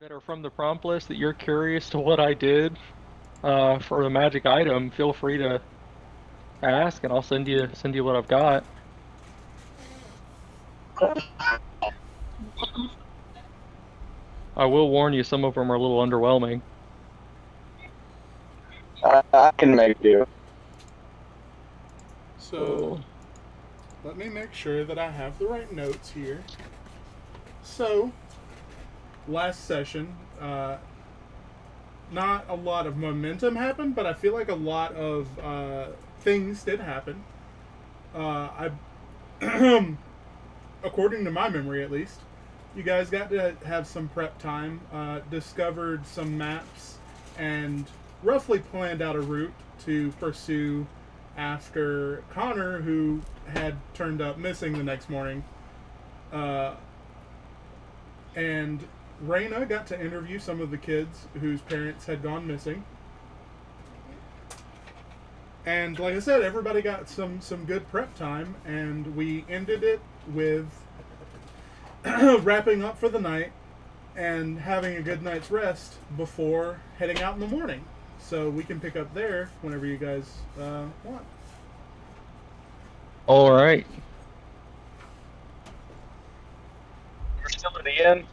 that are from the prompt list that you're curious to what I did for the magic item, feel free to ask, and I'll send you what I've got. I will warn you, some of them are a little underwhelming. I can make do. So Oh, let me make sure that I have the right notes here. So last session, not a lot of momentum happened, but I feel like a lot of things did happen. I, according to my memory at least, you guys got to have some prep time, discovered some maps, and roughly planned out a route to pursue after Connor, who had turned up missing the next morning. Uh, and Raina got to interview some of the kids whose parents had gone missing. And like I said, everybody got some good prep time, and we ended it with wrapping up for the night and having a good night's rest before heading out in the morning. So we can pick up there whenever you guys want. all right. We're still at the end.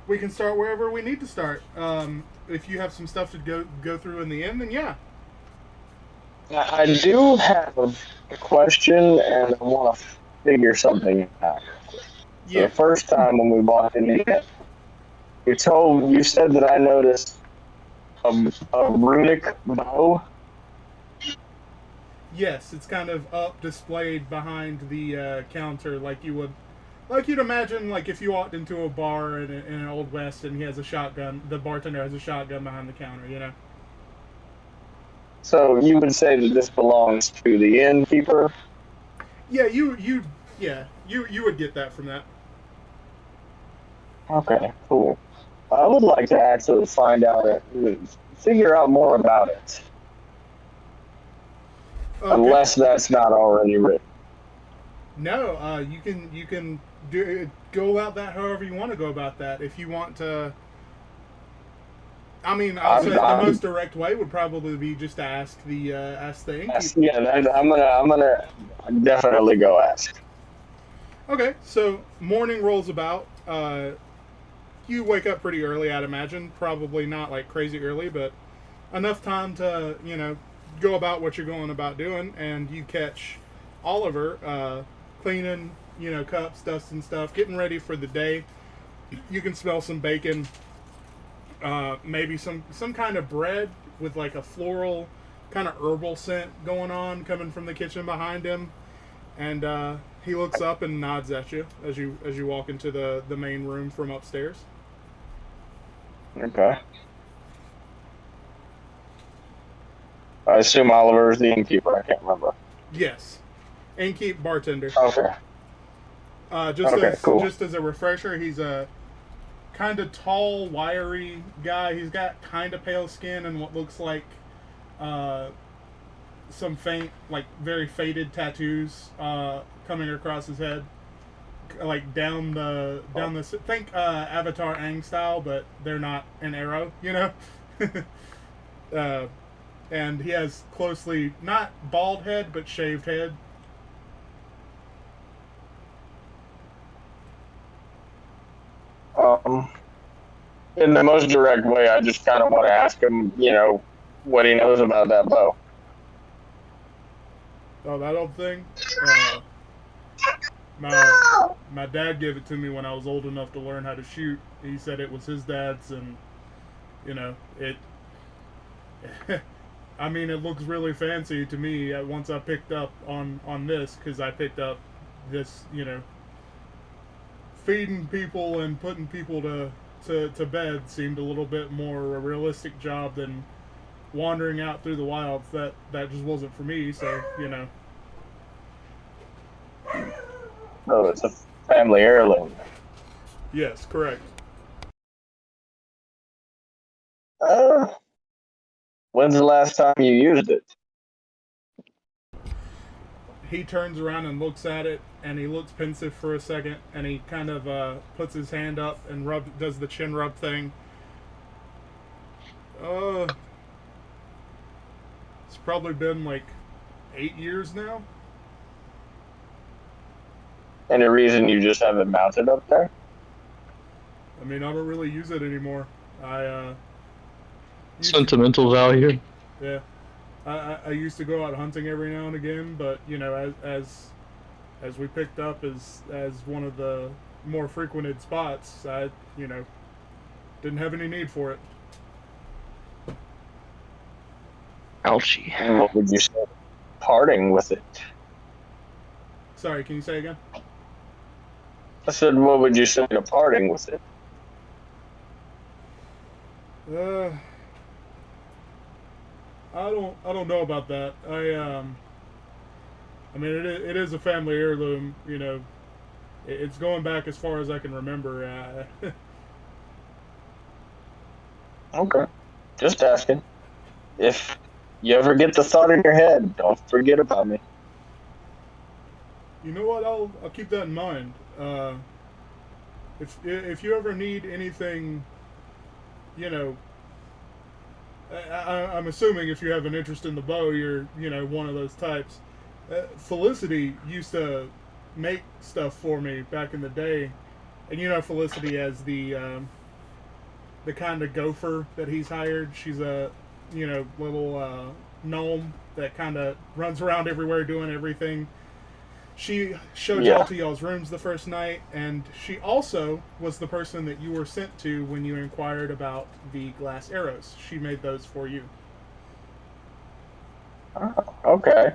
We can start wherever we need to start. If you have some stuff to go through in the end, then yeah. I do have a question, and I want to figure something out. So the Yeah. first time when we walked in here, you said that I noticed a runic bow. Yes, it's kind of up displayed behind the counter, like you'd imagine, like if you walked into a bar in an old west and he has a shotgun, the bartender has a shotgun behind the counter. You know. So you would say that this belongs to the innkeeper? Yeah, you would get that from that. Okay, cool. I would like to actually figure out more about it, Okay. unless that's not already written. No, you can go about that however you want to go about that. If you want to, I mean, I'll I'm, say the most I'm direct way would probably be just to ask the innkeeper. yeah, I'm gonna definitely go ask. Okay, so morning rolls about. You wake up pretty early, I'd imagine. Probably not like crazy early, but enough time to go about what you're going about doing, and you catch Oliver cleaning cups, dust, and stuff, getting ready for the day. You can smell some bacon, maybe some kind of bread with like a floral kind of herbal scent going on coming from the kitchen behind him, and he looks up and nods at you as you walk into the main room from upstairs. Okay. I assume Oliver is the innkeeper. I can't remember. Yes, and keep bartender. Okay. Just Okay. as Cool. just as a refresher, he's a kind of tall, wiry guy. He's got kind of pale skin and what looks like uh, some faint, like very faded tattoos coming across his head, like down the think Avatar Aang style, but they're not an arrow, you know. uh, and he has closely not bald head but shaved head. Um, in the most direct way, I just kind of want to ask him, what he knows about that bow. Oh, that old thing. Uh, my my dad gave it to me when I was old enough to learn how to shoot. He said it was his dad's, and it. I mean, it looks really fancy to me. Once I picked up on this, because I picked up this, feeding people and putting people to bed seemed a little bit more a realistic job than wandering out through the wilds. That just wasn't for me. So So it's a family heirloom. yes, correct. Uh, when's the last time you used it? he turns around and looks at it, and he looks pensive for a second, and he kind of puts his hand up and does the chin rub thing. It's probably been like 8 years now. Any reason you just have it mounted up there? I mean, I don't really use it anymore. I Sentimental value. Yeah, I used to go out hunting every now and again, but you know, as we picked up as one of the more frequented spots, I didn't have any need for it. Ouchie. And what would you say parting with it? Sorry, can you say again? I said, what would you say to parting with it? I don't know about that. I mean, it is a family heirloom. You know, it's going back as far as I can remember. Okay. Just asking. If you ever get the thought in your head, don't forget about me. You know what? I'll keep that in mind. If you ever need anything, you know, I'm assuming if you have an interest in the bow, you're one of those types. Felicity used to make stuff for me back in the day, and you know Felicity as the kind of gopher that he's hired. She's a little gnome that kind of runs around everywhere doing everything. She showed y'all to y'all's rooms the first night, and she also was the person that you were sent to when you inquired about the glass arrows. She made those for you. Oh, okay.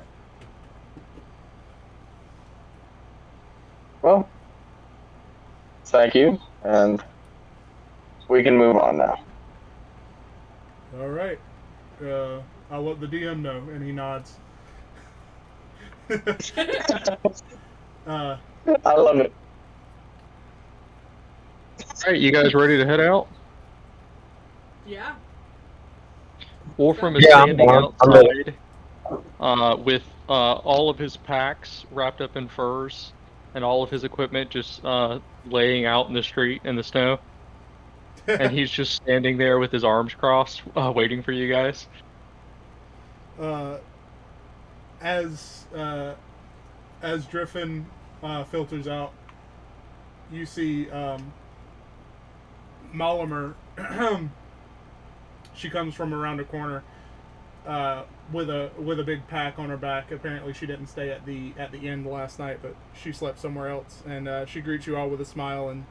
Well, thank you, and we can move on now. All right. I'll let the DM know, and he nods. I love it. Alright, you guys ready to head out? Yeah. Wolfram is Yeah, standing I'm ready. outside with all of his packs wrapped up in furs and all of his equipment just laying out in the street in the snow. And he's just standing there with his arms crossed, waiting for you guys. As Driffin filters out, you see Molimer. She comes from around a corner with a big pack on her back. Apparently, she didn't stay at the inn last night, but she slept somewhere else. And she greets you all with a smile, and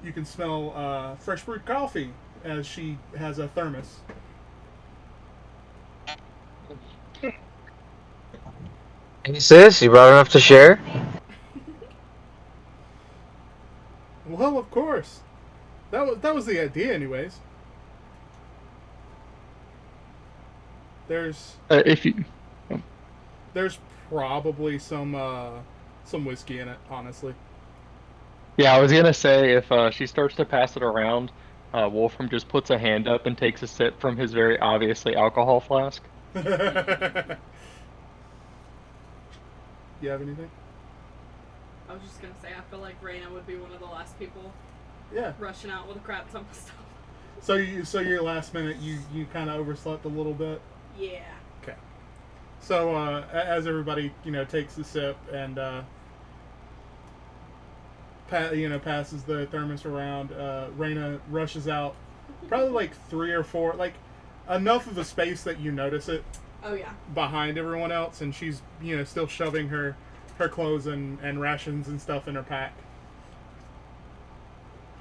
you can smell fresh brewed coffee as she has a thermos. Hey sis, you brought enough to share? Well, of course. That was the idea, anyways. There's If you, there's probably some whiskey in it, honestly. yeah, I was gonna say if she starts to pass it around, Wolfram just puts a hand up and takes a sip from his very obviously alcohol flask. You have anything? I was just gonna say, I feel like Raina would be one of the last people Yeah. rushing out with a crap ton of stuff. So your last minute, you kind of overslept a little bit. Yeah. Okay. So as everybody takes the sip and passes the thermos around, Raina rushes out, probably like 3 or 4, like enough of a space that you notice it. Oh yeah. Behind everyone else, and she's still shoving her clothes and rations and stuff in her pack.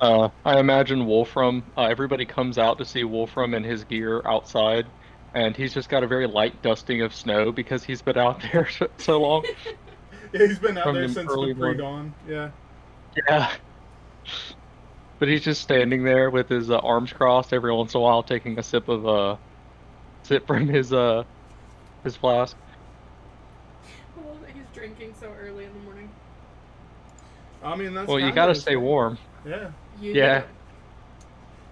I imagine Wolfram, everybody comes out to see Wolfram and his gear outside, and he's just got a very light dusting of snow because he's been out there so long. Yeah, he's been out From there the since early the pre-dawn. Yeah. Yeah. But he's just standing there with his arms crossed every once in a while, taking a sip from his flask. I love that he's drinking so early in the morning. I mean, that's Well, you kinda gotta his stay thing. warm. Yeah. Yeah.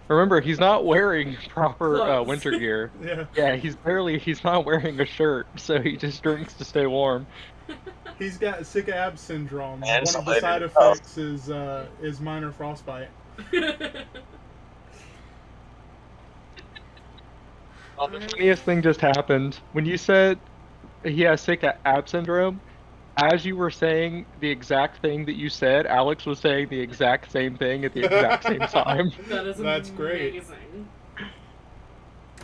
Remember, he's not wearing proper Clothes. winter gear. Yeah. Yeah, he's not wearing a shirt, so he just drinks to stay warm. He's got sick abs syndrome. And One of the side somebody- effects is minor frostbite. The funniest thing just happened when you said he has sick ab syndrome. As you were saying the exact thing that you said, Alex was saying the exact same thing at the exact same time. That is That's great. amazing.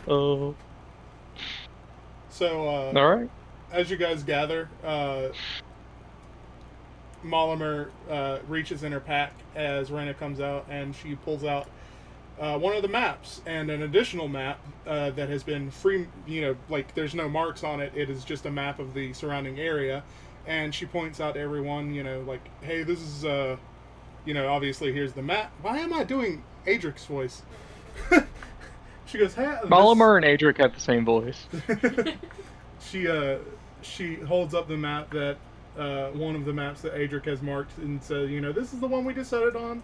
Oh, So, all right. as you guys gather, Molimer reaches in her pack as Reyna comes out, and she pulls out one of the maps and an additional map that has been free. Like there's no marks on it. It is just a map of the surrounding area, and she points out to everyone, like, hey, this is, obviously here's the map. Why am I doing Adric's voice? She goes, hey, Molimer and Adric have the same voice. she holds up the map that one of the maps that Adric has marked and says, this is the one we decided on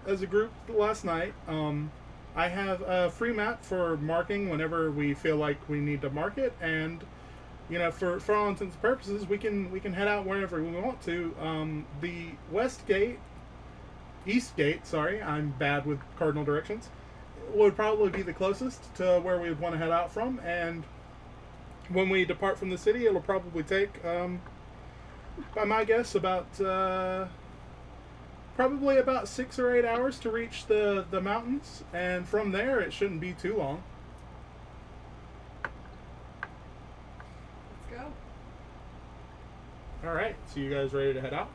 as a group last night. I have a free map for marking whenever we feel like we need to mark it, and for all intents and purposes, we can head out wherever we want to. The East Gate. Sorry, I'm bad with cardinal directions. Would probably be the closest to where we would want to head out from, and when we depart from the city, it'll probably take, by my guess, probably about 6 or 8 hours to reach the mountains, and from there it shouldn't be too long. Let's go. All right, so you guys ready to head out?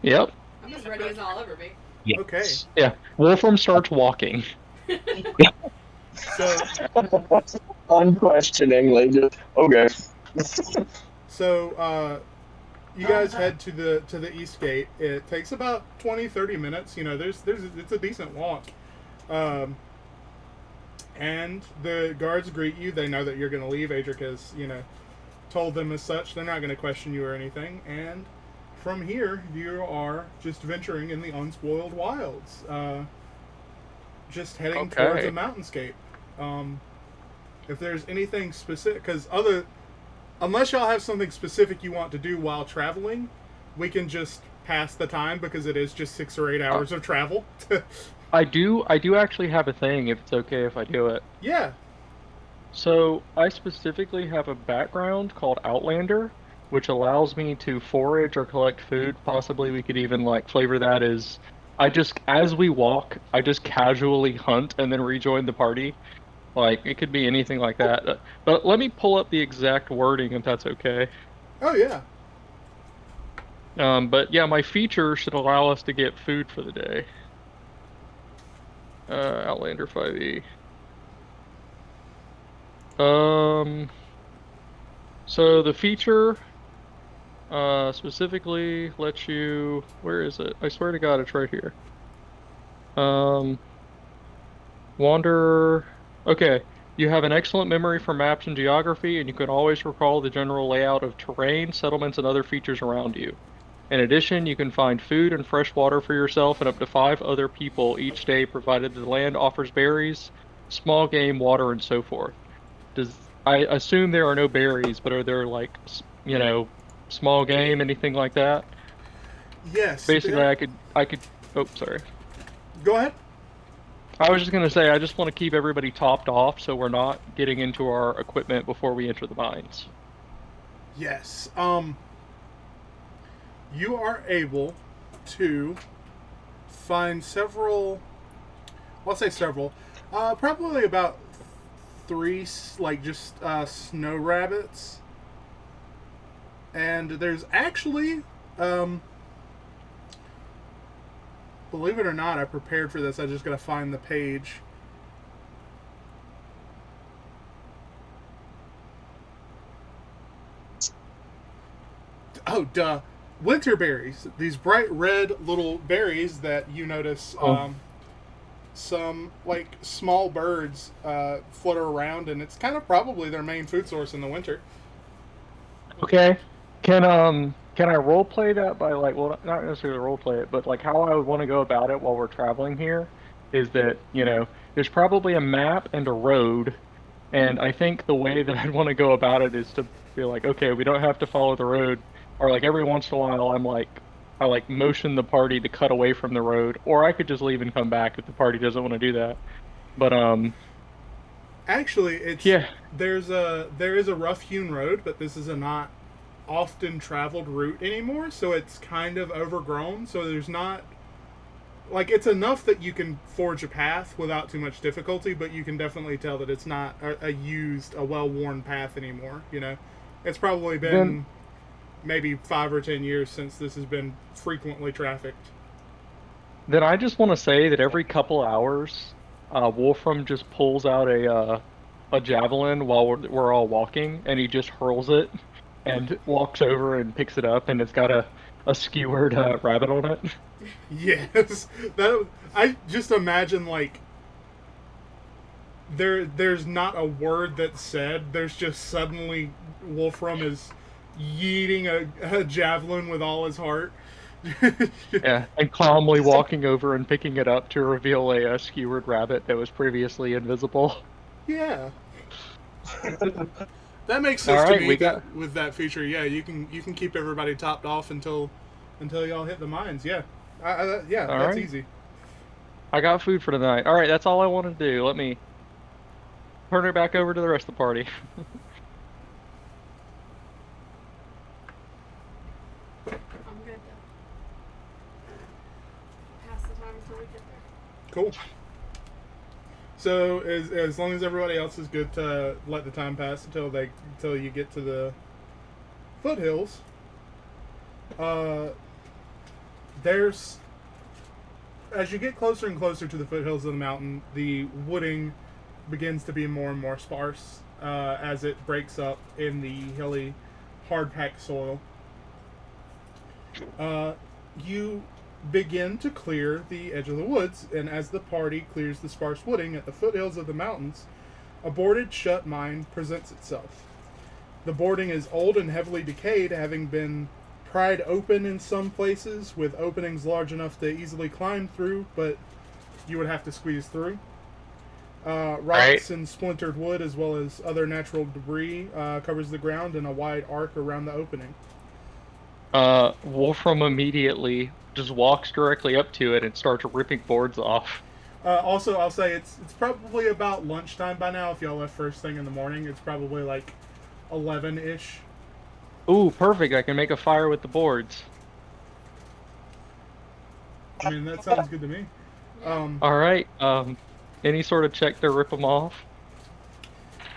Yep. I'm as ready as I'll ever be. Yes. Okay. Yeah. Wolfram starts walking. So, Unquestioningly, just okay. so you guys head to the East Gate. It takes about 20-30 minutes. It's a decent walk. And the guards greet you. They know that you're going to leave. Adric has, told them as such. They're not going to question you or anything. And from here, you are just venturing in the unspoiled wilds. Just heading towards a mountainscape. If there's anything specific, unless y'all have something specific you want to do while traveling, we can just pass the time because it is just 6 or 8 hours of travel. I do actually have a thing, if it's okay if I do it. Yeah. So I specifically have a background called Outlander, which allows me to forage or collect food. Possibly we could even flavor that as as we walk, I just casually hunt and then rejoin the party. It could be anything like that. But let me pull up the exact wording if that's okay. Oh yeah. But yeah, my feature should allow us to get food for the day. Outlander 5e. So the feature specifically lets you, where is it? I swear to God, it's right here. Wander. Okay, you have an excellent memory for maps and geography, and you can always recall the general layout of terrain, settlements, and other features around you. In addition, you can find food and fresh water for yourself and up to 5 other people each day, provided the land offers berries, small game, water, and so forth. I assume there are no berries, but are there small game, anything like that? Yes. Basically, I could. Oh, sorry. Go ahead. I was just gonna say, I just want to keep everybody topped off, so we're not getting into our equipment before we enter the mines. Yes. You are able to find several. Well, I'll say several. Probably about 3, snow rabbits. And there's actually, believe it or not, I prepared for this. I just gotta find the page. Oh, duh. Winter berries. These bright red little berries that you notice some small birds flutter around, and it's kind of probably their main food source in the winter. Okay. Can I role play that by well, not necessarily role play it, but how I would want to go about it while we're traveling here is that, there's probably a map and a road, and I think the way that I'd want to go about it is to be like, okay, we don't have to follow the road. Or like every once in a while, I like motion the party to cut away from the road, or I could just leave and come back if the party doesn't want to do that. But Actually, yeah, there is a rough hewn road, but this is a not often traveled route anymore, so it's kind of overgrown. So there's not like it's enough that you can forge a path without too much difficulty, but you can definitely tell that it's not a well-worn path anymore. You know, it's probably been then maybe 5 or 10 years since this has been frequently trafficked. then I just want to say that every couple hours, Wolfram just pulls out a javelin while we're all walking, and he just hurls it and walks over and picks it up, and it's got a skewered rabbit on it. Yes, that I just imagine like there's not a word that's said. There's just suddenly Wolfram is yeeting a javelin with all his heart. Yeah, and calmly walking over and picking it up to reveal a skewered rabbit that was previously invisible. Yeah, that makes All sense to right, me. we got. With that feature, yeah, you can keep everybody topped off until y'all hit the mines. Yeah, yeah, All that's right, easy. I got food for tonight. All right, that's all I wanted to do. Let me turn it back over to the rest of the party. I'm good to pass the time until we get there. Cool. So as long as everybody else is good to let the time pass until you get to the foothills, there's as you get closer and closer to the foothills of the mountain, the wooding begins to be more and more sparse as it breaks up in the hilly, hard-packed soil. You begin to clear the edge of the woods, and as the party clears the sparse wooding at the foothills of the mountains, a boarded shut mine presents itself. The boarding is old and heavily decayed, having been pried open in some places, with openings large enough to easily climb through, but you would have to squeeze through. Rocks and splintered wood, as well as other natural debris, covers the ground in a wide arc around the opening. Wolfram immediately just walks directly up to it and starts ripping boards off. Also, I'll say it's probably about lunchtime by now. If y'all left first thing in the morning, it's probably like 11-ish. Ooh, perfect! I can make a fire with the boards. I mean, that sounds good to me. All right. Any sort of check to rip them off?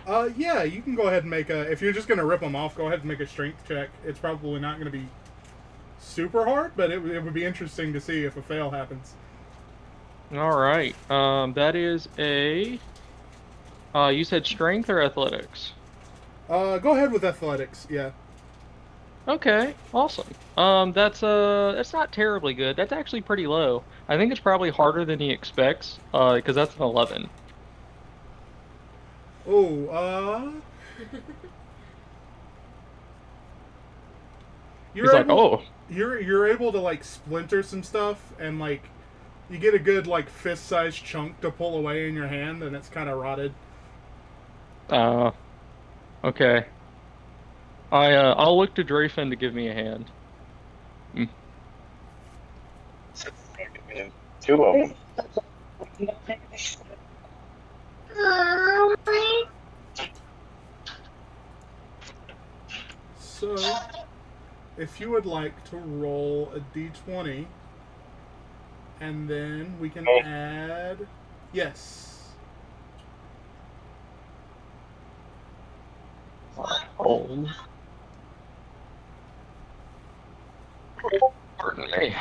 Yeah, you can go ahead and make a. If you're just gonna rip them off, go ahead and make a strength check. It's probably not gonna be super hard, but it would be interesting to see if a fail happens. All right. That is a. You said strength or athletics? Go ahead with athletics. Yeah. Okay, awesome. That's not terribly good. That's actually pretty low. I think it's probably harder than he expects. Because that's an 11. Oh, He's like, oh, you're able to like splinter some stuff, and like you get a good like fist-sized chunk to pull away in your hand, and it's kind of rotted. okay. I'll look to Drayfin to give me a hand. Mm. Two of them. So, if you would like to roll a d20, and then we can add. Yes. Oh. Pardon me.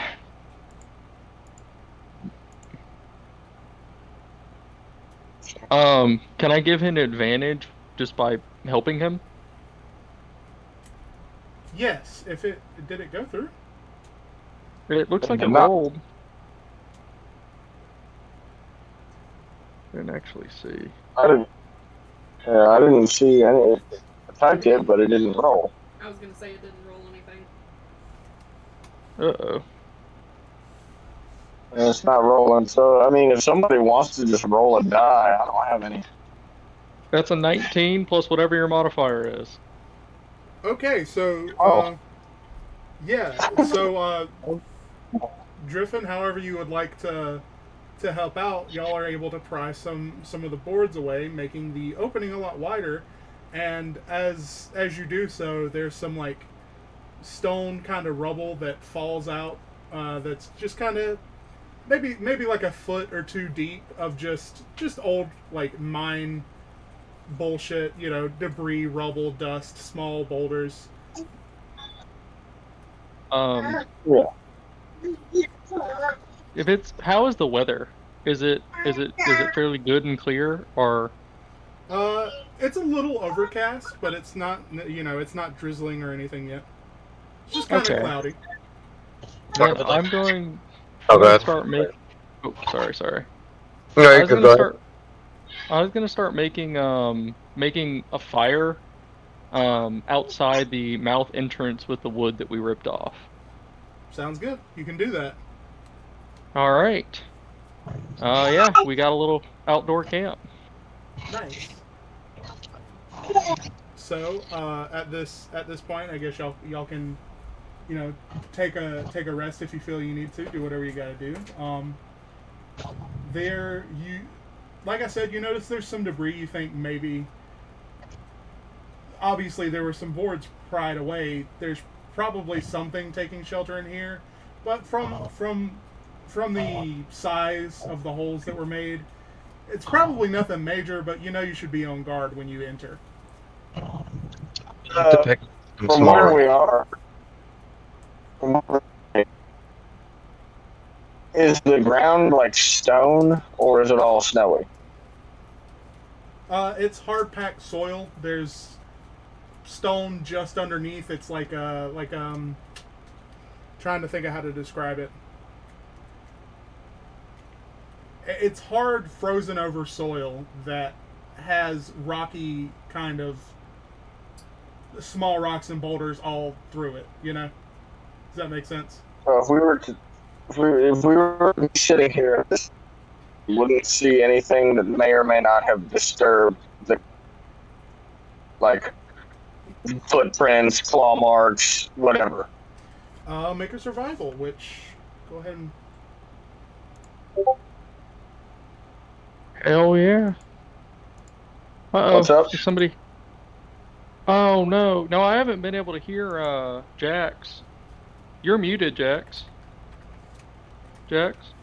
Can I give him an advantage just by helping him? Yes. If it did it go through? It looks like it Not- rolled. Didn't actually see. I didn't see any. I typed it, but it didn't roll. I was gonna say it didn't roll anything. Uh-oh. And it's not rolling. So, I mean, if somebody wants to just roll a die, I don't have any. That's a 19 plus whatever your modifier is. Okay, so yeah, so Driffin, however you would like to help out, y'all are able to pry some of the boards away, making the opening a lot wider. And as you do so, there's some like stone kind of rubble that falls out. That's just kind of maybe like a foot or two deep of just old like mine bullshit. You know, debris, rubble, dust, small boulders. Um, Yeah. if it's how is the weather? Is it fairly good and clear or Uh, it's a little overcast, but it's not it's not drizzling or anything yet. It's just kind of okay? cloudy. Then But like, I'm oh, going to god. start making. Oh, sorry. No, I you was could gonna go ahead. start. I was gonna start making a fire outside the mouth entrance with the wood that we ripped off. Sounds good. You can do that. All right. Yeah, we got a little outdoor camp. Nice. So at this point, I guess y'all can take a rest if you feel you need to. Do whatever you got to do. There you, like I said, you notice there's some debris. You think maybe, obviously there were some boards pried away. There's probably something taking shelter in here, but from the size of the holes that were made, it's probably nothing major. But you should be on guard when you enter. I have to Uh, pick some from where small. we are, from where is the ground like stone or is it all snowy? It's hard packed soil. There's stone just underneath. It's trying to think of how to describe it. It's hard frozen over soil that has rocky kind of small rocks and boulders all through it. Does that make sense? So if we were sitting here, we wouldn't see anything that may or may not have disturbed the like footprints, claw marks, whatever. Make a survival. Which go ahead and Hell yeah. What's Uh-oh. up? Is somebody? Oh no, no, I haven't been able to hear Jax. You're muted, Jax. Jax.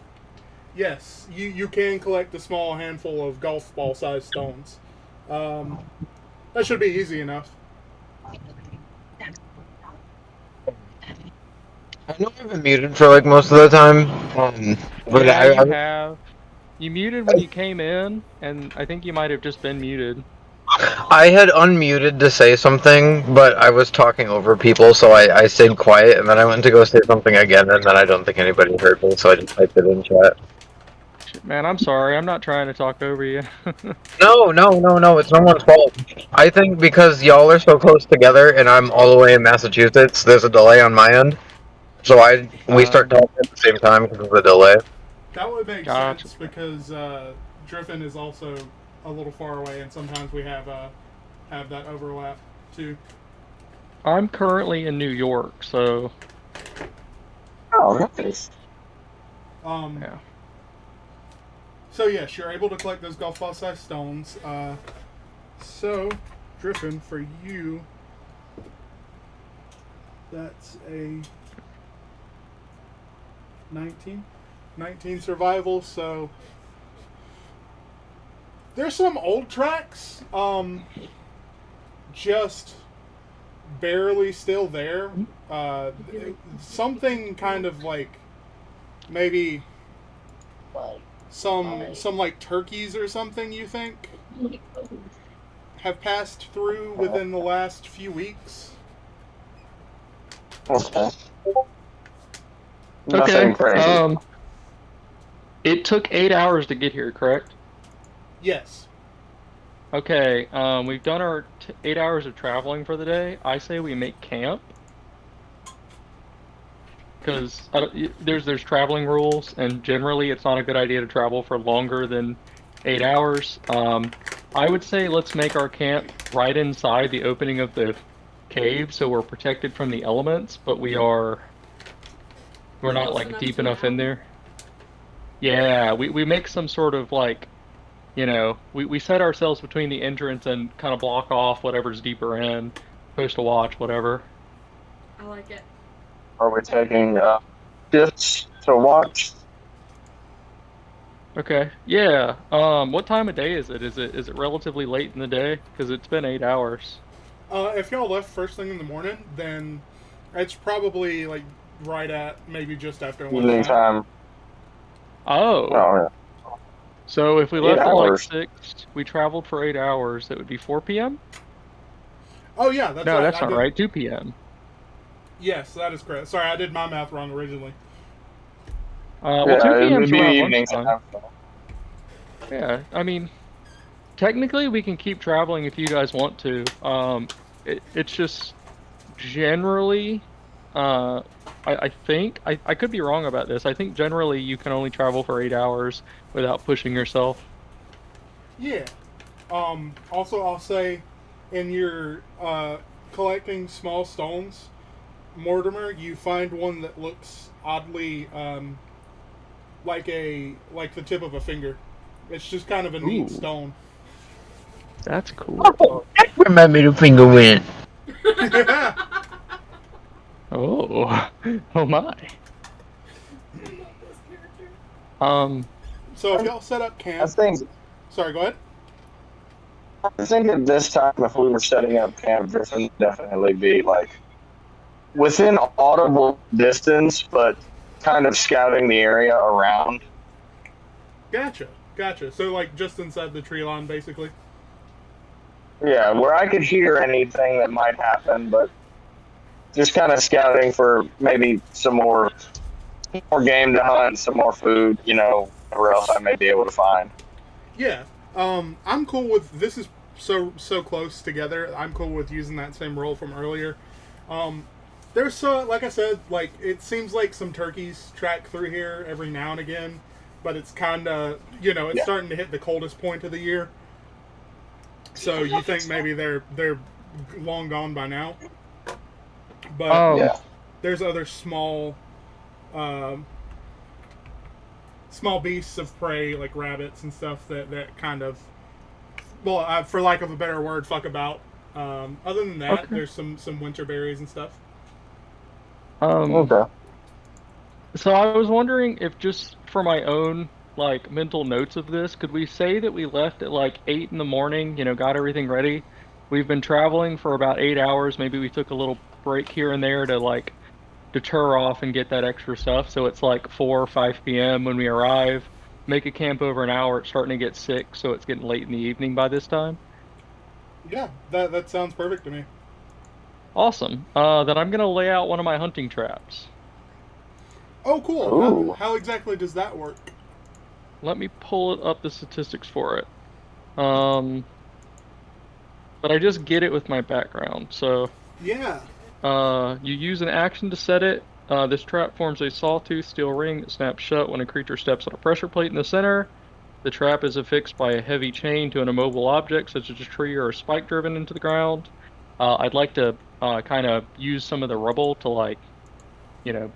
yes, you can collect a small handful of golf ball sized stones. Um, that should be easy enough. I know I've been muted for like most of the time, but Yeah, I you was have. You muted when you came in, and I think you might have just been muted. I had unmuted to say something, but I was talking over people, so I stayed quiet, and then I went to go say something again, and then I don't think anybody heard me, so I just typed it in chat. Shit, man, I'm sorry. I'm not trying to talk over you. No, it's no one's fault. I think because y'all are so close together, and I'm all the way in Massachusetts, there's a delay on my end. So we start Um, talking at the same time because of the delay. That would make gotcha. sense because Driffin is also a little far away, and sometimes we have that overlap too. I'm currently in New York, so Oh, nice. yeah. So yes, you're able to collect those golf ball sized stones. So, Driffin, for you, that's a 19 survival. So there's some old tracks, just barely still there. Something kind of like maybe some like turkeys or something. You think have passed through within the last few weeks. Okay. Okay. Nothing crazy. It took 8 hours to get here, correct? Yes. Okay. We've done our 8 hours of traveling for the day. I say we make camp because there's traveling rules, and generally it's not a good idea to travel for longer than 8 hours. I would say let's make our camp right inside the opening of the cave, so we're protected from the elements, but we're not Close like enough deep to enough now? in there. Yeah, we make some sort of like, we set ourselves between the entrance and kind of block off whatever's deeper in, post a watch, whatever. I like it. Are we taking shifts to watch? Okay. Yeah. What time of day is it? Is it relatively late in the day? Because it's been 8 hours. If y'all left first thing in the morning, then it's probably like right at maybe just after Evening lunchtime. time? Oh. Oh, So if we yeah. Eight left at like hours. 6, we traveled for 8 hours, that would be 4 p.m.? Oh yeah, that's No, right. that's I not did. right. 2 p.m. Yes, that is correct. Sorry, I did my math wrong originally. Well, Yeah, 2 it p.m. would is be around evening lunchtime. time. Yeah. I mean, technically we can keep traveling if you guys want to. It's just generally, uh, I think I could be wrong about this. I think generally you can only travel for 8 hours without pushing yourself. Yeah. Also, I'll say, in your collecting small stones, Mortimer, you find one that looks oddly like the tip of a finger. It's just kind of a neat Ooh, stone. that's cool. Oh, that's where my middle finger went. Oh, oh my. I love this character. Um, So if y'all set up I camp, think sorry, go ahead. I think at this time, if we were setting up camp, this would definitely be like within audible distance, but kind of scouting the area around. Gotcha. So like just inside the tree line, basically. Yeah, where I could hear anything that might happen, but just kind of scouting for maybe some more game to hunt, some more food, whatever else I may be able to find. Yeah. I'm cool with this. Is so close together. I'm cool with using that same roll from earlier. Um, there's like I said, like it seems like some turkeys track through here every now and again, but it's kind of it's Yeah. starting to hit the coldest point of the year. So you think maybe they're long gone by now, but um, Yeah. there's other um, small beasts of prey like rabbits and stuff that kind of well, for lack of a better word, fuck about. Other than that, okay. there's some winter berries and stuff. Um, Okay. so I was wondering if just for my own like mental notes of this, could we say that we left at like 8 in the morning, got everything ready? We've been traveling for about 8 hours. Maybe we took a little break here and there to like deter off and get that extra stuff. So it's like 4 or 5 p.m. when we arrive. Make a camp over an hour. It's starting to get sick, so it's getting late in the evening by this time. Yeah, that sounds perfect to me. Awesome. Then I'm gonna lay out one of my hunting traps. Oh, cool. How, Ooh. how exactly does that work? Let me pull it up the statistics for it. Um, but I just get it with my background. So, Yeah. you use an action to set it. This trap forms a sawtooth steel ring that snaps shut when a creature steps on a pressure plate in the center. The trap is affixed by a heavy chain to an immobile object, such as a tree or a spike driven into the ground. I'd like to kind of use some of the rubble to you know,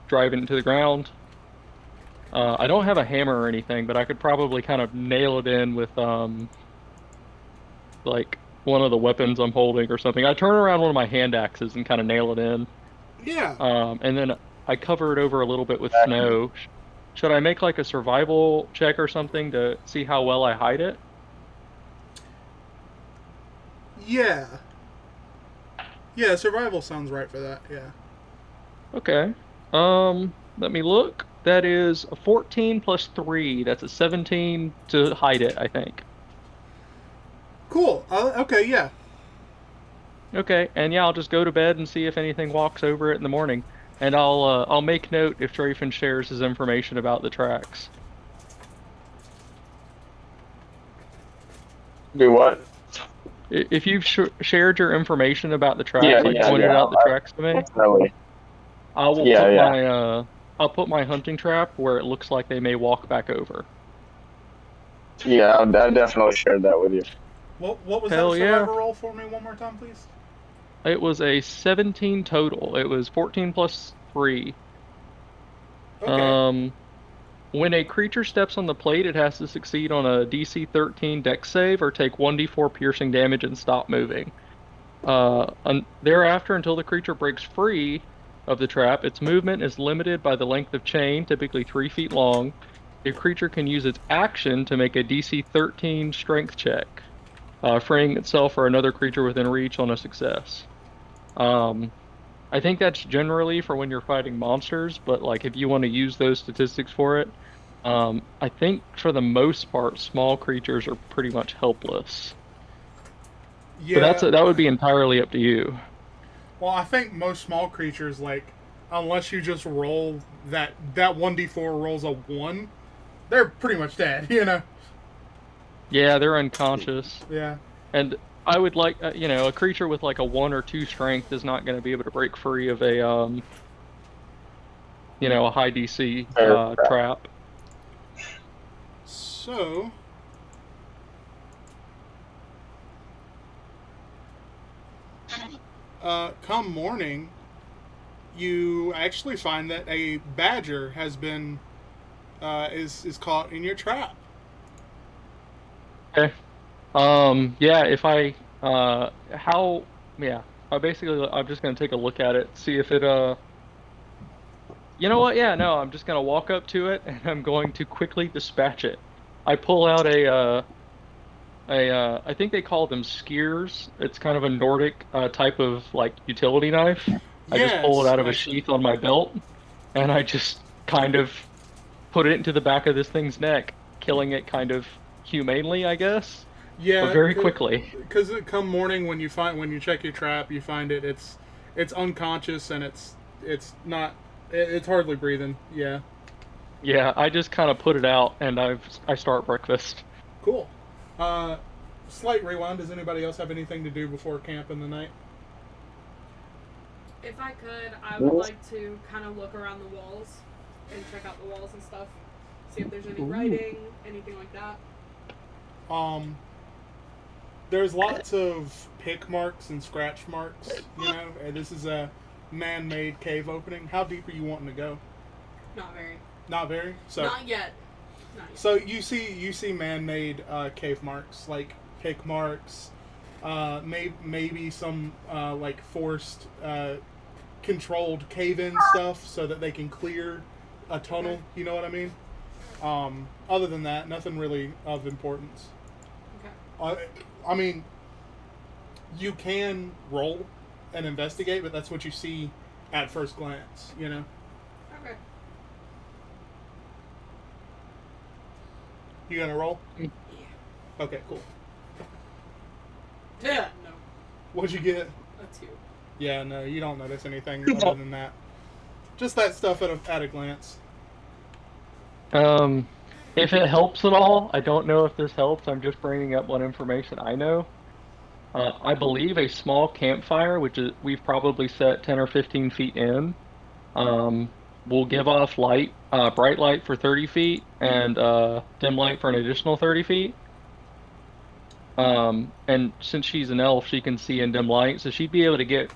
drive it into the ground. I don't have a hammer or anything, but I could probably kind of nail it in with like one of the weapons I'm holding or something. I turn around one of my hand axes and kind of nail it in. Yeah. And then I cover it over a little bit with snow. Should I make like a survival check or something to see how well I hide it? Yeah. Yeah, survival sounds right for that. Yeah. Okay. Let me look. That is a 14 plus 3. That's a 17 to hide it, I think. Cool. Okay, yeah. Okay, and yeah, I'll just go to bed and see if anything walks over it in the morning. And I'll make note if Drafen shares his information about the tracks. Do what? If you've shared your information about the Yeah, tracks, like yeah, pointed yeah. out the tracks to me, Definitely. I will Yeah, put yeah. I'll put my hunting trap where it looks like they may walk back over. Yeah, I definitely shared that with you. What was that Hell yeah. survival roll for me one more time, please? It was a 17 total. It was 14 plus 3. Okay. Um, when a creature steps on the plate, it has to succeed on a DC 13 Dex save or take 1d4 piercing damage and stop moving. Thereafter, until the creature breaks free of the trap, its movement is limited by the length of chain, typically 3 feet long. A creature can use its action to make a DC 13 strength check, freeing itself or another creature within reach on a success. Um, I think that's generally for when you're fighting monsters, but like if you want to use those statistics for it, I think for the most part, small creatures are pretty much helpless. But Yeah. that would be entirely up to you. Well, I think most small creatures, like, unless you just roll that 1d4 rolls a 1, they're pretty much dead, you know? Yeah, they're unconscious. Yeah. And I would like, a creature with like a 1 or 2 strength is not going to be able to break free of a high DC trap. So, come morning, you actually find that a badger has been is caught in your trap. Okay. Yeah, if I, how, yeah, I'm just going to take a look at it, see if it, you know what? Yeah, no, I'm just going to walk up to it and I'm going to quickly dispatch it. I pull out I think they call them skiers. It's kind of a Nordic type of like utility knife. I just pull it Yes, out of a actually. sheath on my belt and I just kind of put it into the back of this thing's neck, killing it kind of humanely, I guess, but Yeah, very quickly. because come morning when you check your trap, you find it's unconscious and it's not it's hardly breathing. Yeah, Yeah, I just kind of put it out and I start breakfast. cool. Uh, Slight rewind. Does anybody else have anything to do before camp in the night? If I could, I would like to kind of look around the walls and check out the walls and stuff. See if there's any writing, anything like that. There's lots of pick marks and scratch marks. You know, and this is a man-made cave opening. How deep are you wanting to go? Not very. Not very. So Not yet. Not yet. So you see man-made cave marks like pick marks, maybe some like forced controlled cave-in stuff so that they can clear a tunnel. You know what I mean? Other than that, nothing really of importance. Okay. I mean, you can roll and investigate, but that's what you see at first glance. You know. Okay. You gonna roll? Yeah. Okay, cool. Yeah. No. What'd you get? A 2. Yeah, no, you don't notice anything other than that. Just that stuff at a glance. If it helps at all, I don't know if this helps. I'm just bringing up what information I know. I believe a small campfire, which is we've probably set 10 or 15 feet in, will give off light, bright light for 30 feet and dim light for an additional 30 feet. And since she's an elf, she can see in dim light, so she'd be able to get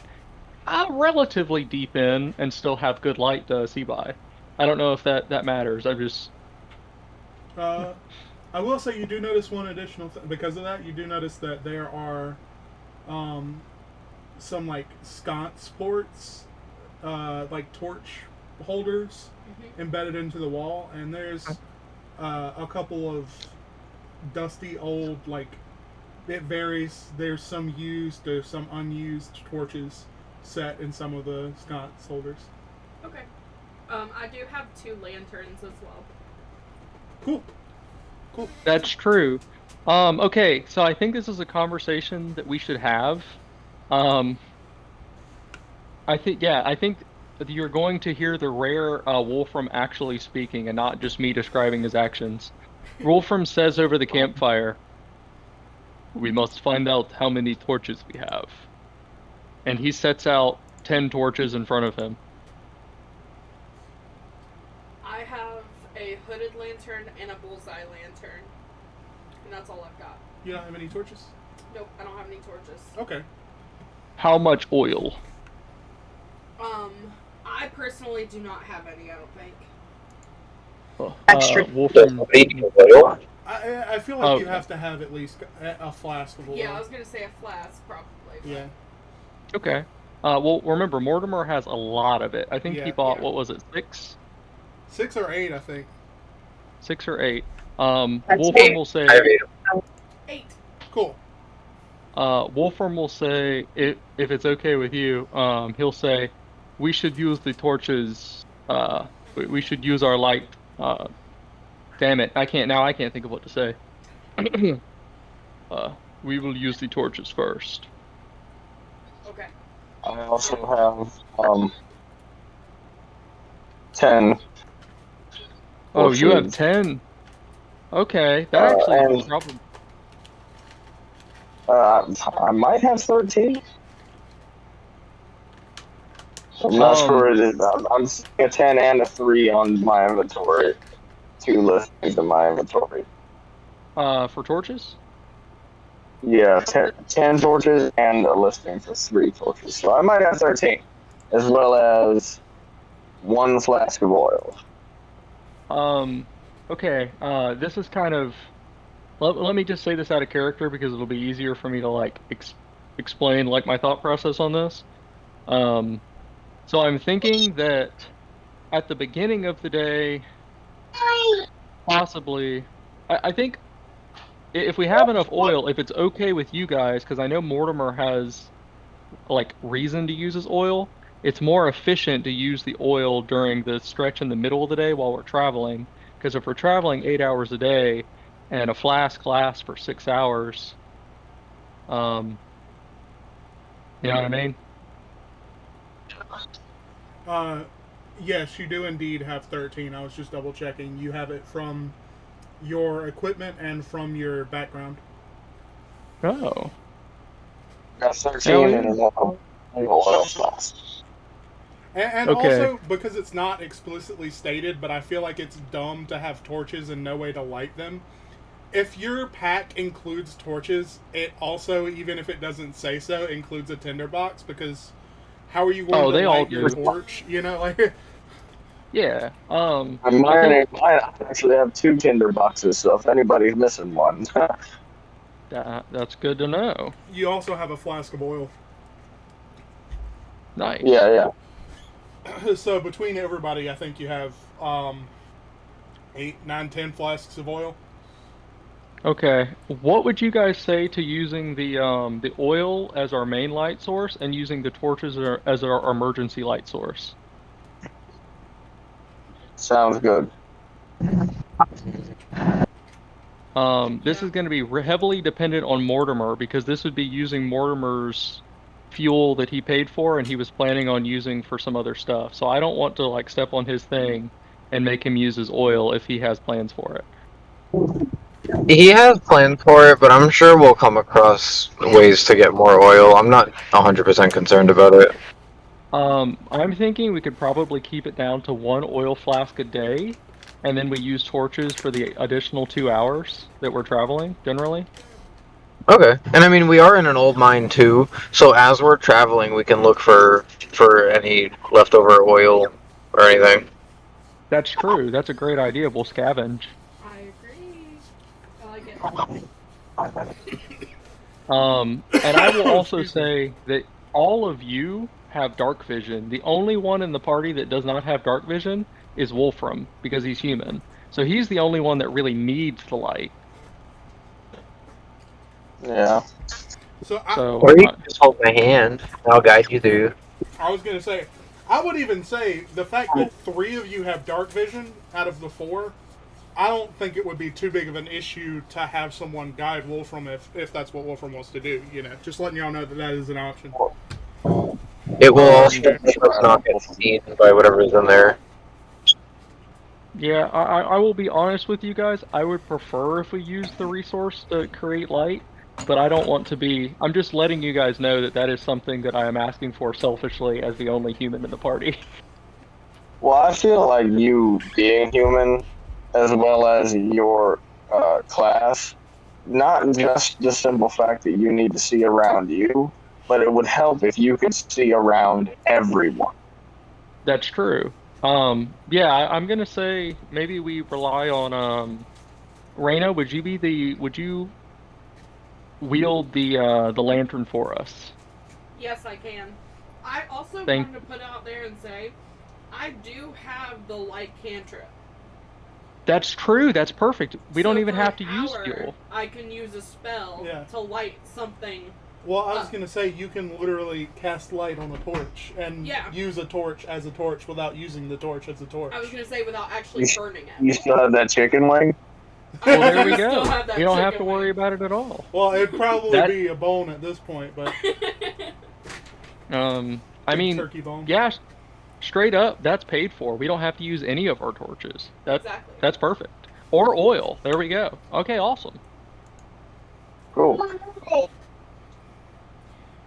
relatively deep in and still have good light to see by. I don't know if that matters. I just I will say you do notice one additional because of that. You do notice that there are some like sconce ports, like torch holders embedded into the wall, and there's a couple of dusty old like it varies. There's some used, there's some unused torches set in some of the sconce holders. Okay. I do have 2 lanterns as well. Cool. Cool. That's true. Okay, so I think this is a conversation that we should have. Um, I think that you're going to hear the rare Wolfram actually speaking and not just me describing his actions. Wolfram says over the campfire, "We must find out how many torches we have." And he sets out 10 torches in front of him. I have a hooded lantern and a bullseye lantern. And that's all I've got. You don't have any torches? Nope, I don't have any torches. Okay. How much oil? I personally do not have any. I don't think. Wolfram. oil. I feel like Oh, you have to have at least a flask of oil. Yeah, I was gonna say a flask probably. But... Yeah. Okay. Well, remember, Mortimer has a lot of it. I think he Yeah. bought, Yeah. what was it, 6? 6 or 8, I think. 6 or 8. That's Wolfram eight. will say, I have 8. 8. Cool. Wolfram will say, if it's okay with you, he'll say, we should use the torches, we should use our light, damn it, I can't think of what to say. We will use the torches first. Okay. I also have 10 Oh, you have torches. 10. Okay, that actually And probably. I might have 13. I'm not sure it is. I'm seeing a 10 and a 3 on my inventory. 2 listings in my inventory. For torches? Yeah, 10 torches and a listing for 3 torches. So I might have 13, as well as 1 flask of oil. Okay, this is kind of. Let me just say this out of character because it'll be easier for me to like explain like my thought process on this. Um, so I'm thinking that at the beginning of the day, possibly, I think if we have enough oil, if it's okay with you guys, because I know Mortimer has like reason to use his oil, it's more efficient to use the oil during the stretch in the middle of the day while we're traveling. Because if we're traveling 8 hours a day and a flask lasts for 6 hours, um, you know what I mean? Yes, you do indeed have 13. I was just double checking. You have it from your equipment and from your background. Oh, Got 13 hell and yeah. an oil flask. And Okay. also, because it's not explicitly stated, but I feel like it's dumb to have torches and no way to light them. If your pack includes torches, it also, even if it doesn't say so, includes a tinderbox, because how are you going Oh, to they all light your do. torch? You know, like... Yeah. I think I actually have 2 tinder boxes, so if anybody's missing one. that's good to know. You also have a flask of oil. Nice. Yeah. So between everybody, I think you have 8, 9, 10 flasks of oil. Okay. What would you guys say to using the oil as our main light source and using the torches as our emergency light source? Sounds good. This is going to be heavily dependent on Mortimer because this would be using Mortimer's fuel that he paid for and he was planning on using for some other stuff. So I don't want to like step on his thing and make him use his oil if he has plans for it. He has plans for it, but I'm sure we'll come across ways to get more oil. I'm not 100% concerned about it. I'm thinking we could probably keep it down to 1 oil flask a day, and then we use torches for the additional 2 hours that we're traveling, generally. Okay, and I mean we are in an old mine too, so as we're traveling, we can look for any leftover oil or anything. That's true. That's a great idea. We'll scavenge. I agree. I like it. And I will also Excuse me. say that all of you have dark vision. The only one in the party that does not have dark vision is Wolfram, because he's human. So he's the only one that really needs the light. Yeah. So Or you can just hold my hand. I'll guide you through. I was going to say, I would even say the fact that 3 of you have dark vision out of the 4, I don't think it would be too big of an issue to have someone guide Wolfram if that's what Wolfram wants to do. You know, just letting y'all know that that is an option. It will also make us not get seen by whatever's in there. Yeah, I will be honest with you guys. I would prefer if we use the resource to create light, but I don't want to be. I'm just letting you guys know that that is something that I am asking for selfishly as the only human in the party. Well, I feel like you being human, as well as your class, not just the simple fact that you need to see around you, but it would help if you could see around everyone. That's true. Yeah, I'm gonna say maybe we rely on Raina, would you wield the lantern for us? Yes, I can. I also Thank wanted to put out there and say, I do have the light cantrip. That's true. That's perfect. We don't So even for an have to use hour, fuel. I can use a spell Yeah. to light something. Well, I was going to say you can literally cast light on a torch and Yeah. use a torch as a torch without using the torch as a torch. I was going to say without actually You, burning you it. still have that chicken wing? Well, there I we do go. still have that We don't have to chicken worry wing. about it at all. Well, it'd probably That- be a bone at this point, but I big mean, turkey bone. yeah, straight up, that's paid for. We don't have to use any of our torches. Exactly. That's perfect. Or oil. There we go. Okay, awesome. Cool.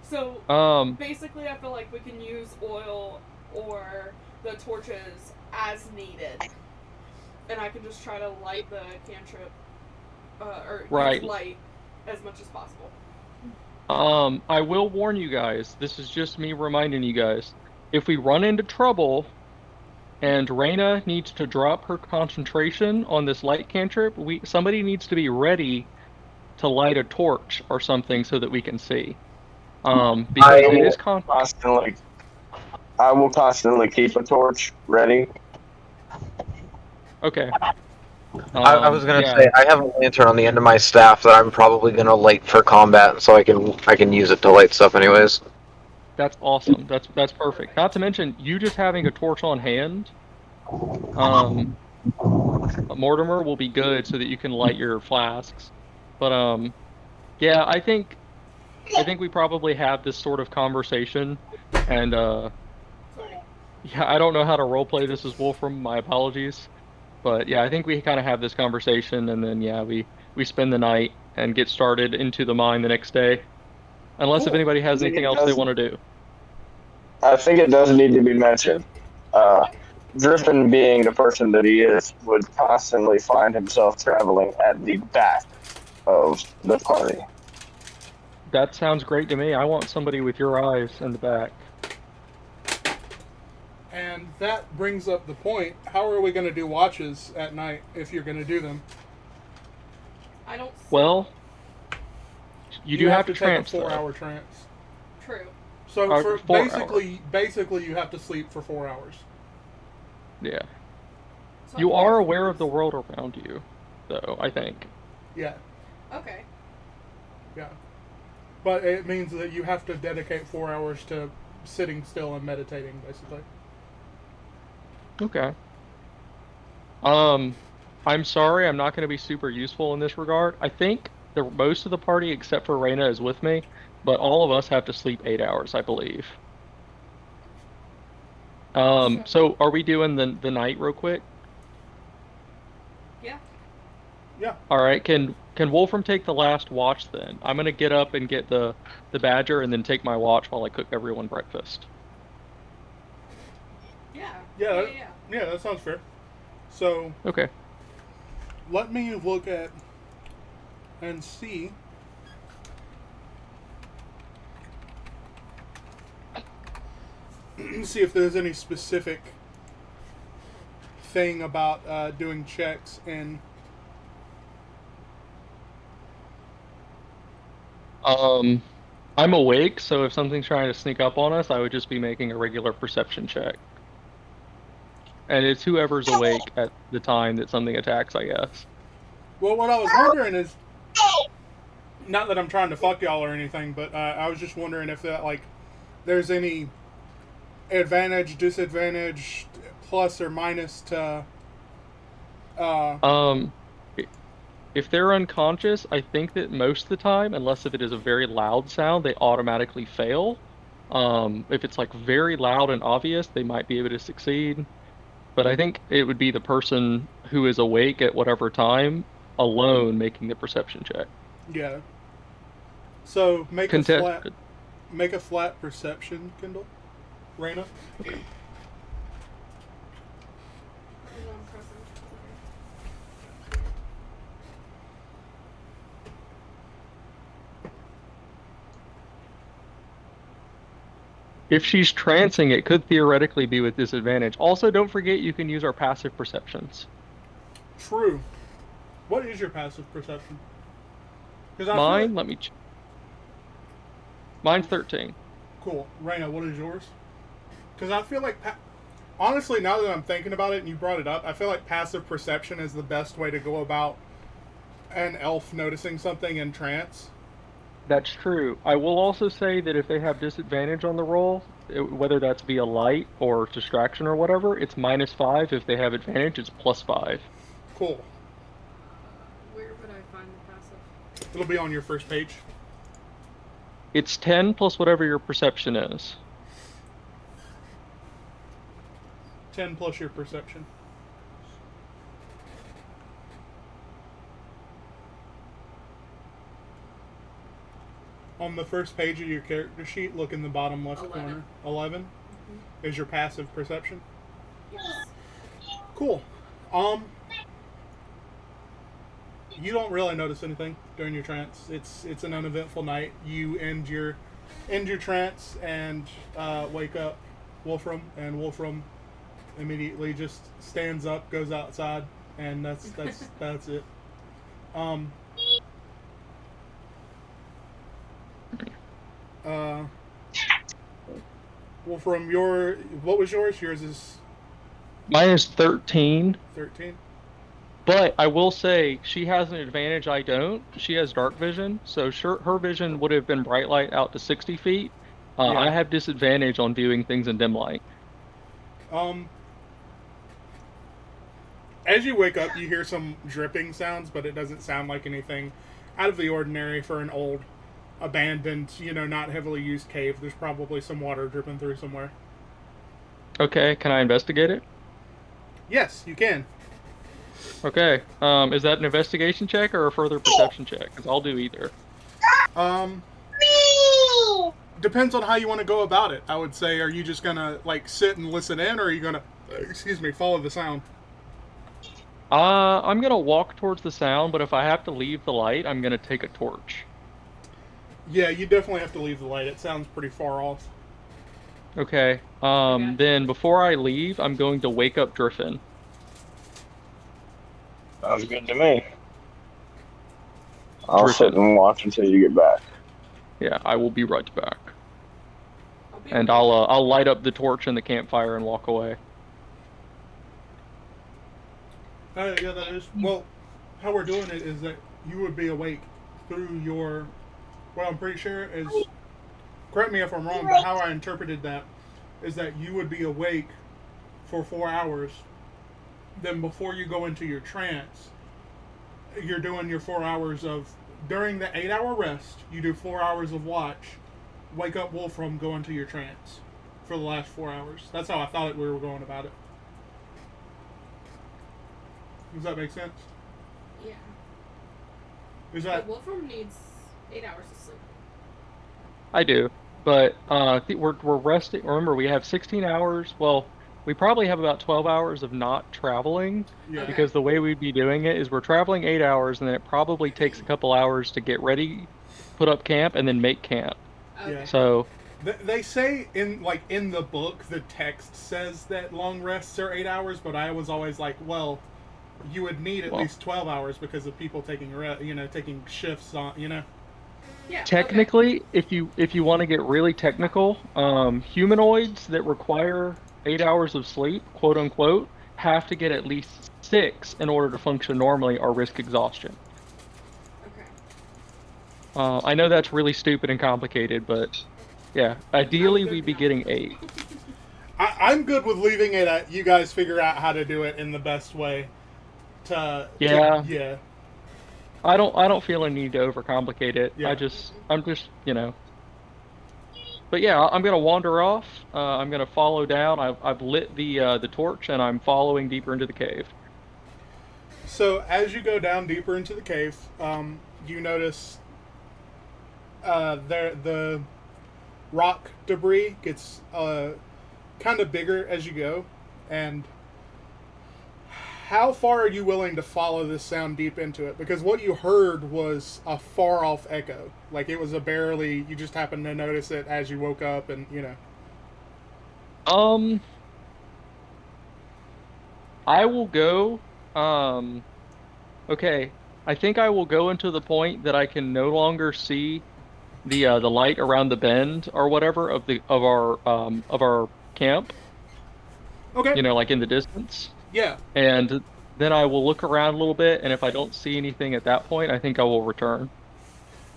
So Um, basically, I feel like we can use oil or the torches as needed, and I can just try to light the cantrip, or Right. use light as much as possible. I will warn you guys. This is just me reminding you guys. If we run into trouble and Reyna needs to drop her concentration on this light cantrip, somebody needs to be ready to light a torch or something so that we can see. Because it is constantly. I will constantly keep a torch ready. okay. I was gonna Yeah, say I have a lantern on the end of my staff that I'm probably gonna light for combat, so I can use it to light stuff anyways. that's awesome. That's perfect. Not to mention you just having a torch on hand, Mortimer will be good so that you can light your flasks. But yeah, I think we probably have this sort of conversation, and Sorry. yeah, I don't know how to roleplay this as Wolfram. My apologies, but yeah, I think we kind of have this conversation, and then yeah, we spend the night and get started into the mine the next day, unless if Cool. anybody has anything else they want to do. I think it does need to be mentioned. Griffin, being the person that he is, would constantly find himself traveling at the back of the party. That sounds great to me. I want somebody with your eyes in the back. And that brings up the point: how are we going to do watches at night if you're going to do them? I don't. Well, you do have to take trance a though. 4-hour trance. True. So Or for 4 basically, you have to sleep for 4 hours. Yeah. So I You think are that's- aware of the world around you, though, I think. Yeah, Okay. yeah. But it means that you have to dedicate 4 hours to sitting still and meditating, basically. Okay. I'm sorry, I'm not going to be super useful in this regard. I think most of the party, except for Reyna, is with me, but all of us have to sleep 8 hours, I believe. So are we doing the night real quick? Yeah. Yeah. All right, can Wolfram take the last watch then? I'm gonna get up and get the badger and then take my watch while I cook everyone breakfast. Yeah. Yeah, Yeah. yeah, that sounds fair. So Okay. let me look at and see. See if there's any specific thing about doing checks in. I'm awake, so if something's trying to sneak up on us, I would just be making a regular perception check. And it's whoever's awake at the time that something attacks, I guess. Well, what I was wondering is, not that I'm trying to fuck y'all or anything, but I was just wondering if that there's any advantage, disadvantage, plus or minus to. I- If they're unconscious, I think that most of the time, unless if it is a very loud sound, they automatically fail. If it's like very loud and obvious, they might be able to succeed. But I think it would be the person who is awake at whatever time alone making the perception check. Yeah. So make Contested. a flat perception, Kendall. Raina. Hang on, pressing. If she's trancing, it could theoretically be with disadvantage. Also, don't forget you can use our passive perceptions. True. What is your passive perception? Because I feel like... Mine, mine's 13. Cool. Raina, what is yours? Because I feel like... honestly, now that I'm thinking about it and you brought it up, I feel like passive perception is the best way to go about an elf noticing something in trance. That's true. I will also say that if they have disadvantage on the roll, whether that's via light or distraction or whatever, it's -5. If they have advantage, it's +5. Cool. Where would I find the passive? It'll be on your first page. It's 10 plus whatever your perception is. 10 plus your perception. On the first page of your character sheet, look in the bottom left 11. corner. 11 is your passive perception. Yes. Cool. You don't really notice anything during your trance. It's an uneventful night. You end your trance and wake up Wolfram, and Wolfram immediately just stands up, goes outside, and that's it. Wolfram, what was yours? Yours is Mine is 13, 13. but I will say she has an advantage I don't. She has dark vision, so her vision would have been bright light out to 60 feet. Yeah. I have disadvantage on viewing things in dim light. As you wake up, you hear some dripping sounds, but it doesn't sound like anything out of the ordinary for an old, abandoned, not heavily used cave. There's probably some water dripping through somewhere. Okay, can I investigate it? Yes, you can. Okay, is that an investigation check or a further perception check? Because I'll do either. Depends on how you want to go about it. I would say, are you just gonna sit and listen in, or are you gonna, follow the sound? I'm gonna walk towards the sound, but if I have to leave the light, I'm gonna take a torch. Yeah, you definitely have to leave the light. It sounds pretty far off. Okay. Okay. Then before I leave, I'm going to wake up Griffin. Sounds good to me. I'll Griffin. sit and watch until you get back. Yeah, I will be right back. I'll be And I'll light up the torch in the campfire and walk away. Yeah, that is. Well, how we're doing it is that you would be awake through your. What I'm pretty sure is. Correct me if I'm wrong, but how I interpreted that is that you would be awake for 4 hours. Then before you go into your trance, you're doing your 4 hours of. During the 8-hour rest, you do 4 hours of watch. Wake up Wolfram, go into your trance for the last 4 hours. That's how I thought we were going about it. Does that make sense? Yeah. Is But that Wolfram needs 8 hours of sleep. I do, but we're resting. Remember, we have 16 hours. Well, we probably have about 12 hours of not traveling. yeah? Okay. Because the way we'd be doing it is we're traveling 8 hours, and then it probably takes a couple hours to get ready, put up camp, and then make camp. Okay. Yeah. So, They say in the book, the text says that long rests are 8 hours, but I was always like, well, you would need at Well- least 12 hours because of people taking taking shifts on, Yeah. technically, if you want to get really technical, humanoids that require 8 hours of sleep, quote unquote, have to get at least 6 in order to function normally or risk exhaustion. Okay. I know that's really stupid and complicated, but yeah, ideally we'd be getting 8. I'm good with leaving it at you guys figure out how to do it in the best way. Yeah. Yeah. I don't feel a need to overcomplicate it. Yeah. I'm just But yeah, I'm gonna wander off. I'm gonna follow down. I've lit the torch and I'm following deeper into the cave. So as you go down deeper into the cave, you notice the rock debris gets kind of bigger as you go. And how far are you willing to follow this sound deep into it? Because what you heard was a far off echo. Like it was you just happened to notice it as you woke up and. Um, I will go. Um, okay. I think I will go into the point that I can no longer see the light around the bend or whatever of our camp, Okay. like in the distance. Yeah. And then I will look around a little bit, and if I don't see anything at that point, I think I will return.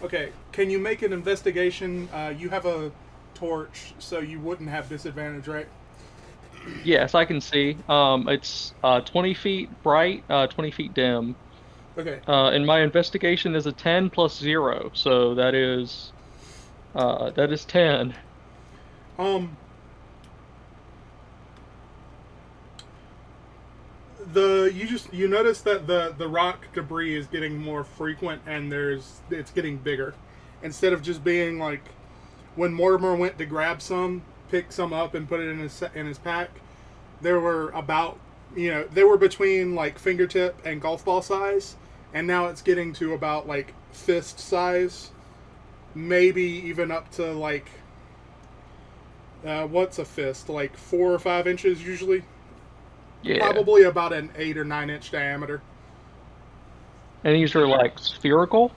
Okay. Can you make an investigation? You have a torch, so you wouldn't have disadvantage, right? Yes, I can see. It's 20 feet bright, 20 feet dim. Okay. And my investigation is a 10 plus 0, so that is 10. Um. You notice that the rock debris is getting more frequent and it's getting bigger, instead of just being like when Mortimer went to grab some, pick some up and put it in his pack. There were about they were between like fingertip and golf ball size, and now it's getting to about like fist size, maybe even up to like what's a fist, like 4 or 5 inches usually, Yeah. probably about an 8 or 9 inch diameter. And these are like spherical?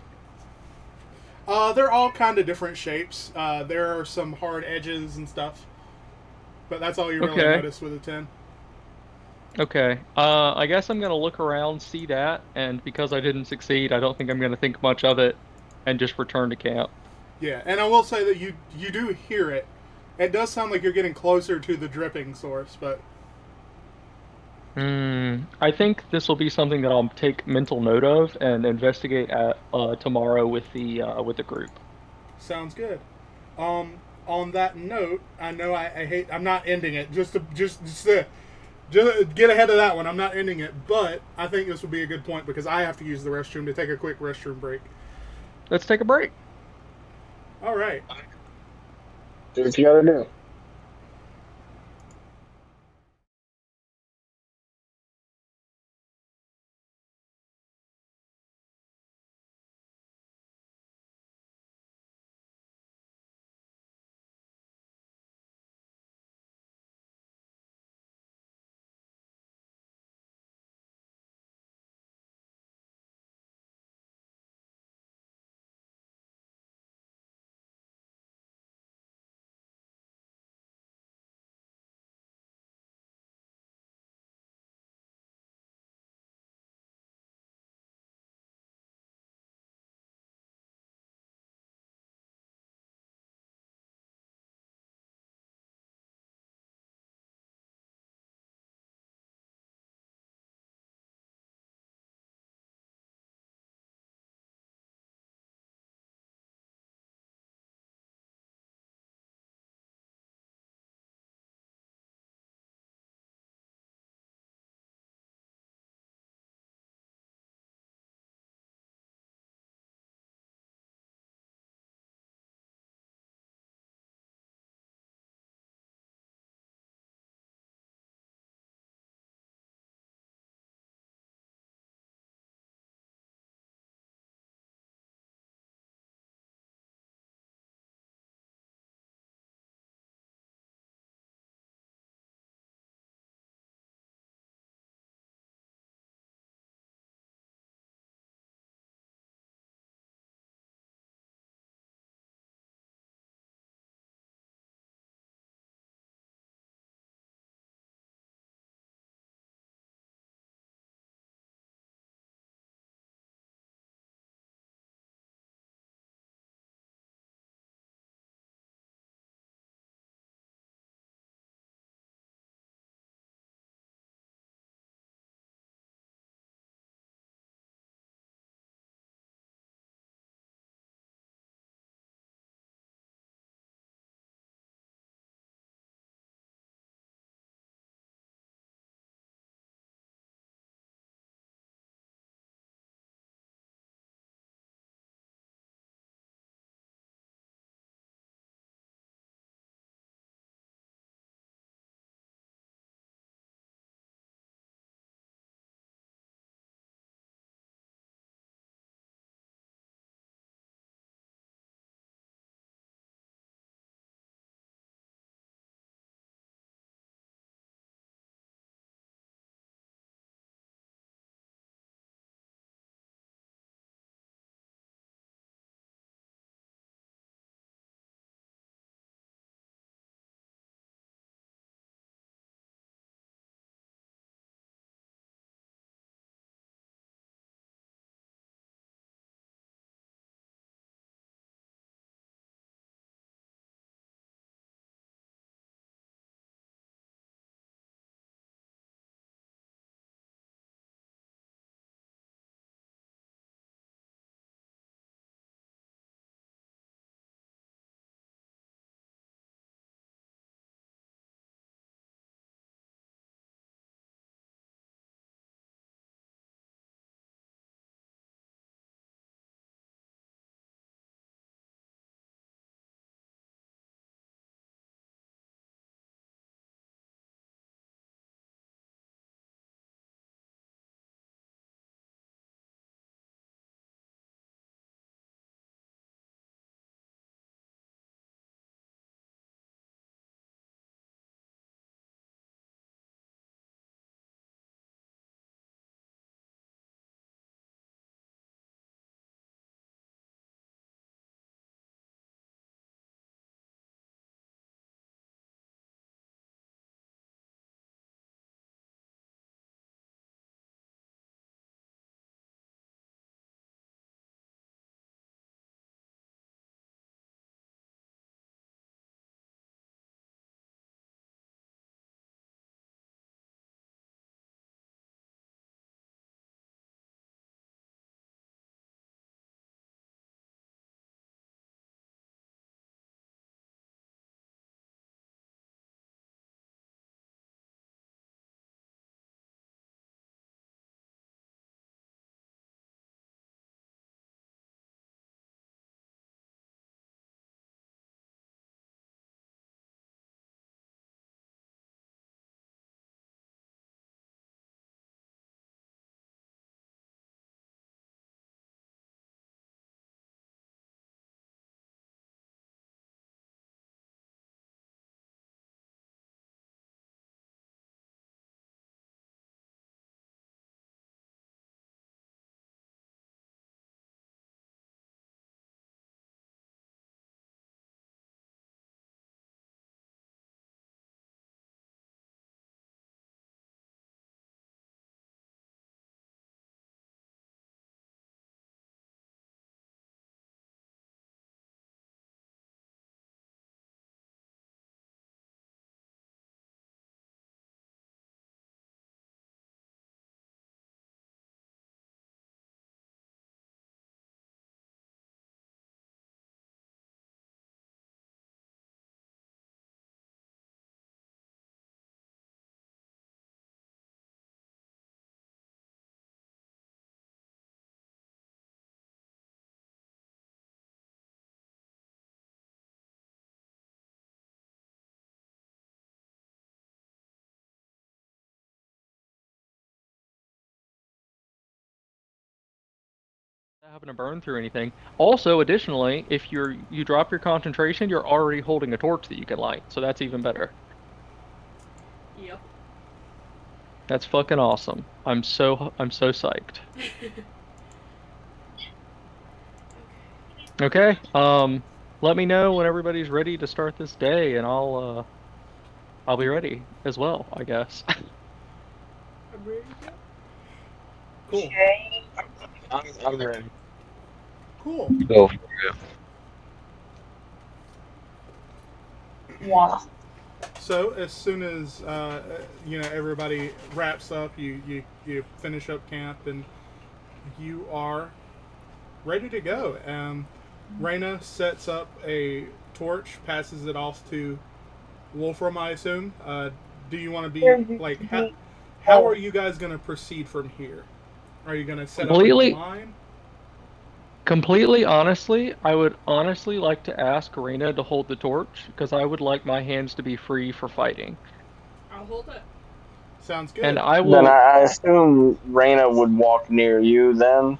They're all kind of different shapes. There are some hard edges and stuff, but that's all you really Okay. notice with a 10. Okay. I guess I'm gonna look around, see that, and because I didn't succeed, I don't think I'm gonna think much of it and just return to camp. Yeah, and I will say that you do hear it. It does sound like you're getting closer to the dripping source, but I think this will be something that I'll take mental note of and investigate at tomorrow with the group. sounds good. On that note, I know I hate. I'm not ending it. Just get ahead of that one. I'm not ending it, but I think this would be a good point because I have to use the restroom to take a quick restroom break. Let's take a break. All right. Do what you gotta do. having to burn through anything. Also, additionally, if you drop your concentration, you're already holding a torch that you can light, so that's even better. Yep. That's fucking awesome. I'm so psyched. Okay. Let me know when everybody's ready to start this day, and I'll be ready as well, I guess. I'm ready to go. Cool. I'm ready. Cool. Go. So as soon as everybody wraps up, you finish up camp and you are ready to go. Reyna sets up a torch, passes it off to Wolfram, I assume. Do you want to be like how are you guys going to proceed from here? Are you going to set up a Completely, line? completely honestly, I would honestly like to ask Reyna to hold the torch because I would like my hands to be free for fighting. I'll hold it. Sounds And good. I Then will, I assume Reyna would walk near you then.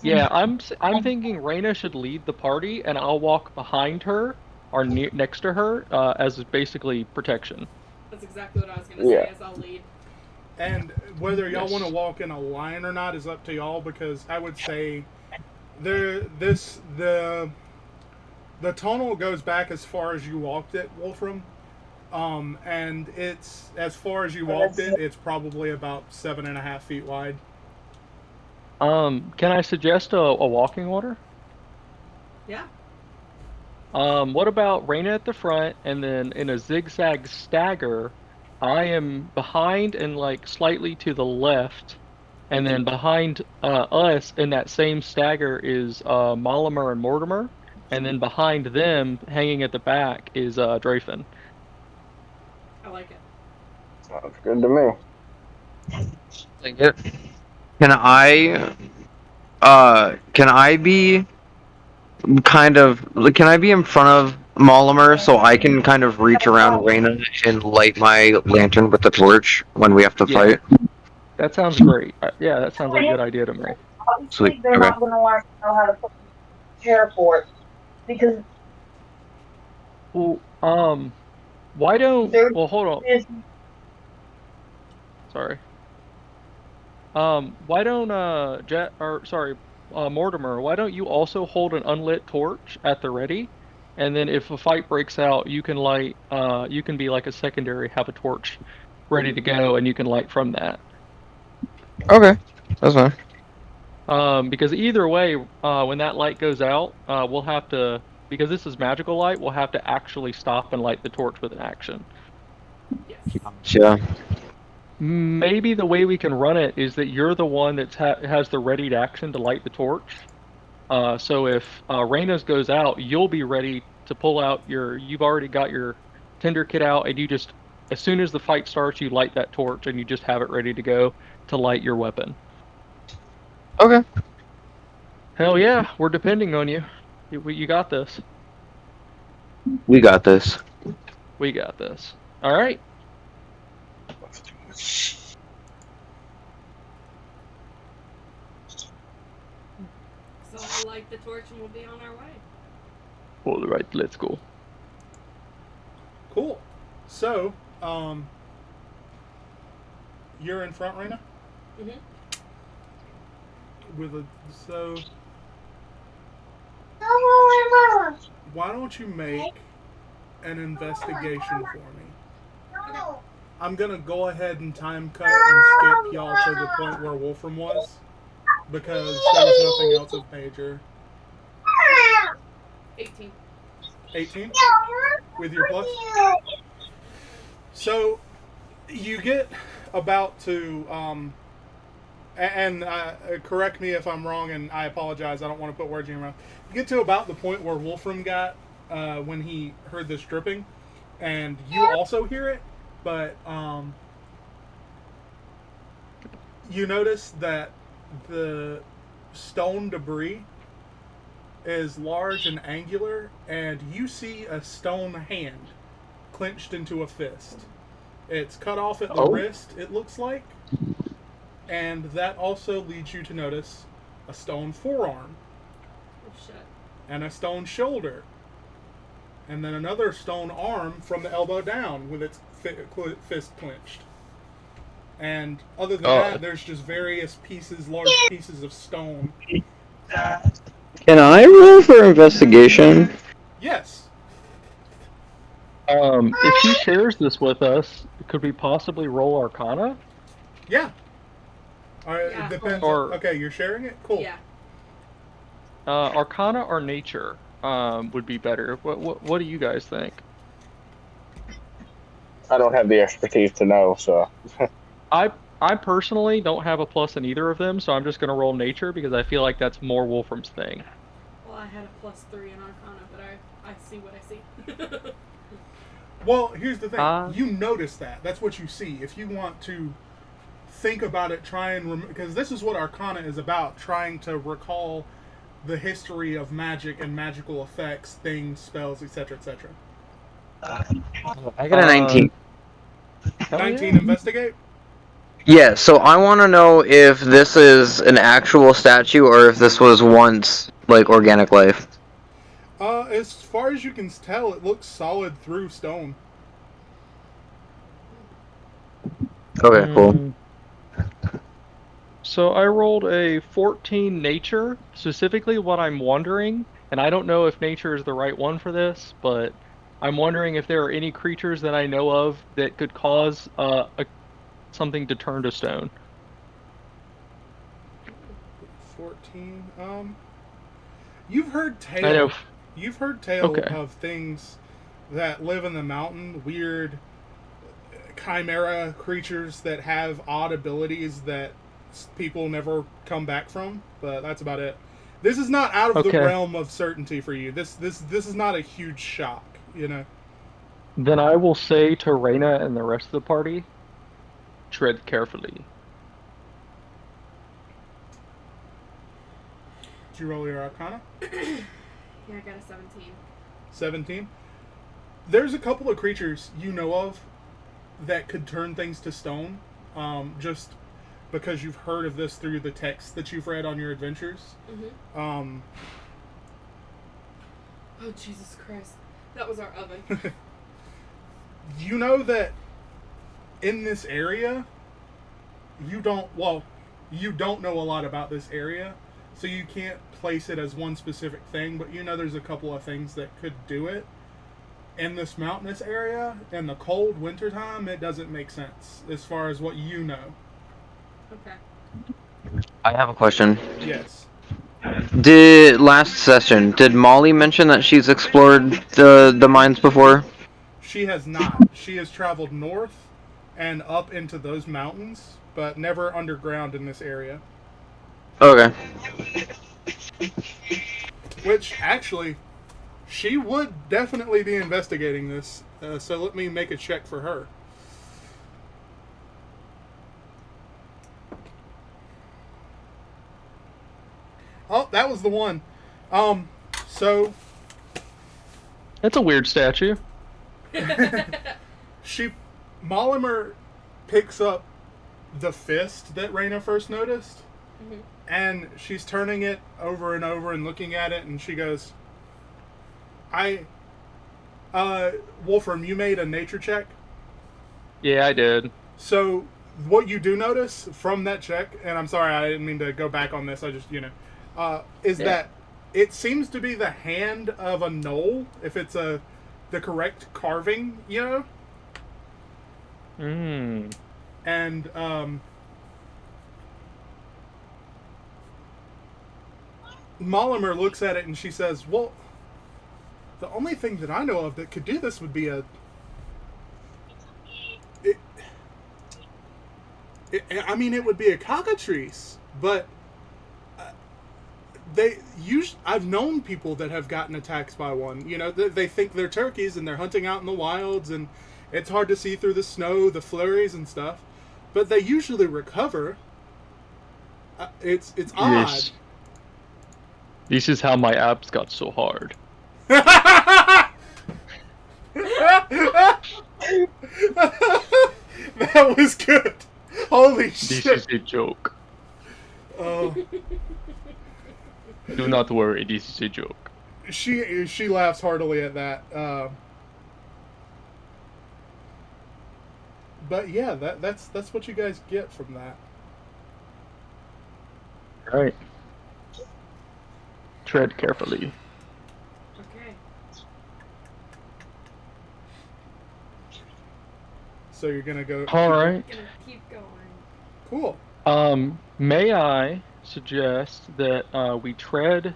yeah, I'm thinking Reyna should lead the party and I'll walk behind her or next to her as basically protection. That's exactly what I was gonna Yeah. say. As I'll lead. And whether y'all Yes. want to walk in a line or not is up to y'all, because I would say the tunnel goes back as far as you walked it, Wolfram. And it's as far as you walked it, it's probably about 7.5 feet wide. Can I suggest a walking order? Yeah. What about Reyna at the front and then in a zigzag stagger, I am behind and like slightly to the left, and then behind us in that same stagger is Molimer and Mortimer, and then behind them, hanging at the back, is Drafen. I like it. Sounds good to me. Like it. Can I be can I be in front of Molimer so I can kind of reach around Reyna and light my lantern with the torch when we have to Yeah, fight? that sounds great. Yeah, that sounds like a good idea to me. Sweet. They're Okay. not going to want to know how to prepare for it because Well, why don't? they're Well, hold on. busy. Sorry. Why don't Jet or sorry, Mortimer, why don't you also hold an unlit torch at the ready? And then if a fight breaks out, you can be like a secondary, have a torch ready to go and you can light from that. Okay. That's fine. Because either way, when that light goes out, we'll have to because this is magical light, we'll have to actually stop and light the torch with an action. Yes. Yeah. Maybe the way we can run it is that you're the one that has the readied action to light the torch. So if Reyna's goes out, you'll be ready to pull out you've already got your tinder kit out, and you just, as soon as the fight starts, you light that torch and you just have it ready to go to light your weapon. Okay. Hell yeah, we're depending on you. You got this. We got this. We got this. All right. So I'll light the torch and we'll be on our way. All right, let's go. Cool. So, you're in front, Reyna? Mhm. So why don't you make an investigation for me? I'm gonna go ahead and time cut and skip y'all to the point where Wolfram was, because there was nothing else of major. 18. 18 with your plus. So you get about to and correct me if I'm wrong, and I apologize. I don't want to put words in your mouth. You get to about the point where Wolfram got when he heard this dripping, and you also hear it, but you notice that the stone debris is large and angular, and you see a stone hand clenched into a fist. It's cut off at the wrist, it looks like. And that also leads you to notice a stone forearm, Oh shit. and a stone shoulder, and then another stone arm from the elbow down with its fist clenched. And other than that, there's just various pieces, large pieces of stone. Can I roll for investigation? Yes. If he shares this with us, could we possibly roll Arcana? Yeah. Yeah. It depends. Or- Okay, you're sharing it? Cool. Yeah. Arcana or Nature would be better. What do you guys think? I don't have the expertise to know, so. I personally don't have a plus in either of them, so I'm just going to roll Nature because I feel like that's more Wolfram's thing. Well, I had a +3 in Arcana, but I see what I see. Well, here's the thing. You notice that. That's what you see. If you want to think about it, try and... because this is what Arcana is about, trying to recall the history of magic and magical effects, things, spells, etc., etc. I got a 19. 19, investigate? Yeah, so I want to know if this is an actual statue or if this was once, like, organic life. As far as you can tell, it looks solid through stone. Okay, cool. So I rolled a 14 Nature. Specifically what I'm wondering, and I don't know if Nature is the right one for this, but I'm wondering if there are any creatures that I know of that could cause something to turn to stone. 14. You've heard I know. tale. You've heard tale Okay. of things that live in the mountain, weird chimera creatures that have odd abilities that people never come back from, but that's about it. This is not out of the Okay. realm of certainty for you. This is not a huge shock, you know. Then I will say to Reyna and the rest of the party, tread carefully. Did you roll your Arcana? Yeah, I got a 17. 17. There's a couple of creatures you know of that could turn things to stone, just because you've heard of this through the texts that you've read on your adventures. Mm-hmm. Oh, Jesus Christ. That was our oven. You know that in this area, you don't know a lot about this area, so you can't place it as one specific thing, but you know there's a couple of things that could do it. In this mountainous area, in the cold wintertime, it doesn't make sense as far as what you know. Okay. I have a question. Yes. Last session, did Molly mention that she's explored the mines before? She has not. She has traveled north and up into those mountains, but never underground in this area. Okay. Which, actually, she would definitely be investigating this, so let me make a check for her. Oh, that was the one. So... That's a weird statue. Mollimer picks up the fist that Reyna first noticed, Mm-hmm. and she's turning it over and over and looking at it, and she goes, Wolfram, you made a nature check? Yeah, I did. So, what you do notice from that check, and I'm sorry, I didn't mean to go back on this, I just, is that it seems to be the hand of a gnoll, if it's the correct carving, Mm. And, Mollimer looks at it and she says, well, the only thing that I know of that could do this would be it would be a cockatrice, but I've known people that have gotten attacked by one. They think they're turkeys and they're hunting out in the wilds and it's hard to see through the snow, the flurries and stuff, but they usually recover. It's odd. Yes. This is how my abs got so hard. That was good. Holy This shit. is a joke. Oh, Do not worry, this is a joke. she laughs heartily at that. But yeah, that's what you guys get from that. Right. Tread carefully. Okay. So you're gonna go. All right. Gonna keep going. Cool. May I suggest that we tread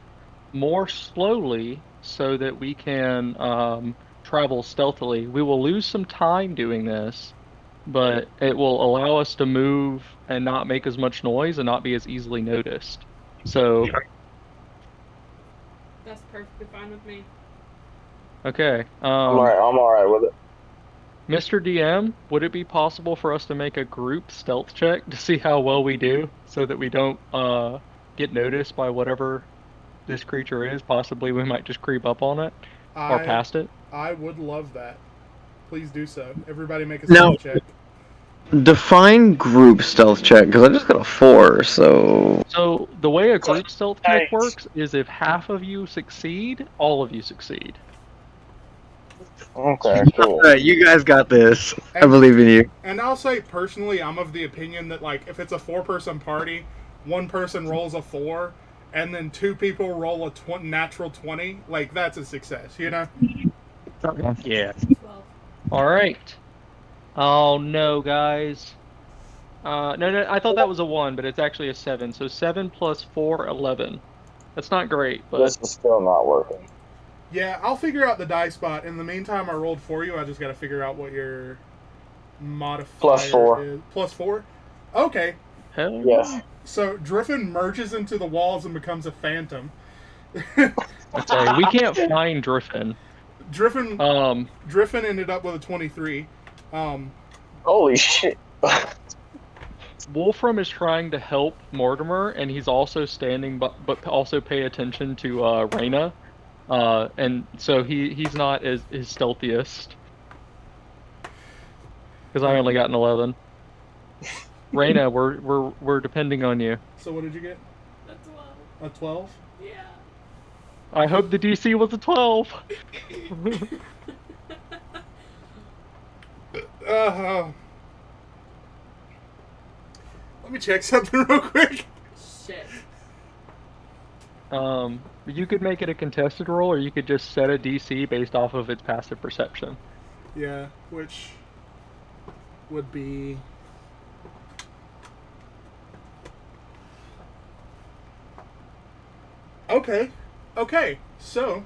more slowly so that we can travel stealthily. We will lose some time doing this, but it will allow us to move and not make as much noise and not be as easily noticed. So, That's perfectly fine with me. okay. I'm all right with it. Mr. DM, would it be possible for us to make a group stealth check to see how well we do so that we don't get noticed by whatever this creature is? Possibly we might just creep up on it or past it. I would love that. Please do so. Everybody make a Now- stealth check. Define group stealth check, because I just got a 4, so... So the way a group stealth check Nice. works is if half of you succeed, all of you succeed. Okay, cool. Alright, you guys got this. I And- believe in you. And I'll say personally, I'm of the opinion that like if it's a 4-person party, one person rolls a 4, and then 2 people roll a natural 20. Like that's a success, you know. Yeah. 12. All right. Oh no, guys. No, I thought that was a 1, but it's actually a 7. So 7 plus 4, 11. That's not great, but This is still not working. Yeah, I'll figure out the die spot. In the meantime, I rolled for you. I just got to figure out what your modifier +4. is. +4? Okay. hell Yes. So Driffin merges into the walls and becomes a phantom. Okay, we can't find Driffin. Driffin ended up with a 23. Holy shit. Wolfram is trying to help Mortimer, and he's also standing, but also pay attention to Reyna, and so he's not as his stealthiest. Because I only got an 11. Reyna, we're depending on you. So what did you get? That's 12. A 12? Yeah. I hope the DC was a 12. Let me check something real quick. Shit. You could make it a contested roll, or you could just set a DC based off of its passive perception. Yeah, which would be... Okay, so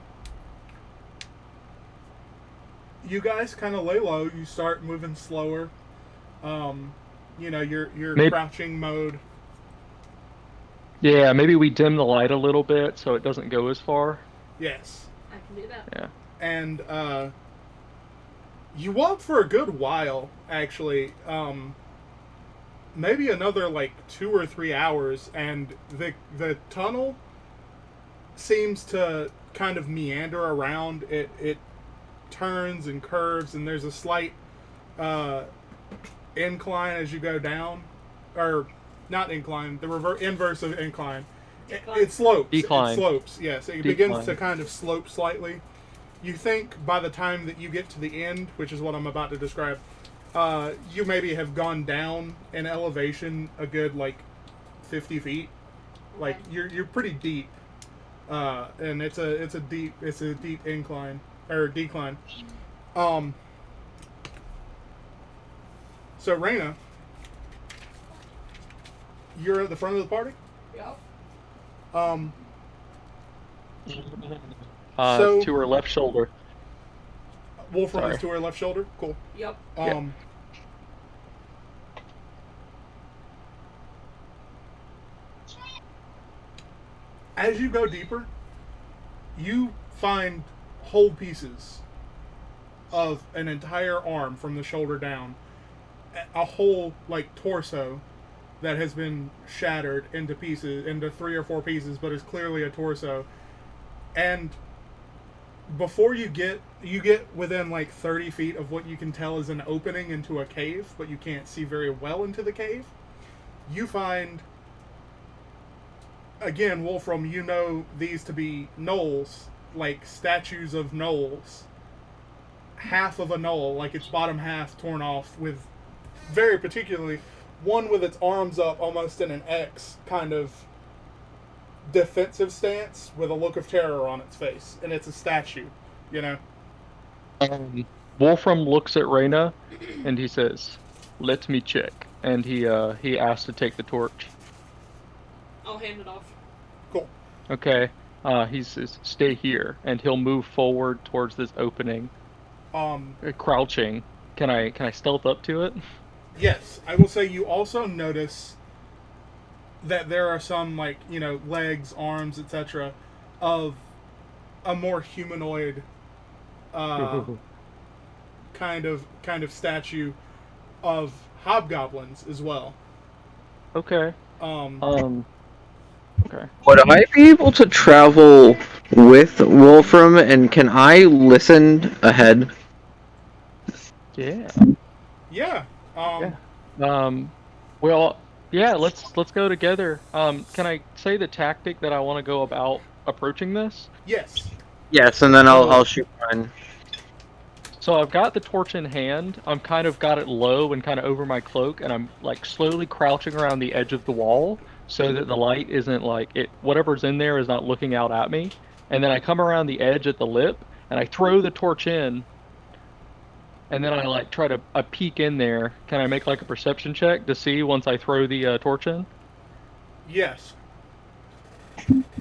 you guys kind of lay low. You start moving slower. Your Maybe- crouching mode. Yeah, maybe we dim the light a little bit so it doesn't go as far. Yes. I can do that. Yeah. And you walk for a good while, actually. Maybe another like 2 or 3 hours, and the tunnel seems to kind of meander around. It turns and curves, and there's a slight incline as you go down, or not incline, the inverse of incline. It slopes. Decline. It slopes. Yes, it begins to kind of slope slightly. You think by the time that you get to the end, which is what I'm about to describe, you maybe have gone down in elevation a good like 50 feet. Like you're pretty deep, and it's a deep incline or decline. So Reyna, you're at the front of the party. Yep. So- To her left shoulder. Wolfram is Sorry. to her left shoulder. Cool. Yep. As you go deeper, you find whole pieces of an entire arm from the shoulder down, a whole like torso that has been shattered into pieces, into 3 or 4 pieces, but is clearly a torso. And before you get within like 30 feet of what you can tell is an opening into a cave, but you can't see very well into the cave, you find again, Wolfram, you know these to be gnolls, like statues of gnolls. Half of a gnoll, like its bottom half torn off, with very particularly one with its arms up almost in an X kind of defensive stance with a look of terror on its face. And it's a statue, you know? Wolfram looks at Reyna and he says, "Let me check." And he asks to take the torch. I'll hand it off. Cool. Okay. He says, "Stay here," and he'll move forward towards this opening, crouching. Can I stealth up to it? Yes, I will say you also notice that there are some, like, you know, legs, arms, etc., of a more humanoid kind of statue of hobgoblins as well. Okay. Um, Okay. Would I be able to travel with Wolfram, and can I listen ahead? Yeah. yeah. Yeah. Well, yeah, let's go together. Can I say the tactic that I want to go about approaching this? Yes. Yes, and then So, I'll shoot mine. so I've got the torch in hand. I'm kind of got it low and kind of over my cloak, and I'm like slowly crouching around the edge of the wall so that the light isn't like it, whatever's in there is not looking out at me. And then I come around the edge at the lip and I throw the torch in, and then I like try to peek in there. Can I make like a perception check to see once I throw the torch in? Yes.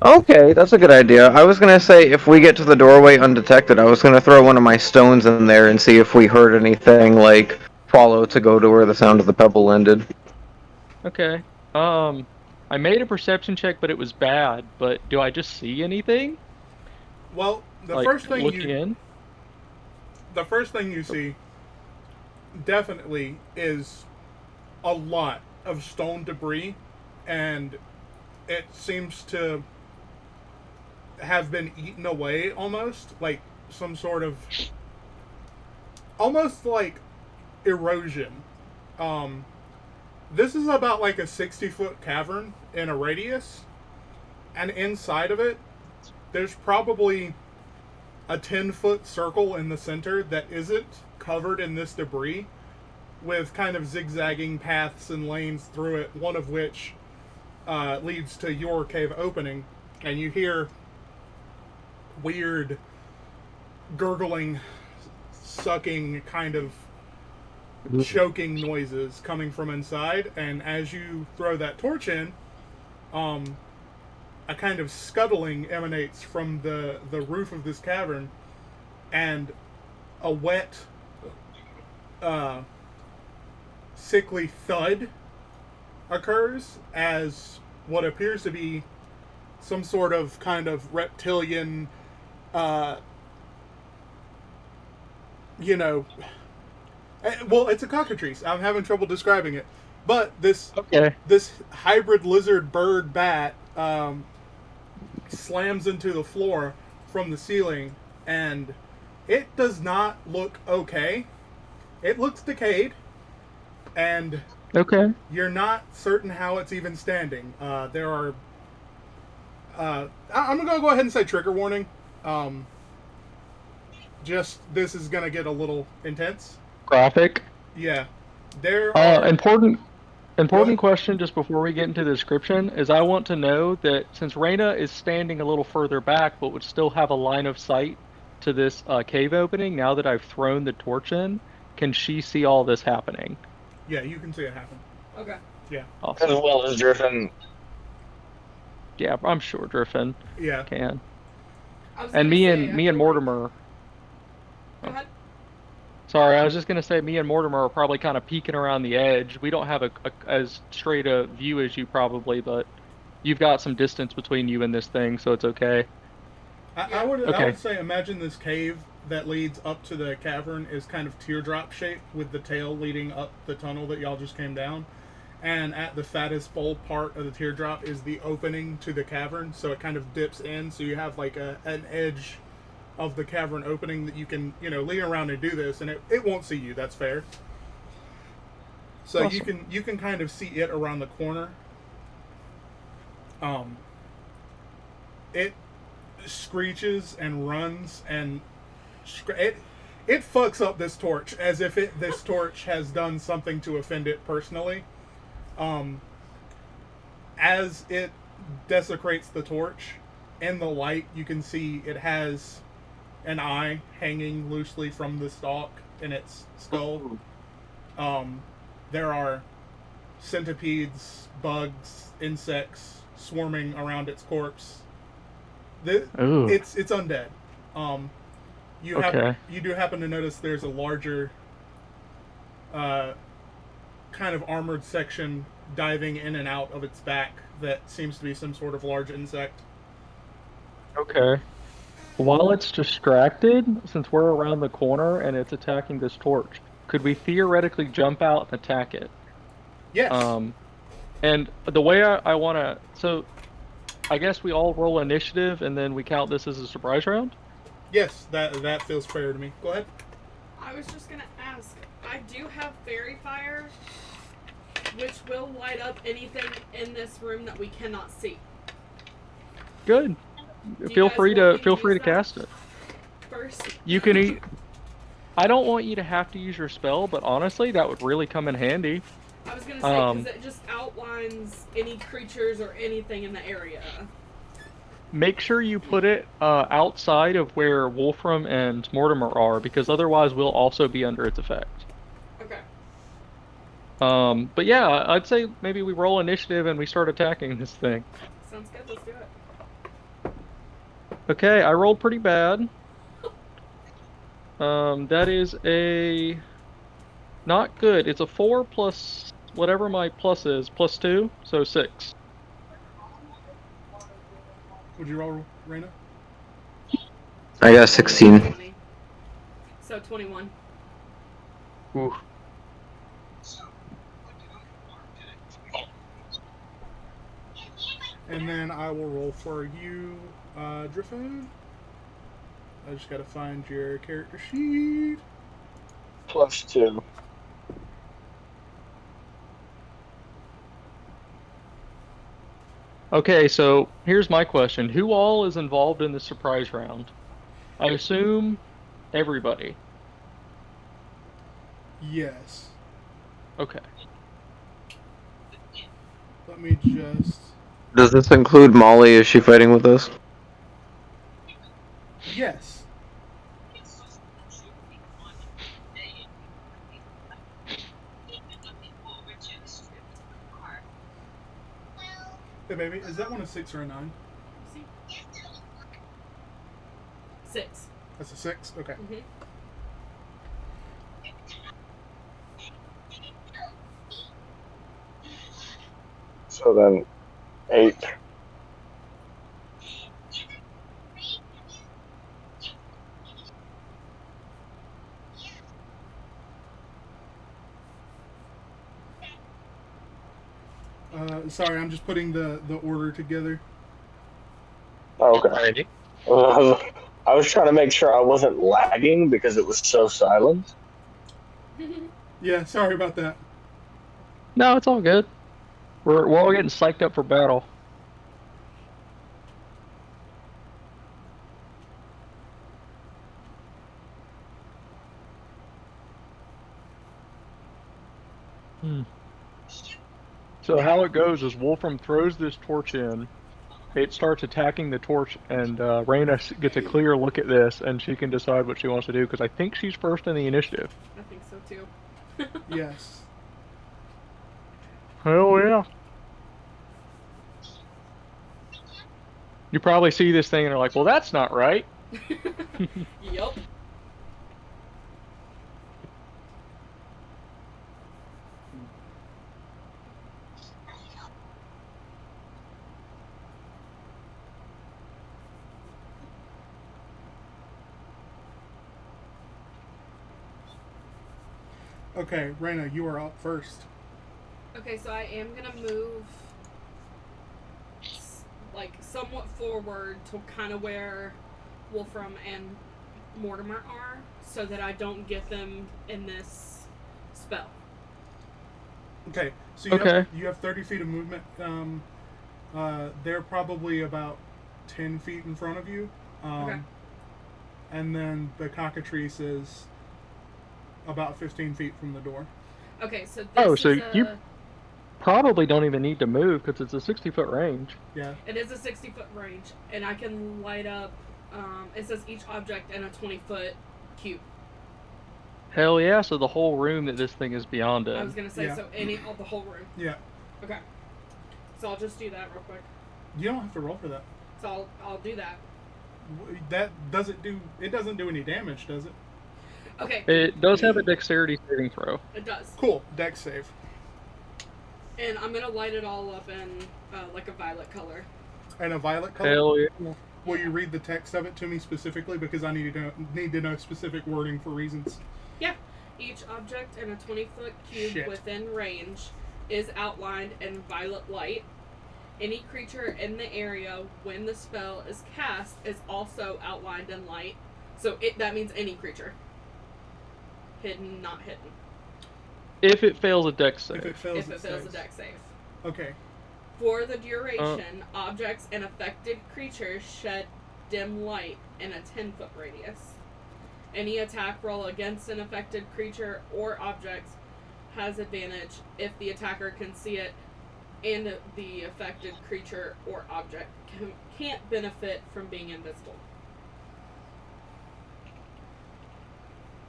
Okay, that's a good idea. I was gonna say if we get to the doorway undetected, I was gonna throw one of my stones in there and see if we heard anything like follow to go to where the sound of the pebble ended. Okay. I made a perception check, but it was bad. But do I just see anything? Well, the Like first thing looking in? you see definitely is a lot of stone debris, and it seems to have been eaten away almost, like some sort of almost like erosion. Um, this is about like a 60-foot cavern in a radius, and inside of it, there's probably a 10-foot circle in the center that isn't covered in this debris, with kind of zigzagging paths and lanes through it, one of which leads to your cave opening, and you hear weird gurgling, sucking, kind of choking noises coming from inside. And as you throw that torch in, a kind of scuttling emanates from the roof of this cavern, and a wet, sickly thud occurs as what appears to be some sort of kind of reptilian, you know, well, it's a cockatrice. I'm having trouble describing it, but this hybrid lizard bird bat slams into the floor from the ceiling, and it does not look okay. It looks decayed, and you're not certain how it's even standing. There are I'm gonna go ahead and say trigger warning. Just this is gonna get a little intense. Graphic. Yeah, there are Important question just before we get into the description is I want to know that since Reyna is standing a little further back but would still have a line of sight to this cave opening, now that I've thrown the torch in, can she see all this happening? Yeah, you can see it happen. Okay. Yeah. Awesome. As well as Driven. Yeah, I'm sure Griffin Yeah. can. I was And gonna say, I me feel and Mortimer. Go ahead. Sorry, I was just gonna say me and Mortimer are probably kind of peeking around the edge. We don't have a as straight a view as you probably, but you've got some distance between you and this thing, so it's okay. I would say imagine this cave that leads up to the cavern is kind of teardrop shaped with the tail leading up the tunnel that y'all just came down. And at the fattest bowl part of the teardrop is the opening to the cavern, so it kind of dips in, so you have like an edge of the cavern opening that you can, lean around and do this, and it won't see you. That's fair. So awesome. you can kind of see it around the corner. it screeches and runs and it fucks up this torch as if this torch has done something to offend it personally. As it desecrates the torch, in the light you can see it has an eye hanging loosely from the stalk in its skull. There are centipedes, bugs, insects swarming around its corpse. Ooh. It's undead. You Okay. do happen to notice there's a larger kind of armored section diving in and out of its back that seems to be some sort of large insect. Okay. While it's distracted, since we're around the corner and it's attacking this torch, could we theoretically jump out and attack it? Yes. And the way I want to, so I guess we all roll initiative and then we count this as a surprise round? Yes, that feels fair to me. Go ahead. I was just gonna ask. I do have fairy fire, which will light up anything in this room that we cannot see. Good. you Feel guys free want me to to feel free to use that? cast it. First, You can eat. I don't want you to have to use your spell, but honestly, that would really come in handy. I was gonna say because it just outlines any creatures or anything in the area. Make sure you put it outside of where Wolfram and Mortimer are, because otherwise we'll also be under its effect. Okay. But yeah, I'd say maybe we roll initiative and we start attacking this thing. Sounds good. Let's do it. Okay, I rolled pretty bad. That is a not good. It's a 4 plus whatever my plus is, plus 2, so 6. Would you roll, Raina? I got 16. 20. So 21. Ooh. And then I will roll for you, Driffin. I just gotta find your character sheet. +2. Okay, so here's my question. Who all is involved in the surprise round? I assume everybody. Yes. Okay. Let me just. Does this include Molly? Is she fighting with us? Yes. Hey, baby, is that one a 6 or a 9? See? 6. That's a 6? Okay. Mm-hmm. So then 8. Sorry, I'm just putting the order together. Okay. I was trying to make sure I wasn't lagging because it was so silent. Yeah, sorry about that. No, it's all good. We're all getting psyched up for battle. So how it goes is Wolfram throws this torch in. It starts attacking the torch, and Raina gets a clear look at this, and she can decide what she wants to do, because I think she's first in the initiative. I think so too. Yes. Hell yeah. You probably see this thing and are like, well, that's not right. Yup. Okay, Raina, you are up first. Okay, so I am gonna move like somewhat forward to kind of where Wolfram and Mortimer are, so that I don't get them in this spell. Okay, so you have 30 feet of movement. They're probably about 10 feet in front of you. Okay. And then the cockatrice is about 15 feet from the door. Okay, so this Oh, so is you probably don't even need to move because it's a 60-foot range. Yeah. It is a 60-foot range, and I can light up. It says each object in a 20-foot cube. Hell yeah! So the whole room that this thing is beyond I was in. gonna say Yeah. so any of the whole room. Yeah. Okay. So I'll just do that real quick. You don't have to roll for that. So I'll do that. That doesn't do. It doesn't do any damage, does it? Okay. It does have a dexterity saving throw. It does. Cool. Dex save. And I'm gonna light it all up in like a violet color. And a violet color. Hell yeah! Will you read the text of it to me specifically because I need to know specific wording for reasons. Yeah. Each object in a 20-foot cube Shit. within range is outlined in violet light. Any creature in the area when the spell is cast is also outlined in light. So that means any creature. Hidden, not hidden. If it fails a dex save. If it fails, If it fails a saves. dex save. Okay. For the duration, objects and affected creatures shed dim light in a 10-foot radius. Any attack roll against an affected creature or object has advantage if the attacker can see it and the affected creature or object can't benefit from being invisible.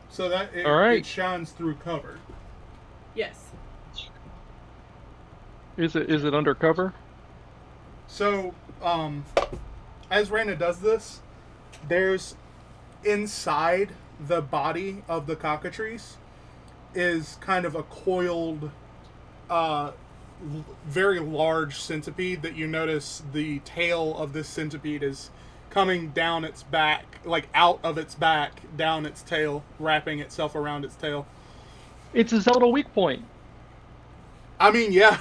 So that All right. it shines through cover. Yes. Is it undercover? So, as Raina does this, there's inside the body of the cockatrice is kind of a coiled, very large centipede that you notice the tail of this centipede is coming down its back, like out of its back, down its tail, wrapping itself around its tail. It's a Zelda weak point. I mean, yeah.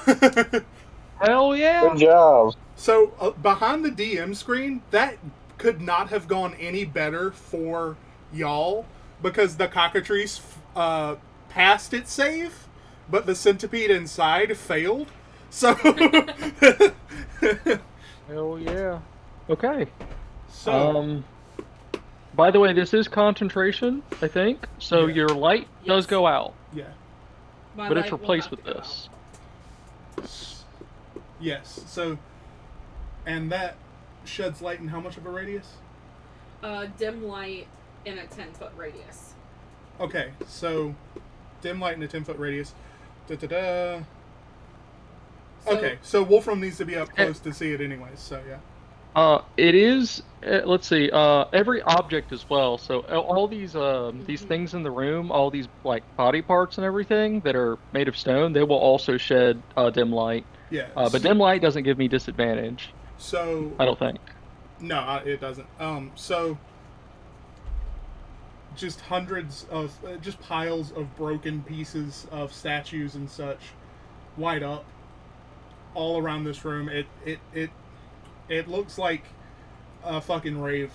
Hell yeah! Good job. So, behind the DM screen, that could not have gone any better for y'all because the cockatrice passed its save, but the centipede inside failed. So, Hell yeah! Okay. so By the way, this is concentration, I think. So Yeah. your light does Yes. go out, yeah, My but it's light will replaced have with to go this. yes. So, and that sheds light in how much of a radius? out. Dim light in a 10-foot radius. Okay, so dim light in a 10-foot radius. Da-da-da. So- Okay, so Wolfram needs to be up close to see it anyways, so yeah. It is. Let's see. Every object as well. So all these things in the room, all these like body parts and everything that are made of stone, they will also shed dim light. Yeah. But dim light doesn't give me disadvantage. So I don't think. no, it doesn't. So just hundreds of just piles of broken pieces of statues and such light up all around this room. It looks like a fucking rave,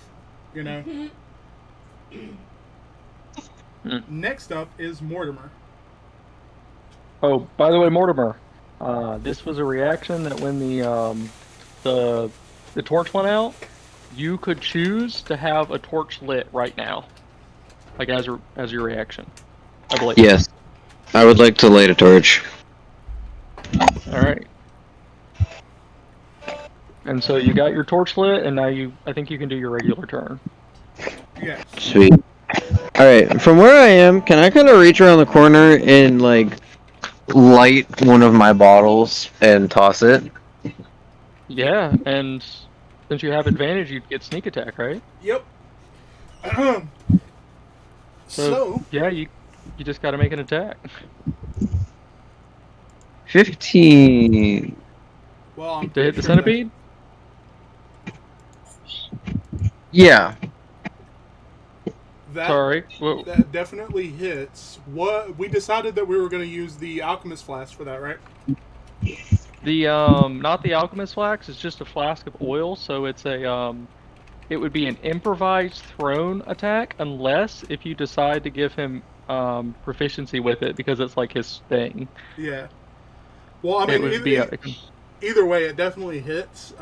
you know. Next up is Mortimer. Oh, by the way, Mortimer, this was a reaction that when the torch went out, you could choose to have a torch lit right now, like as your reaction, I believe. Yes. I would like to light a torch. All right. And so you got your torch lit, and now I think you can do your regular turn. Yes. Sweet. Alright, from where I am, can I kind of reach around the corner and, like, light one of my bottles and toss it? Yeah, and since you have advantage, you'd get sneak attack, right? Yep. So Yeah, you just got to make an attack. 15. well, I'm To hit pretty the sure centipede? Yeah. That Sorry. Well, that definitely hits. What we decided that we were going to use the alchemist flask for that, right? the not the alchemist flask, it's just a flask of oil, so it's it would be an improvised thrown attack unless if you decide to give him proficiency with it because it's like his thing. Yeah. Well, I It mean, would be either way, it definitely hits.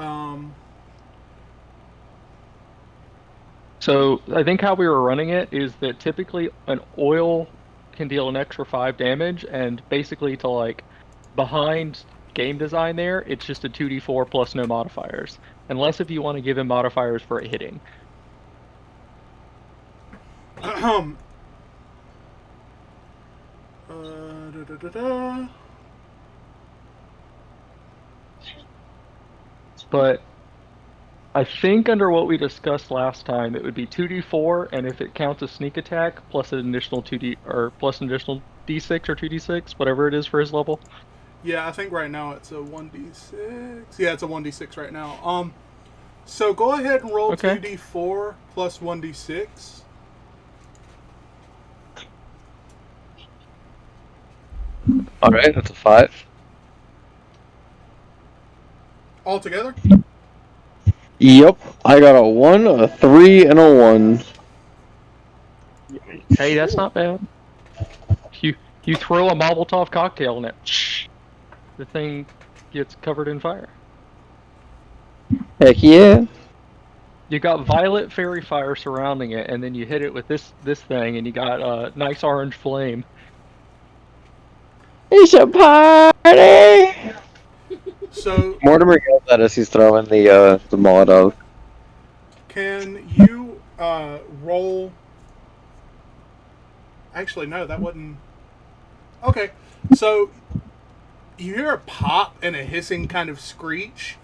So I think how we were running it is that typically an oil can deal an extra 5 damage, and basically to like behind game design there, it's just a 2d4 plus no modifiers. Unless if you want to give him modifiers for it hitting. Ahem. Da, da, da, da. But I think under what we discussed last time, it would be 2d4, and if it counts as sneak attack, plus an additional 2d or plus an additional d6 or 2d6, whatever it is for his level. Yeah, I think right now it's a 1d6. Yeah, it's a 1d6 right now. So go ahead and roll Okay. 2d4 plus 1d6. All right, that's a 5. All together? Yep, I got a 1, a 3, and a 1. Hey, that's not bad. You throw a Molotov cocktail and it, the thing gets covered in fire. Heck yeah. You got violet fairy fire surrounding it, and then you hit it with this thing, and you got a nice orange flame. It's a party! So Mortimer yells at us, he's throwing the Molotov. can you roll... Actually, no, that wasn't... Okay, so you hear a pop and a hissing kind of screech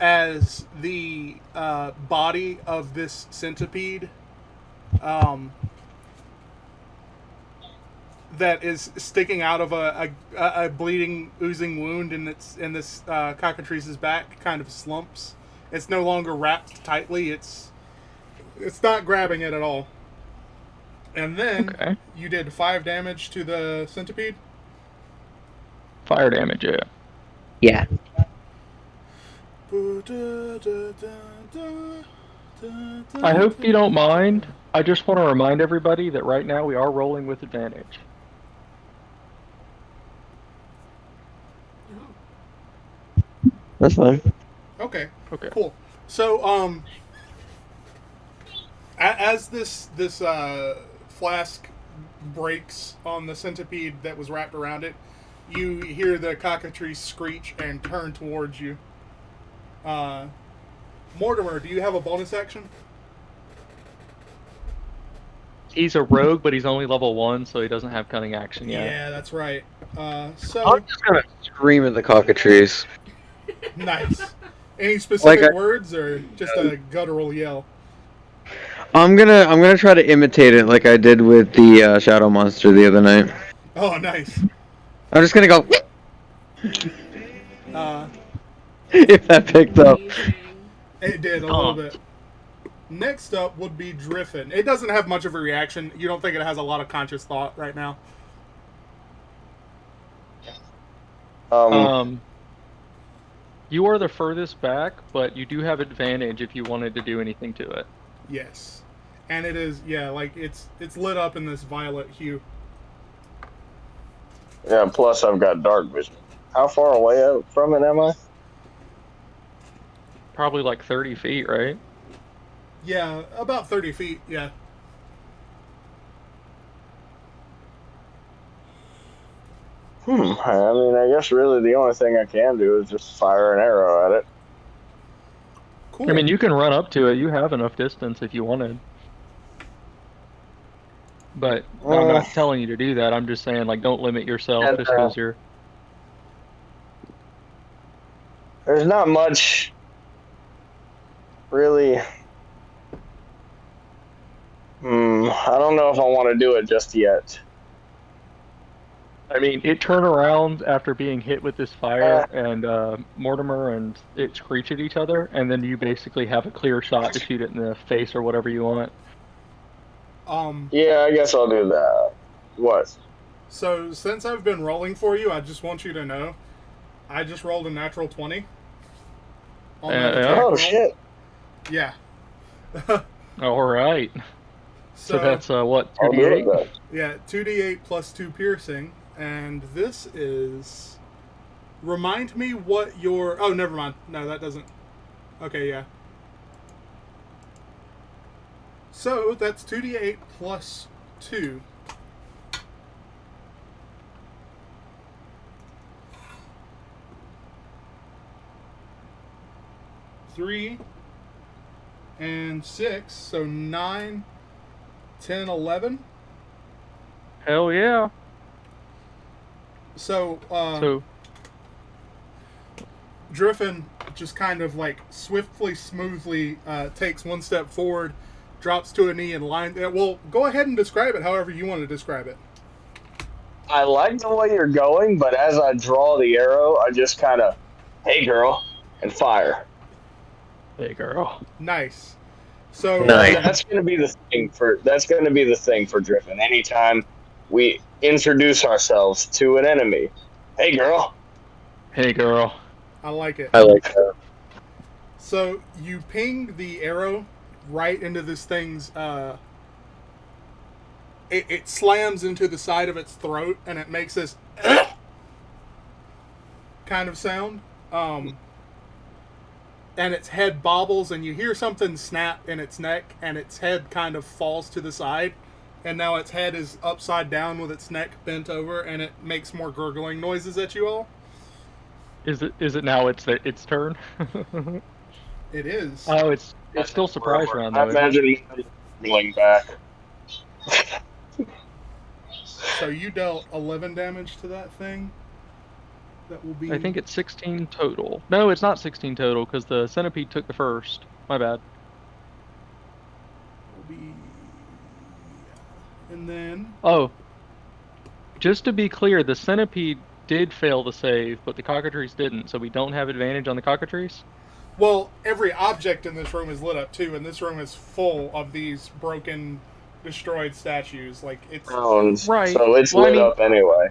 as the body of this centipede that is sticking out of a bleeding, oozing wound in this cockatrice's back kind of slumps. It's no longer wrapped tightly. It's not grabbing it at all. And then Okay. you did 5 damage to the centipede. Fire damage, yeah. Yeah. I hope you don't mind. I just want to remind everybody that right now we are rolling with advantage. That's fine. Okay. Okay. Cool. So, as this flask breaks on the centipede that was wrapped around it, you hear the cockatrice screech and turn towards you. Mortimer, do you have a bonus action? He's a rogue, but he's only level 1, so he doesn't have cunning action yet. Yeah, that's right. So I'm just gonna scream at the cockatrice. nice. Any specific Like words or just a guttural yell? I'm gonna try to imitate it like I did with the shadow monster the other night. Oh, nice. I'm just gonna go Uh, if that picked up. Amazing. it did a little bit. Next up would be Driffin. It doesn't have much of a reaction. You don't think it has a lot of conscious thought right now? You are the furthest back, but you do have advantage if you wanted to do anything to it. Yes. And it is, yeah, like it's lit up in this violet hue. Yeah, plus I've got dark vision. How far away out from it am I? Probably like 30 feet, right? Yeah, about 30 feet, yeah. I mean, I guess really the only thing I can do is just fire an arrow at it. Cool. I mean, you can run up to it. You have enough distance if you wanted. But I'm not telling you to do that. I'm just saying, like, don't limit yourself And, just because you're... There's not much really. I don't know if I want to do it just yet. I mean, it turned around after being hit with this fire, and Mortimer and it screech at each other, and then you basically have a clear shot to shoot it in the face or whatever you want. Yeah, I guess I'll do that. What? So, since I've been rolling for you, I just want you to know, I just rolled a natural 20. On that Yeah. attack Oh, roll. shit. Yeah. All right. So that's, what, I'll do it 2d8? then. Yeah, 2d8 plus 2 piercing, and this is... Remind me what your... Oh, never mind. No, that doesn't... Okay, yeah. So that's 2d8 plus 2. Three and 6, so 9, 10, 11. Hell yeah. So, So Driffin just kind of like swiftly, smoothly takes one step forward, drops to a knee, and lines. Well, go ahead and describe it however you want to describe it. I like the way you're going, but as I draw the arrow, I just kind of, hey girl, and fire. hey girl. Nice. So Nice. That's gonna be the thing for Driffin. Anytime we introduce ourselves to an enemy, hey girl. Hey girl. I like it. I like that. So you ping the arrow right into this thing's. It slams into the side of its throat, and it makes this kind of sound. And its head bobbles, and you hear something snap in its neck, and its head kind of falls to the side, and now its head is upside down with its neck bent over, and it makes more gurgling noises at you all. Is it now its turn? It is. Oh, it's still surprise round I though. isn't it? imagine going back. So you dealt 11 damage to that thing. That will be. I think it's 16 total. No, it's not 16 total because the centipede took the first. My bad. Will be. And then. Oh, just to be clear, the centipede did fail the save, but the cockatrice didn't, so we don't have advantage on the cockatrice. Well, every object in this room is lit up too, and this room is full of these broken, destroyed statues. Like it's. Right. So it's Well, I lit mean- up anyway.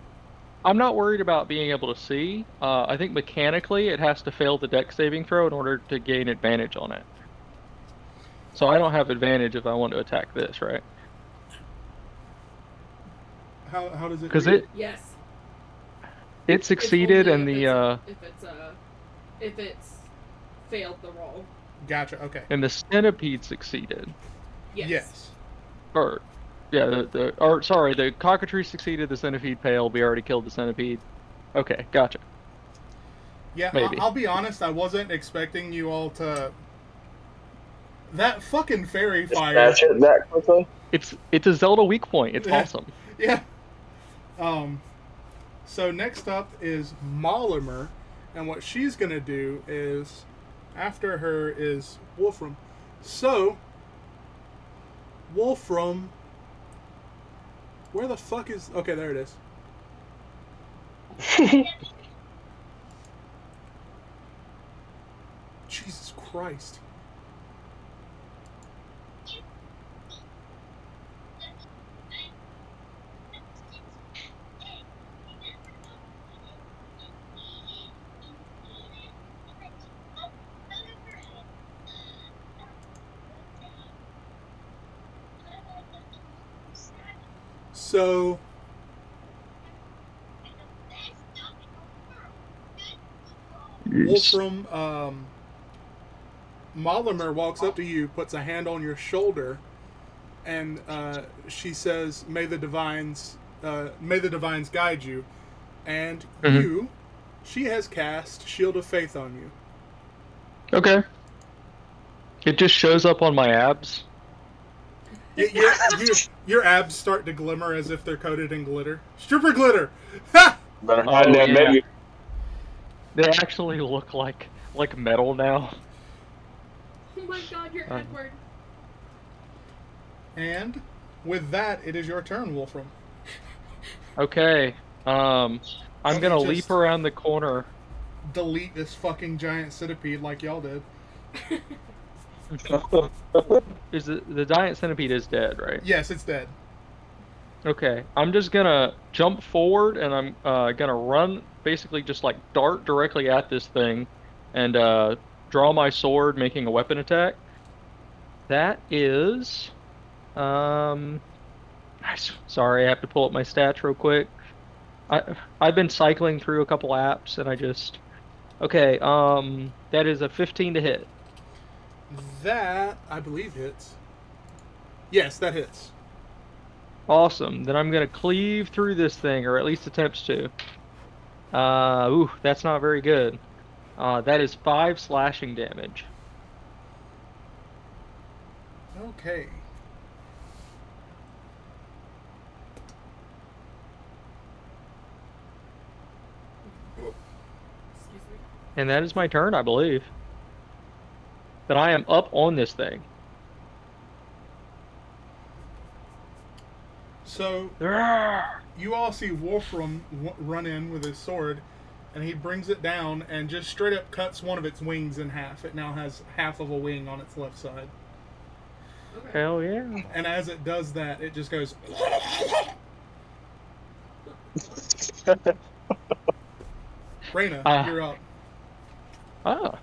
I'm not worried about being able to see. I think mechanically it has to fail the dex saving throw in order to gain advantage on it. So I don't have advantage if I want to attack this, right? How does it? Because read? Yes. it succeeded, It's and only the if it's failed the roll. Gotcha. Okay. and the centipede succeeded. Yes. Or yeah, the cockatrice succeeded. The centipede failed. We already killed the centipede. Okay, gotcha. Yeah, Maybe. I'll be honest. I wasn't expecting you all to. That fucking fairy fire. That's it that quickly. It's a Zelda weak point. It's Yeah. awesome. Yeah. So next up is Mollimer, and what she's gonna do is, after her is Wolfram. So, Wolfram, where the fuck is? Okay, there it is. Jesus Christ. So, Wolfram, Mollimer walks up to you, puts a hand on your shoulder, and she says, may the divines guide you." And Mhm. she has cast Shield of Faith on you. Okay. It just shows up on my abs. Your abs start to glimmer as if they're coated in glitter. Stripper glitter! Ha! Better Oh, hide that yeah. baby. They actually look like metal now. Oh my God, you're Edward. And with that, it is your turn, Wolfram. Okay. I'm Let me gonna just- leap around the corner. Delete this fucking giant centipede like y'all did. Is the giant centipede is dead, right? Yes, it's dead. Okay. I'm just gonna jump forward and I'm gonna run, basically just like dart directly at this thing, and draw my sword, making a weapon attack. That is, sorry, I have to pull up my stats real quick. I've been cycling through a couple apps and I just. Okay, that is a 15 to hit. That, I believe, hits. Yes, that hits. Awesome. Then I'm gonna cleave through this thing, or at least attempt to. Ooh, that's not very good. That is 5 slashing damage. Okay. Excuse me. And that is my turn, I believe. But I am up on this thing. So you all see Wolfram run in with his sword, and he brings it down and just straight up cuts one of its wings in half. It now has half of a wing on its left side. Okay. Hell yeah. And as it does that, it just goes. Raina, you're up. Ah.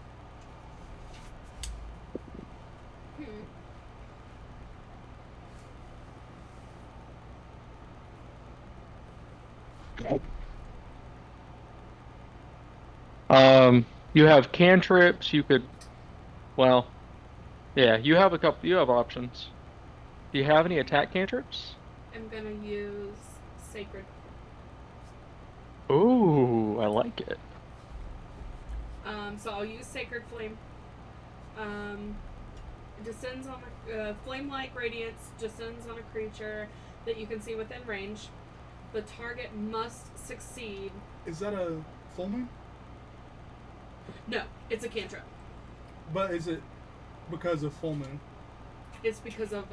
You have cantrips, you could, well, yeah, you have you have options. Do you have any attack cantrips? I'm gonna use Sacred. Ooh, I like it. So I'll use Sacred Flame. It descends on a flame-like radiance descends on a creature that you can see within range. The target must succeed. Is that a full moon? No, it's a cantrip. But is it because of full moon? It's because of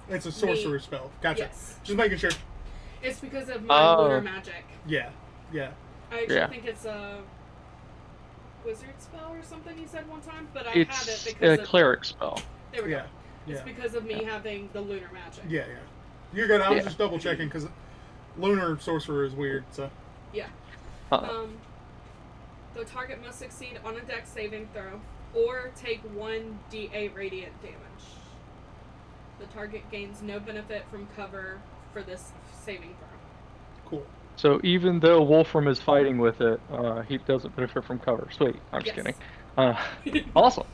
It's a sorcerer spell. Gotcha. Yes. Just making sure. It's because of my lunar magic. Yeah. Yeah. I actually think it's a wizard spell or something you said one time, but I have it It's because a of cleric spell. There we Yeah. go. It's because of me having the lunar magic. Yeah, yeah. You're good. I was Yeah. just double checking because lunar sorcerer is weird. So. Yeah. Uh-oh. The target must succeed on a dex saving throw or take 1d8 radiant damage. The target gains no benefit from cover for this saving throw. Cool. So even though Wolfram is fighting with it, he doesn't benefit from cover. Sweet. I'm just Yes. kidding. Awesome.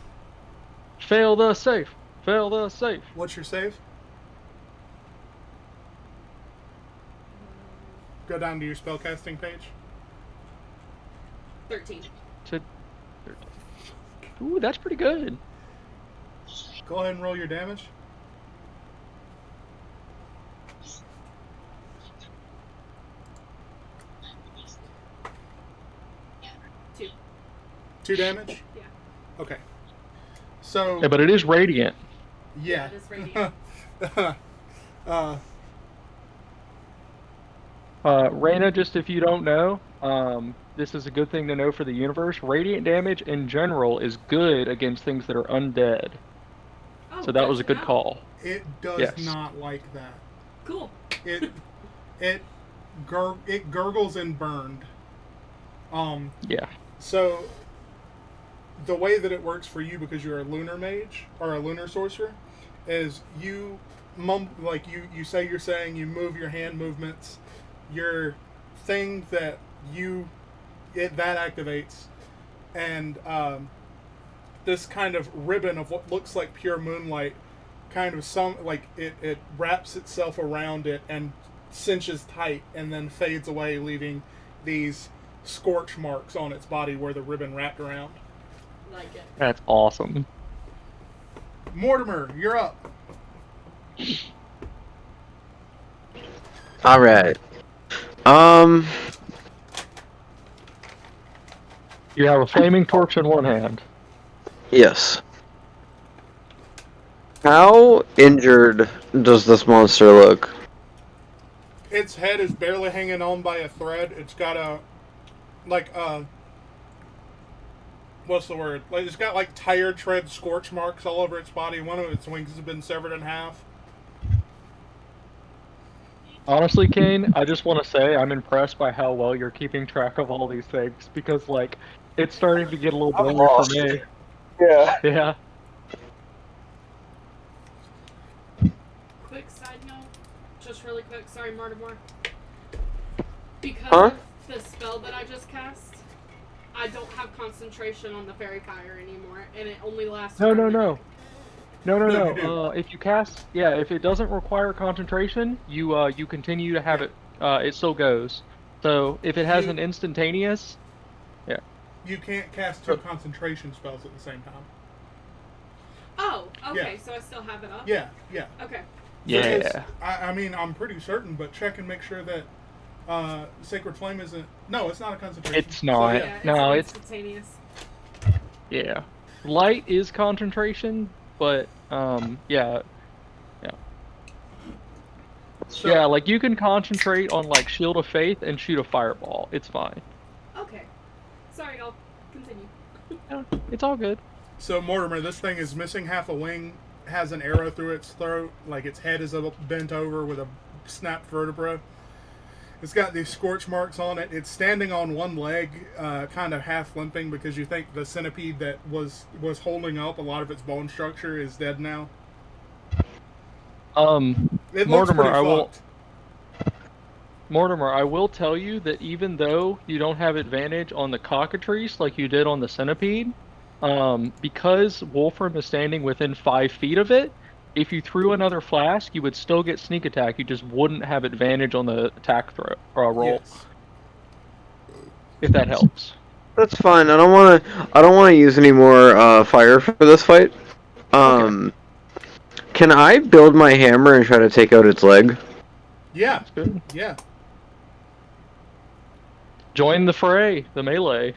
Fail the safe. Fail the safe. What's your save? Go down to your spellcasting page. 13. Ooh, that's pretty good. Go ahead and roll your damage. Two. 2 damage? Yeah. Okay. So, Yeah, but it is radiant. yeah. It is radiant. Raina, just if you don't know, this is a good thing to know for the universe. Radiant damage in general is good against things that are undead. Oh, So that was a to good know. call. It does Yes. not like that. Cool. It gurgles and burned. Yeah. So the way that it works for you, because you're a lunar mage or a lunar sorcerer, is you you say you're saying, you move your hand movements, your thing that that activates, and this kind of ribbon of what looks like pure moonlight, kind of it wraps itself around it and cinches tight, and then fades away, leaving these scorch marks on its body where the ribbon wrapped around. Like it. That's awesome. Mortimer, you're up. All right. You have a flaming torch in one hand. Yes. How injured does this monster look? Its head is barely hanging on by a thread. It's got what's the word? Like, it's got like tire tread scorch marks all over its body. One of its wings has been severed in half. Honestly, Kane, I just want to say I'm impressed by how well you're keeping track of all these things, because, like, it's starting to get a little I'm blurry lost. for me. Yeah. Yeah. Quick side note, just really quick. Sorry, Mortimer. Because Huh? of the spell that I just cast, I don't have concentration on the fairy fire anymore, and it only lasts. No, for a no, minute. no. No, no, No, no. you do. If you cast, yeah, if it doesn't require concentration, you continue to have Yeah. it. It still goes. So if it has You an instantaneous, yeah. you can't cast two So concentration spells at the same time. Oh, Yeah. okay. So I still have it up. Yeah, yeah. Okay. Because yeah. I mean I'm pretty certain, but check and make sure that Sacred Flame isn't. No, it's not a concentration. It's So not. yeah. Yeah, it's No, an it's instantaneous. yeah. Light is concentration, but yeah, yeah. So Yeah, like you can concentrate on like Shield of Faith and shoot a fireball. It's fine. Okay. Sorry, I'll continue. Yeah, it's all good. so Mortimer, this thing is missing half a wing, has an arrow through its throat, like its head is bent over with a snapped vertebra. It's got these scorch marks on it. It's standing on one leg, kind of half limping because you think the centipede that was holding up a lot of its bone structure is dead now. It looks Mortimer, pretty I will fucked. Mortimer, I will tell you that even though you don't have advantage on the cockatrice like you did on the centipede, because Wolfram is standing within 5 feet of it, if you threw another flask, you would still get sneak attack. You just wouldn't have advantage on the attack throw roll, Yes. if that helps. That's fine. I don't want to. I don't want to use any more fire for this fight. Okay, Can I build my hammer and try to take out its leg? Yeah. that's good. Yeah. Join the fray, the melee.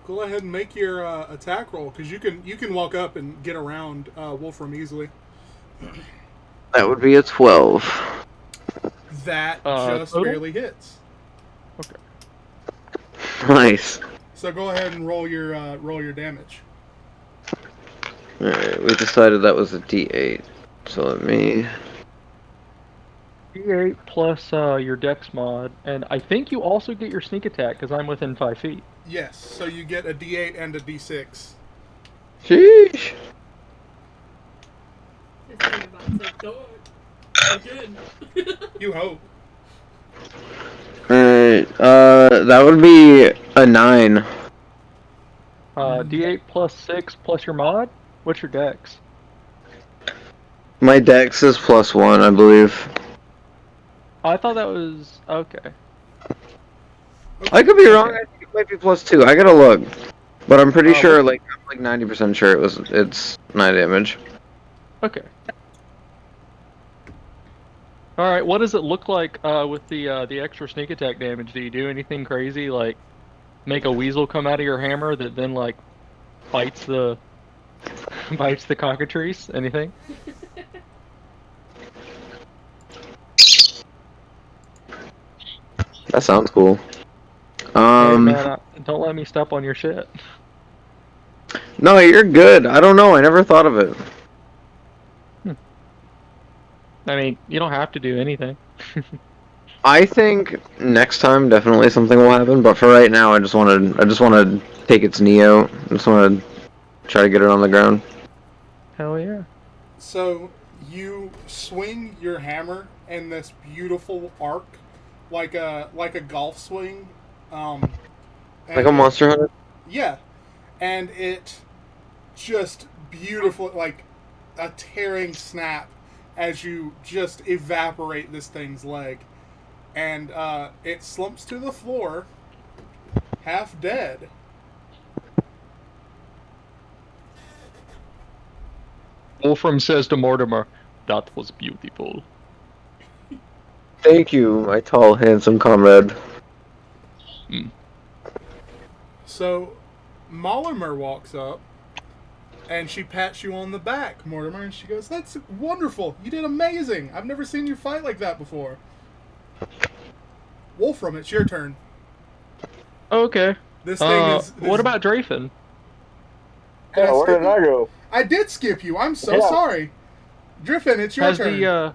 Go ahead and make your attack roll because you can walk up and get around Wolfram easily. That would be a 12. That just total? barely hits. Okay. Nice. So go ahead and roll your damage. Alright, we decided that was a D8. So let me. D8 plus your dex mod, and I think you also get your sneak attack because I'm within 5 feet. Yes. So you get a D8 and a D6. Sheesh. It's kind of about to go again. You hope. Alright, that would be a 9. D8 plus 6 plus your mod? What's your dex? My dex is +1, I believe. I thought that was okay. I could be wrong. Okay. I think it might be +2. I gotta look, but I'm pretty sure. what- I'm like 90% sure it's 9 damage. Okay. All right. What does it look like with the extra sneak attack damage? Do you do anything crazy like make a weasel come out of your hammer that then like bites the bites the cockatrice? Anything? That sounds cool. Hey man, don't let me step on your shit. No, you're good. I don't know. I never thought of it. I mean, you don't have to do anything. I think next time definitely something will happen, but for right now, I just want to take its knee out. I just want to try to get it on the ground. Hell yeah. So you swing your hammer in this beautiful arc, like a golf swing. Like a Monster Hunter. Yeah, and it just beautiful, like a tearing snap as you just evaporate this thing's leg, and it slumps to the floor, half dead. Wolfram says to Mortimer, "That was beautiful." Thank you, my tall, handsome comrade. So, Mollimer walks up, and she pats you on the back, Mortimer, and she goes, "That's wonderful. You did amazing. I've never seen you fight like that before." Wolfram, it's your turn. Okay. This thing is. What about Drafen? Did I Yeah, where skip did you? I go? I did skip you. I'm so Yeah. sorry. Driffin, it's your Has turn. the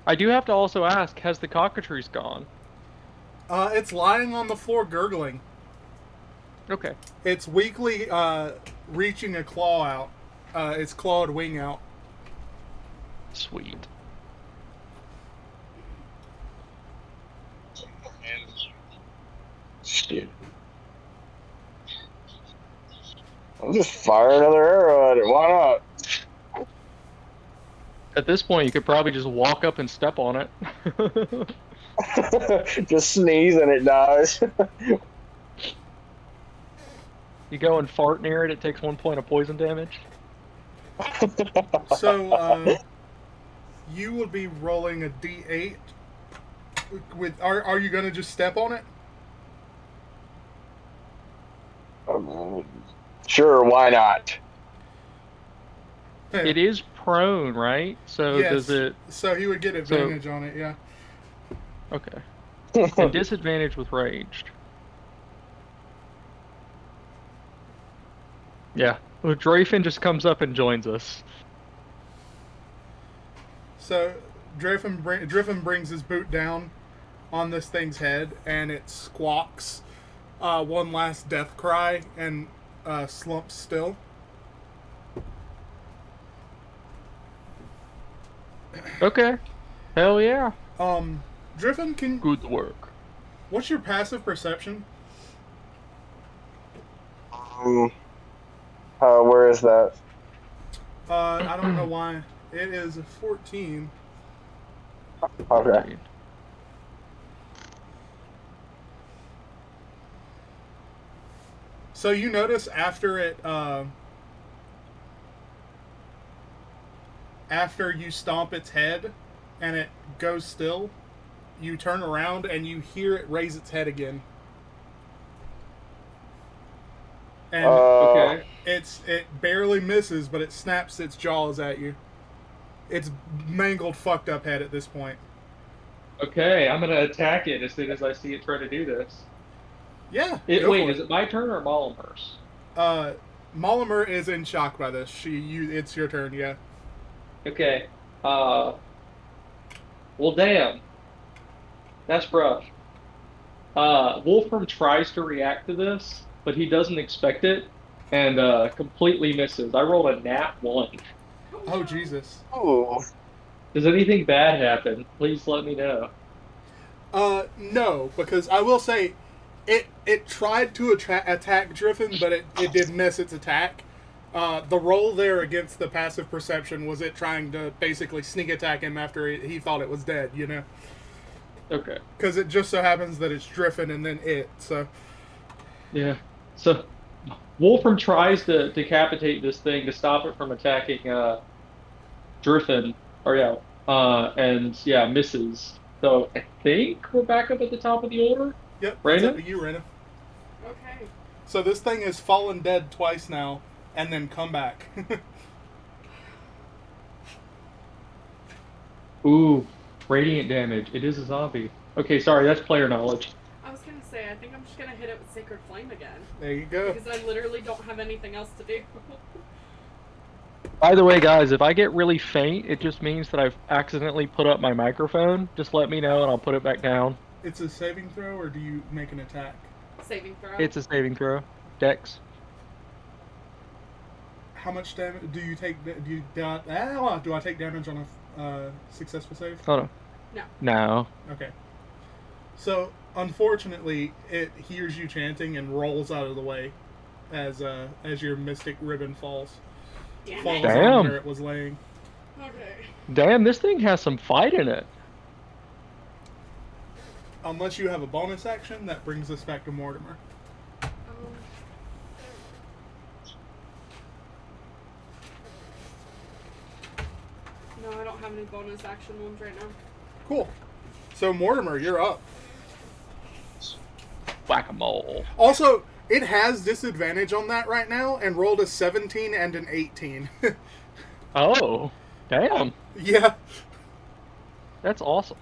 I do have to also ask, has the cockatrice gone? It's lying on the floor gurgling. Okay. It's weakly reaching a claw out. Its clawed wing out. Sweet. Shit. I'll just fire another arrow at it. Why not? At this point, you could probably just walk up and step on it. Just sneeze and it dies. You go and fart near it, it takes 1 point of poison damage. So, you would be rolling a d8. Are you going to just step on it? Sure, why not? It is prone, right? So Yes. does it... So he would get advantage on it, yeah. Okay. And disadvantage with raged. Yeah. Well, Drafen just comes up and joins us. So Driffin brings his boot down on this thing's head, and it squawks one last death cry and slumps still. Okay. Hell yeah. Driffin, Good work. what's your passive perception? Where is that? I don't know why. It is a 14. Okay. So you notice after you stomp its head and it goes still, you turn around and you hear it raise its head again. And Okay. it barely misses, but it snaps its jaws at you. It's mangled, fucked up head at this point. Okay, I'm gonna attack it as soon as I see it try to do this. Yeah. Wait, go for is it my turn or Molimer's? Molimer is in shock by this. It's your turn, yeah. Okay. Well, damn. That's rough. Wolfram tries to react to this, but he doesn't expect it, and completely misses. I rolled a nat 1. Oh, Jesus. Ooh. Does anything bad happen? Please let me know. No, because I will say, it tried to attack Driffin, but it did miss its attack. The roll there against the passive perception was it trying to basically sneak attack him after he thought it was dead, you know? Okay. Because it just so happens that it's Driffin and then it, so... Yeah. So, Wolfram tries to decapitate this thing to stop it from attacking Driffin. And misses. So I think we're back up at the top of the order. Yep, Raina? it's up to you, Raina. Okay. So this thing has fallen dead twice now, and then come back. Ooh, radiant damage. It is a zombie. Okay, sorry, that's player knowledge. I was gonna say, I think I'm just gonna hit it with Sacred Flame again. There you go. Because I literally don't have anything else to do. By the way, guys, if I get really faint, it just means that I've accidentally put up my microphone. Just let me know and I'll put it back down. It's a saving throw, or do you make an attack? Saving throw. It's a saving throw. Dex. How much damage do you take? Do I take damage on a successful save? Hold on. No. No. Okay. So unfortunately, it hears you chanting and rolls out of the way as your mystic ribbon falls. Damn Falls it. Damn. on where it was laying. Okay. Damn, this thing has some fight in it. Unless you have a bonus action, that brings us back to Mortimer. No, I don't have any bonus action ones right now. Cool. So Mortimer, you're up. Whack-a-mole. Also, it has disadvantage on that right now, and rolled a 17 and an 18. Oh, damn. Yeah. That's awesome.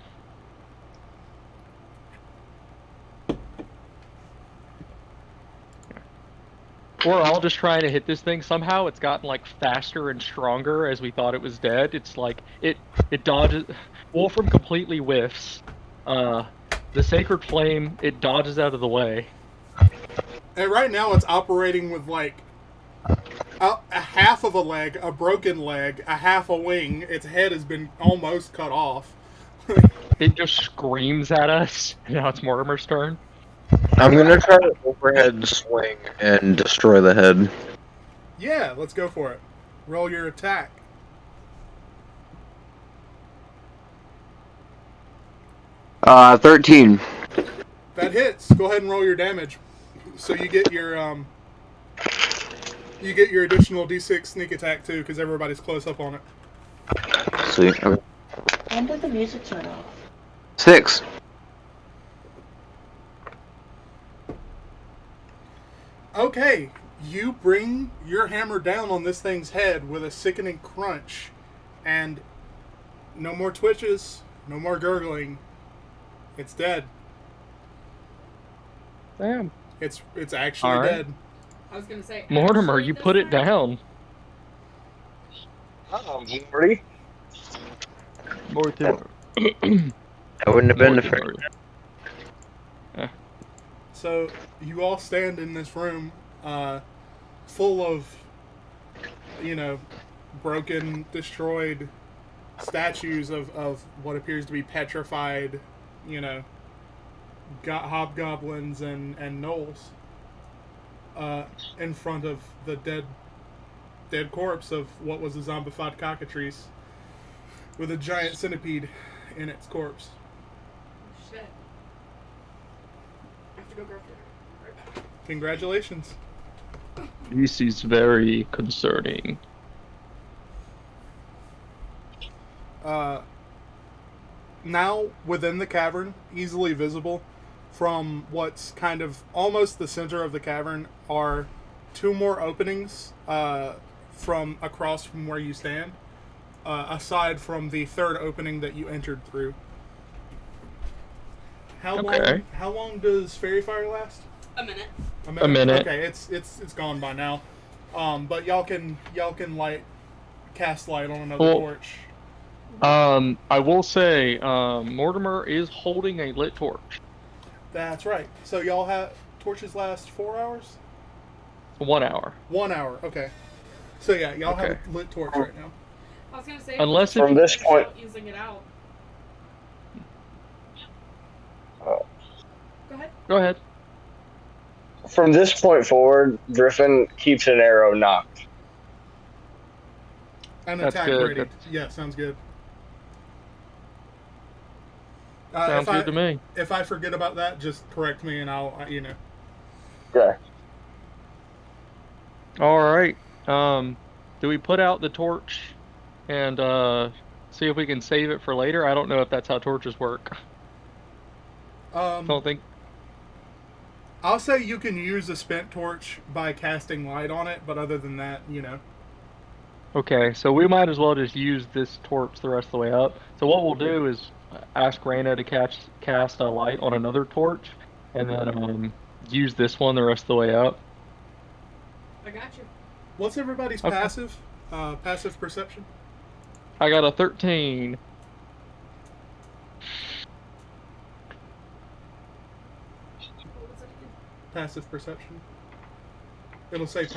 We're all just trying to hit this thing somehow. It's gotten like faster and stronger as we thought it was dead. It's like it dodges. Wolfram completely whiffs. The Sacred Flame, it dodges out of the way. And right now it's operating with like a half of a leg, a broken leg, a half a wing. Its head has been almost cut off. It just screams at us. Now it's Mortimer's turn. I'm gonna try to overhead swing and destroy the head. Yeah, let's go for it. Roll your attack. 13. That hits. Go ahead and roll your damage. So you get your additional D6 sneak attack too, because everybody's close up on it. Sweet. Okay. When did the music turn off? 6. Okay, you bring your hammer down on this thing's head with a sickening crunch, and no more twitches, no more gurgling. It's dead. Damn. It's actually All right. dead. I was gonna say Mortimer, actually you this put it time? down. Morty. Mortimer. I wouldn't have been afraid. Mortimer. So you all stand in this room, full of, broken, destroyed statues of what appears to be petrified, hobgoblins and gnolls, in front of the dead corpse of what was a zombified cockatrice with a giant centipede in its corpse. Shit. I have to go grab dinner. Right back. Congratulations. This is very concerning. Now within the cavern, easily visible from what's kind of almost the center of the cavern, are two more openings from across from where you stand, aside from the third opening that you entered through. How long does fairy fire last? A minute. A minute. Okay, it's gone by now. But y'all can cast light on another torch. I will say, Mortimer is holding a lit torch. That's right. So y'all have torches last 4 hours? 1 hour. 1 hour, okay. So yeah, y'all have Okay. a lit torch right now. I was gonna say Unless From this point, using it out. Go ahead. Go ahead. from this point forward, Griffin keeps an arrow knocked. And That's attack good. ready. Yeah, sounds good. Sounds good to me. If I forget about that, just correct me and I'll. Okay. All right. Do we put out the torch and see if we can save it for later? I don't know if that's how torches work. Don't think. I'll say you can use a spent torch by casting light on it, but other than that, Okay, so we might as well just use this torch the rest of the way up. So what we'll do is ask Raina to cast a light on another torch, and then use this one the rest of the way up. I got you. What's everybody's Okay. passive? Passive perception? I got a 13. What was it again? Passive perception. It'll say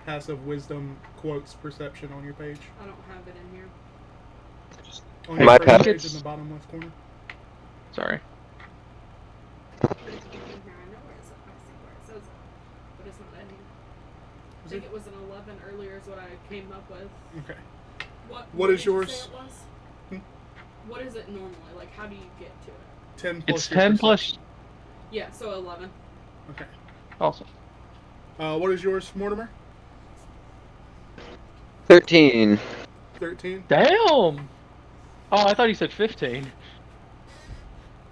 passive wisdom quotes perception on your page. I don't have it in here. On your My first pass- page in the bottom left corner. Sorry. In here, I know where it says. I see where it says it, but it's not in here. I think it was an 11 earlier is what I came up with. Okay. What is did you yours? say it was? What is it normally? Like, how do you get to it? 10 plus It's your 10 perception. plus. Yeah, so 11. Okay. Awesome. What is yours, Mortimer? 13. 13? Damn! Oh, I thought you said 15.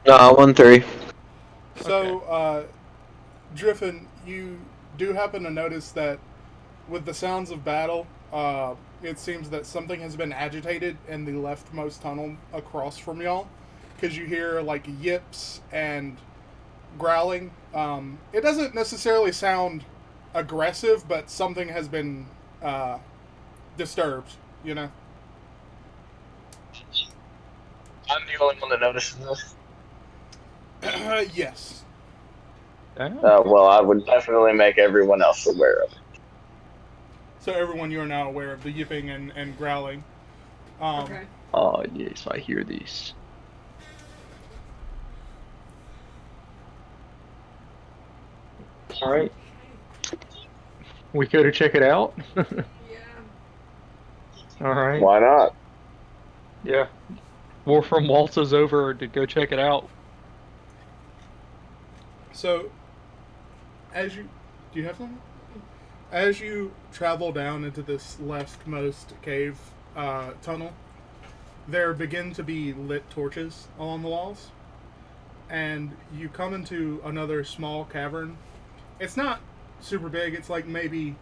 No, 1-3. So, Driffin, you do happen to notice that with the sounds of battle, it seems that something has been agitated in the leftmost tunnel across from y'all. Because you hear, like, yips and growling. It doesn't necessarily sound aggressive, but something has been disturbed, I'm the only one that notices this. Yes. Damn. Well, I would definitely make everyone else aware of it. So everyone, you are now aware of the yipping and growling. Okay. Oh, yes, I hear these. All right. We go to check it out? Yeah. Alright. Why not? Yeah. Wolfram waltzes over to go check it out. So, do you have something? As you travel down into this leftmost cave tunnel, there begin to be lit torches along the walls, and you come into another small cavern. It's not super big. It's like maybe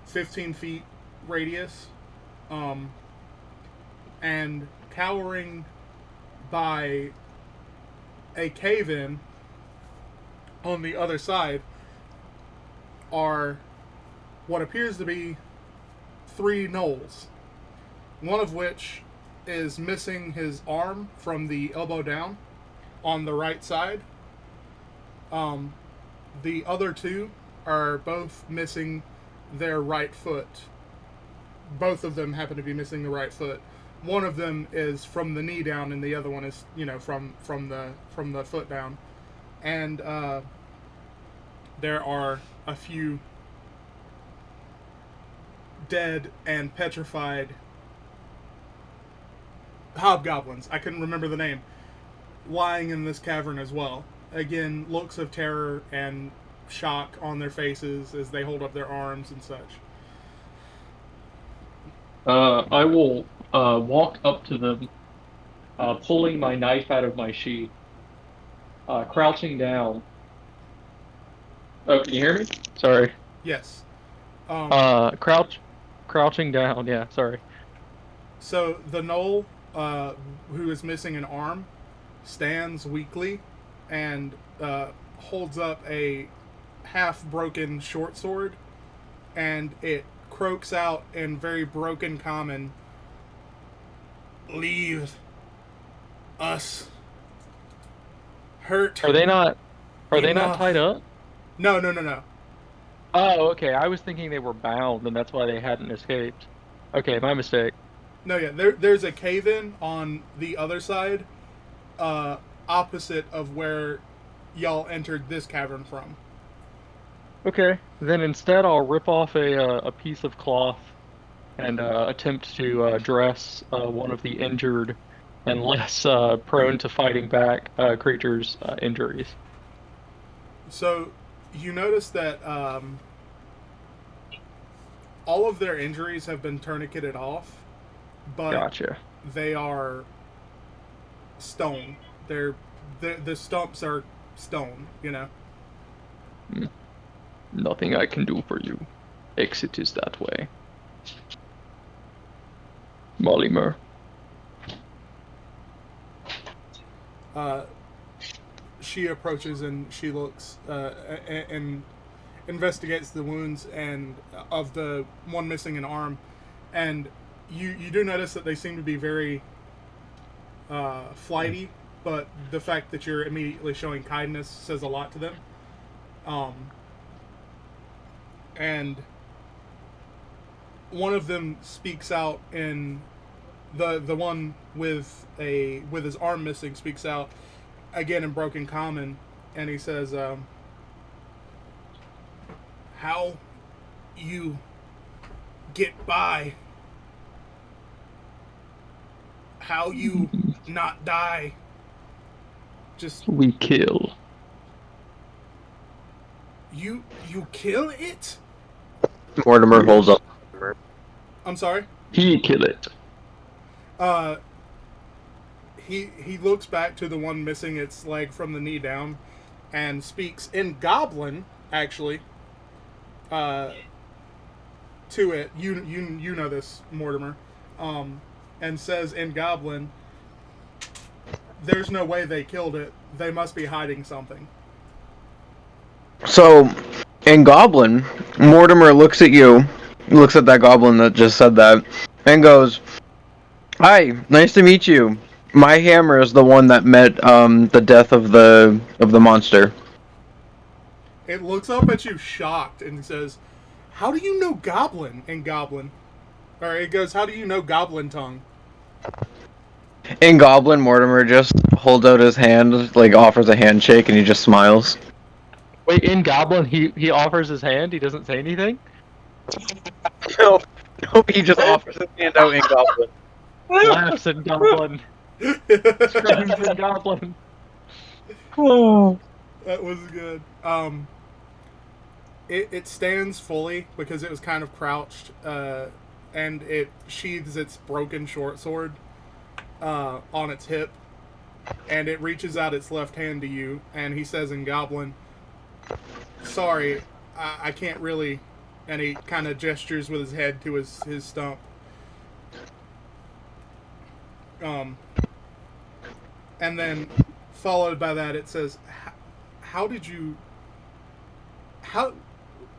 15 feet radius, um, and cowering by a cave-in on the other side are what appears to be 3 gnolls, one of which is missing his arm from the elbow down on the right side. The other 2 are both missing their right foot. Both of them happen to be missing the right foot. One of them is from the knee down, and the other one is, from the foot down. And there are a few dead and petrified hobgoblins. I couldn't remember the name. Lying in this cavern as well. Again, looks of terror and shock on their faces as they hold up their arms and such. I will walk up to them, pulling my knife out of my sheath, crouching down. Oh, can you hear me? Sorry. Yes. Crouching down. Yeah, sorry. So the gnoll, who is missing an arm, stands weakly and holds up a half-broken short sword, and it croaks out in very broken common, "Leave us hurt." Are they not? Are they not Enough. tied up? No. Oh, okay. I was thinking they were bound, and that's why they hadn't escaped. Okay, my mistake. No, yeah. There's a cave-in on the other side, opposite of where y'all entered this cavern from. Okay, then instead I'll rip off a piece of cloth and attempt to dress one of the injured and less prone to fighting back creatures' injuries. So you notice that all of their injuries have been tourniqueted off, but Gotcha. they are stone. The stumps are stone. Nothing I can do for you. Exit is that way. Mollymer. She approaches and she looks and investigates the wounds and of the one missing an arm, and you do notice that they seem to be very flighty, but the fact that you're immediately showing kindness says a lot to them. And one of them speaks out in the one with his arm missing speaks out again in broken common, and he says, "How you get by? How you not die? Just We kill. you kill it?" Mortimer holds up. I'm sorry. He kill it. He looks back to the one missing its leg from the knee down, and speaks in Goblin, actually, to it. You know this, Mortimer, and says in Goblin, "There's no way they killed it. They must be hiding something." So, in Goblin, Mortimer looks at you, looks at that goblin that just said that, and goes, "Hi, nice to meet you. My hammer is the one that met the death of the monster." It looks up at you shocked and says, "How do you know Goblin?" In Goblin. Or it goes, "How do you know Goblin tongue?" In Goblin, Mortimer just holds out his hand, like offers a handshake, and he just smiles. Wait, in Goblin, he offers his hand. He doesn't say anything. Nope. Nope, he just offers his hand out in Goblin. Laughs in Goblin. Screams in Goblin. That was good. It stands fully because it was kind of crouched, and it sheathes its broken short sword on its hip, and it reaches out its left hand to you, and he says in Goblin, "Sorry, I can't really," and he kind of gestures with his head to his stump. And then followed by that, it says, "How did you? How?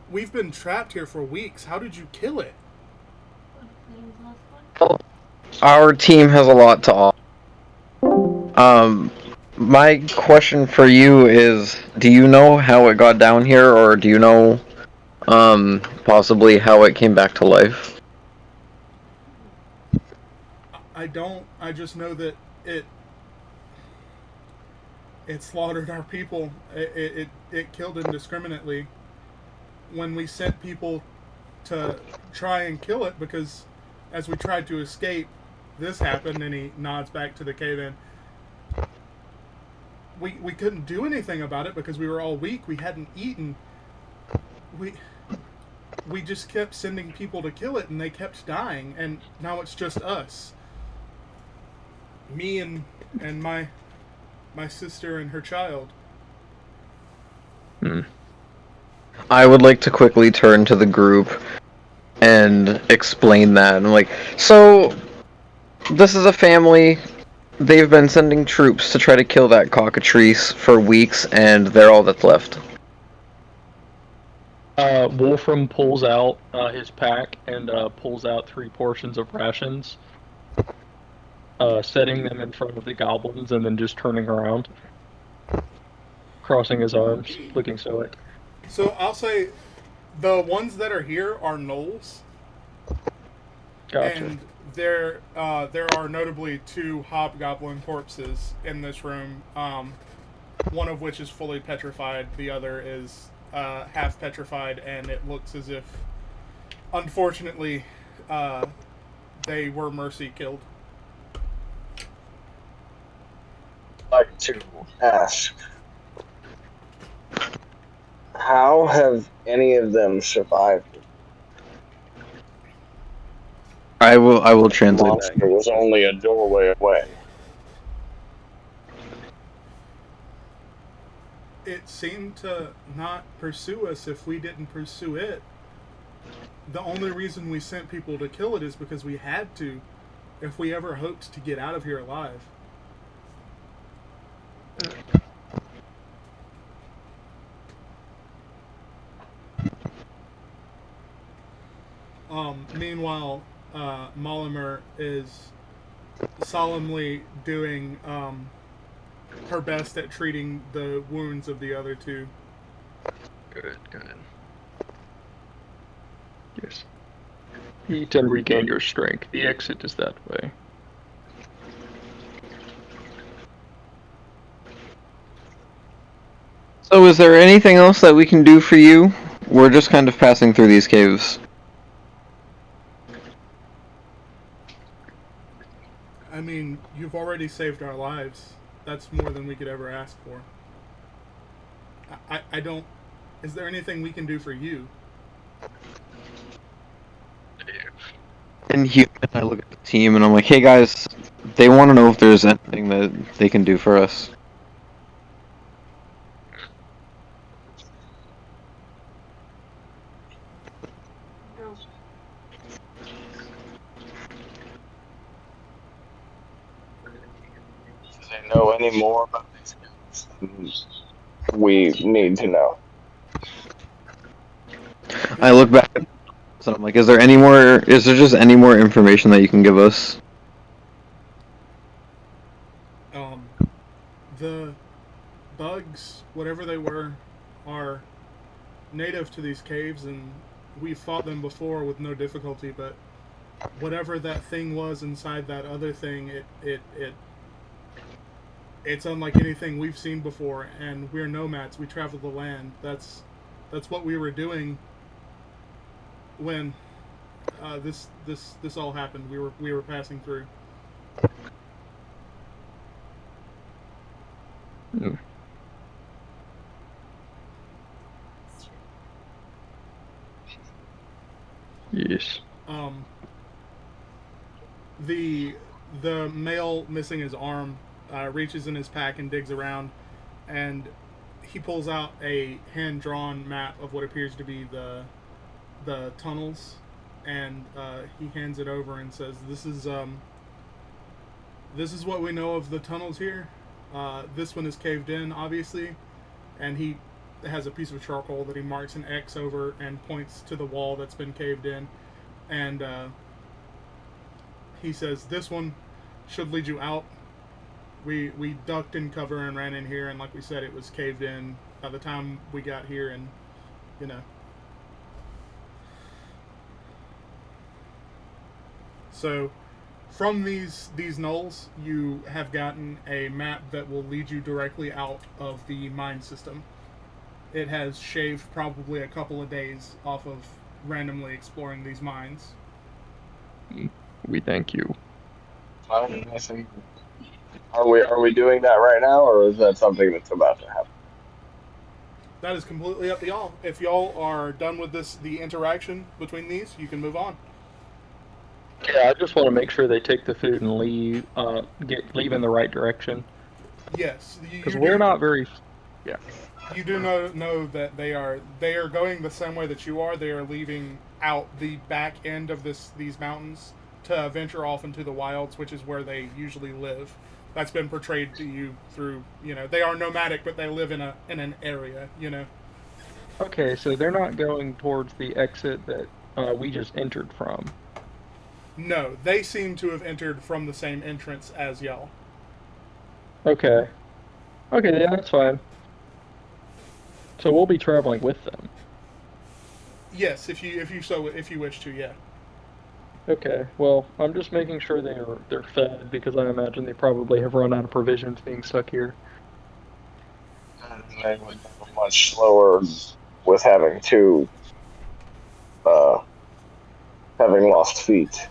We've been trapped here for weeks. How did you kill it?" Our team has a lot to offer. My question for you is, do you know how it got down here, or do you know, possibly how it came back to life? I don't. I just know that it slaughtered our people. It killed indiscriminately. When we sent people to try and kill it, because as we tried to escape, this happened, and he nods back to the cave in. We couldn't do anything about it because we were all weak. We hadn't eaten. We just kept sending people to kill it, and they kept dying, and now it's just us. Me and my sister and her child. I would like to quickly turn to the group and explain that. I'm like, so this is a family. They've been sending troops to try to kill that cockatrice for weeks, and they're all that's left. Wolfram pulls out his pack and pulls out 3 portions of rations, setting them in front of the goblins, and then just turning around, crossing his arms, looking stoic. So I'll say, the ones that are here are gnolls. Gotcha. And there are notably 2 hobgoblin corpses in this room. One of which is fully petrified. The other is half petrified, and it looks as if, unfortunately, they were mercy killed. I'd like to ask, how have any of them survived? I will The translate monster that. was only a doorway away. It seemed to not pursue us if we didn't pursue it. The only reason we sent people to kill it is because we had to, if we ever hoped to get out of here alive. Meanwhile, Molimer is solemnly doing her best at treating the wounds of the other 2. Good. Yes. Eat and regain your strength. The exit is that way. So is there anything else that we can do for you? We're just kind of passing through these caves. I mean, you've already saved our lives. That's more than we could ever ask for. I don't... Is there anything we can do for you? And I look at the team and I'm like, hey guys, they want to know if there's anything that they can do for us. No. Do they know any more about these guys? We need to know. I look back and I'm like, is there just any more information that you can give us? The bugs, whatever they were, are native to these caves, and we've fought them before with no difficulty, but whatever that thing was inside that other thing, It's unlike anything we've seen before, and we're nomads. We travel the land. That's what we were doing when this all happened. We were passing through. Mm. Yes. Um, the the male missing his arm reaches in his pack and digs around, and he pulls out a hand drawn map of what appears to be the tunnels, and he hands it over and says, This is what we know of the tunnels here. This one is caved in, obviously, and he has a piece of charcoal that he marks an X over and points to the wall that's been caved in, and he says, "This one should lead you out. We ducked in cover and ran in here, and like we said, it was caved in by the time we got here, and you know." So, from these knolls, you have gotten a map that will lead you directly out of the mine system. It has shaved probably a couple of days off of randomly exploring these mines. We thank you. I think, are we doing that right now, or is that something that's about to happen? That is completely up to y'all. If y'all are done with the interaction between these, you can move on. Yeah, I just want to make sure they take the food and leave, leave in the right direction. Yes, Because we're not very. Yeah. You do know that they are going the same way that you are. They are leaving out the back end of these mountains to venture off into the wilds, which is where they usually live. That's been portrayed to you through, they are nomadic, but they live in an area. Okay, so they're not going towards the exit that we just entered from. No, they seem to have entered from the same entrance as y'all. Okay. Okay, yeah, that's fine. So we'll be traveling with them. Yes, if you wish to, yeah. Okay. Well, I'm just making sure they're fed because I imagine they probably have run out of provisions being stuck here. They would go much slower with uh, having lost feet.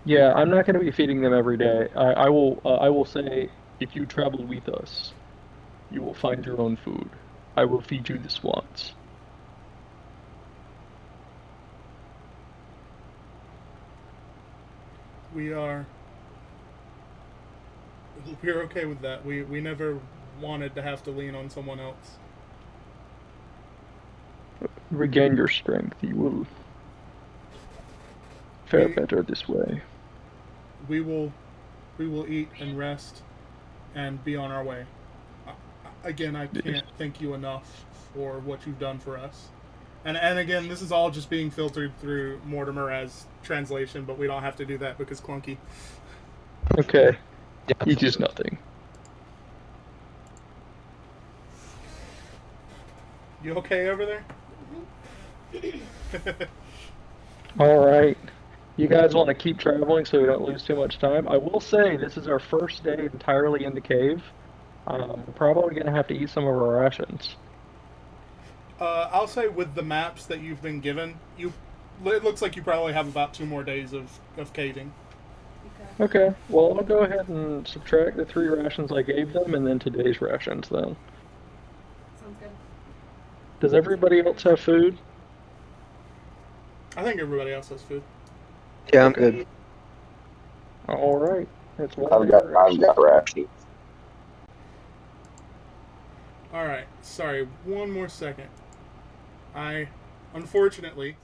Yeah, I'm not going to be feeding them every day. I will say if you travel with us, you will find your own food. I will feed you this once. We are we're okay with that. We never wanted to have to lean on someone else. Regain your strength. You will fare We better this way. we will we will eat and rest and be on our way. Again, I Yes. can't thank you enough for what you've done for us. And again, this is all just being filtered through Mortimer as translation, but we don't have to do that because clunky. Okay. It is nothing. You okay over there? All right. You guys want to keep traveling so we don't lose too much time? I will say this is our first day entirely in the cave. We're probably going to have to eat some of our rations. I'll say with the maps that you've been given, it looks like you probably have about 2 more days of caving. Okay. Okay, well, I'll go ahead and subtract the 3 rations I gave them and then today's rations then. Sounds good. Does everybody else have food? I think everybody else has food. Yeah, I'm good. All right. It's one I've of got your I've got rations. All right. Sorry, one more second. I, unfortunately,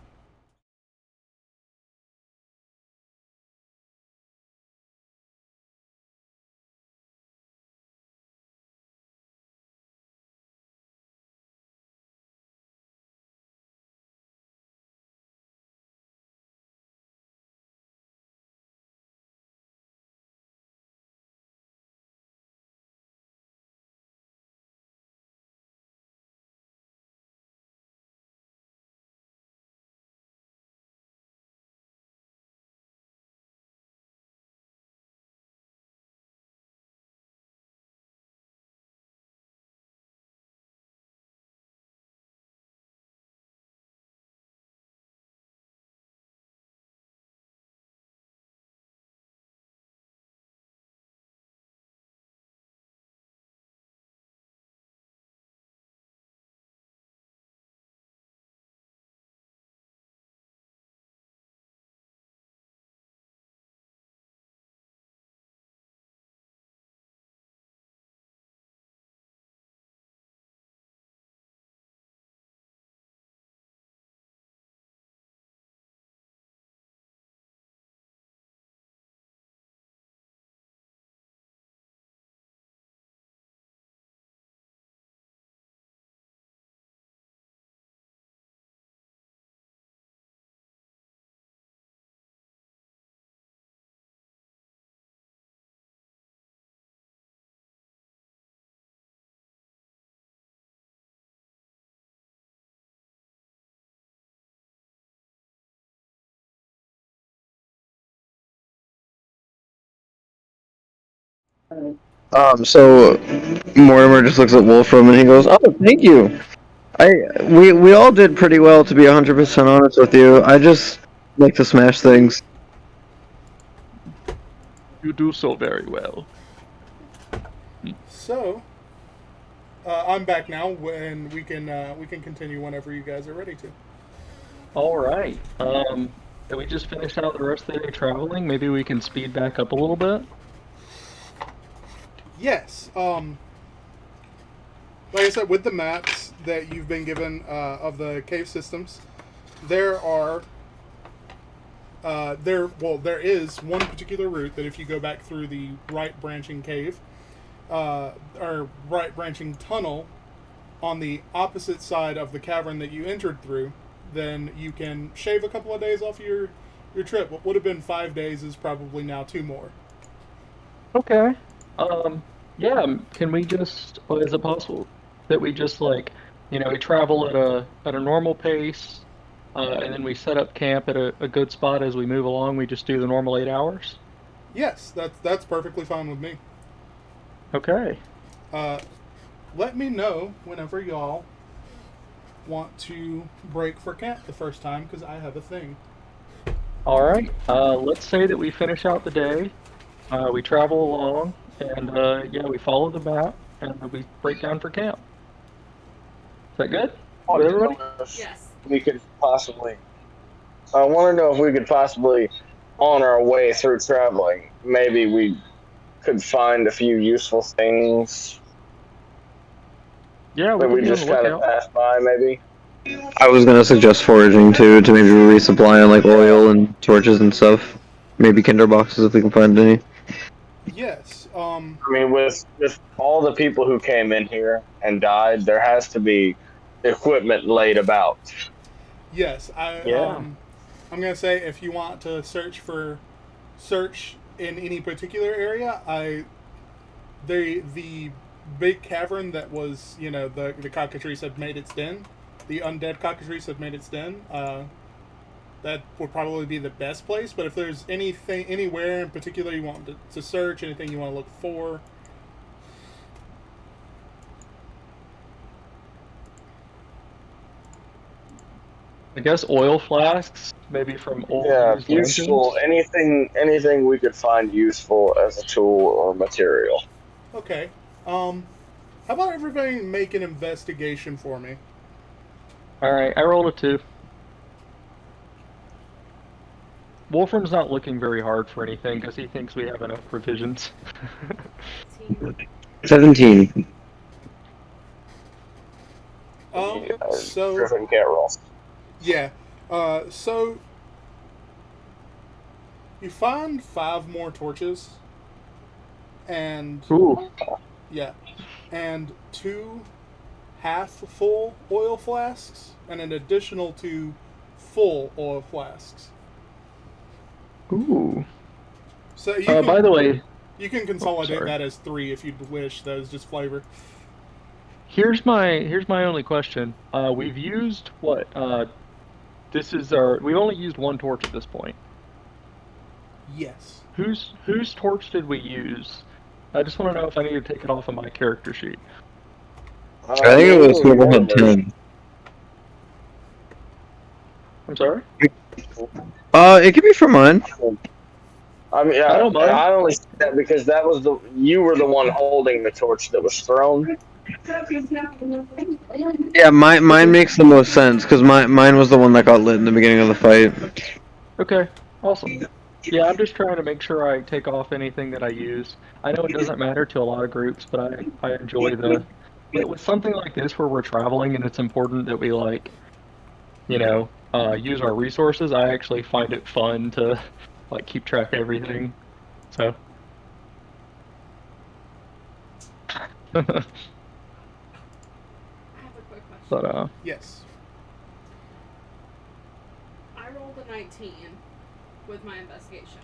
So Mortimer just looks at Wolfram and he goes, "Oh, thank you. We all did pretty well, to be 100% honest with you. I just like to smash things." You do so very well. So, I'm back now, and we can continue whenever you guys are ready to. All right. Did we just finish out the rest of the day traveling? Maybe we can speed back up a little bit. Yes. Like I said, with the maps that you've been given of the cave systems, there are there is one particular route that if you go back through the right branching cave, or right branching tunnel on the opposite side of the cavern that you entered through, then you can shave a couple of days off your trip. What would have been 5 days is probably now 2 more. Okay. Yeah, can we just, well, is it possible that we just like, we travel at a normal pace, and then we set up camp at a good spot as we move along. We just do the normal 8 hours? Yes, that's perfectly fine with me. Okay. Uh, Let me know whenever y'all want to break for camp the first time, because I have a thing. All right. Let's say that we finish out the day, we travel along, and yeah, we follow the map, and then we break down for camp. Is that good with everybody? Yes. We could possibly. I want to know if we could possibly, on our way through traveling, maybe we could find a few useful things Yeah, we that can we be on the just kind of lookout. pass by, maybe. I was gonna suggest foraging too, to maybe resupply on like Yeah. oil and torches and stuff. Maybe Kinder boxes if we can find any. Yes. I mean, with all the people who came in here and died, there has to be equipment laid about. Yes. Yeah. I'm gonna say if you want to search in any particular area, the big cavern that was the cockatrice had made its den, the undead cockatrice had made its den. That would probably be the best place. But if there's anything anywhere in particular you want to search, anything you want to look for, I guess oil flasks, maybe from old Yeah, used useful. lanterns. Anything we could find useful as a tool or material. okay. How about everybody make an investigation for me? All right, I rolled a 2. Wolfram's not looking very hard for anything because he thinks we have enough provisions. 18. 17. So Griffin can't roll. yeah, so you find 5 more torches, and Ooh. yeah, and 2 half-full oil flasks, and an additional 2 full oil flasks. Ooh. So By the way, you can consolidate sorry. that as 3 if you wish. That is just flavor. Here's my only question. We've used what? This is our. We've only used 1 torch at this point. Yes. Whose torch did we use? I just want to know if I need to take it off of my character sheet. I think it was whoever had Mortimer's. 10. I'm sorry? It could be for mine. I mean, I don't mind. I only said that because you were the one holding the torch that was thrown. Yeah, mine makes the most sense because mine was the one that got lit in the beginning of the fight. Okay, awesome. Yeah, I'm just trying to make sure I take off anything that I use. I know it doesn't matter to a lot of groups, but I enjoy with something like this where we're traveling and it's important that we use our resources. I actually find it fun to like keep track of everything. So. I have a quick question. But Yes. I rolled a 19 with my investigation.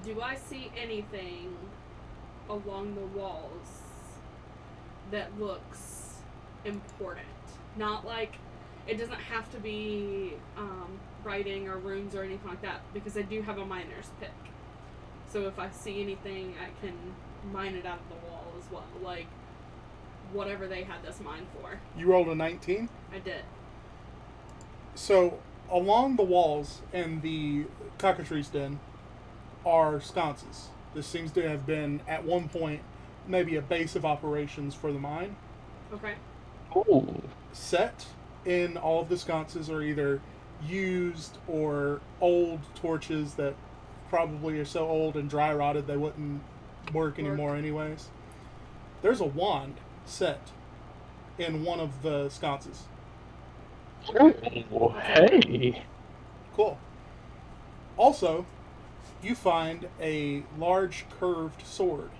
Do I see anything along the walls that looks important? Not like it doesn't have to be writing or runes or anything like that, because I do have a miner's pick. So if I see anything, I can mine it out of the wall as well. Like, whatever they had this mine for. You rolled a 19? I did. So, along the walls in the cockatrice den are sconces. This seems to have been, at one point, maybe a base of operations for the mine. Okay. Ooh. Set in all of the sconces are either used or old torches that probably are so old and dry rotted they wouldn't work anymore anyways. There's a wand set in one of the sconces. Ooh, hey. Cool. Also, you find a large curved sword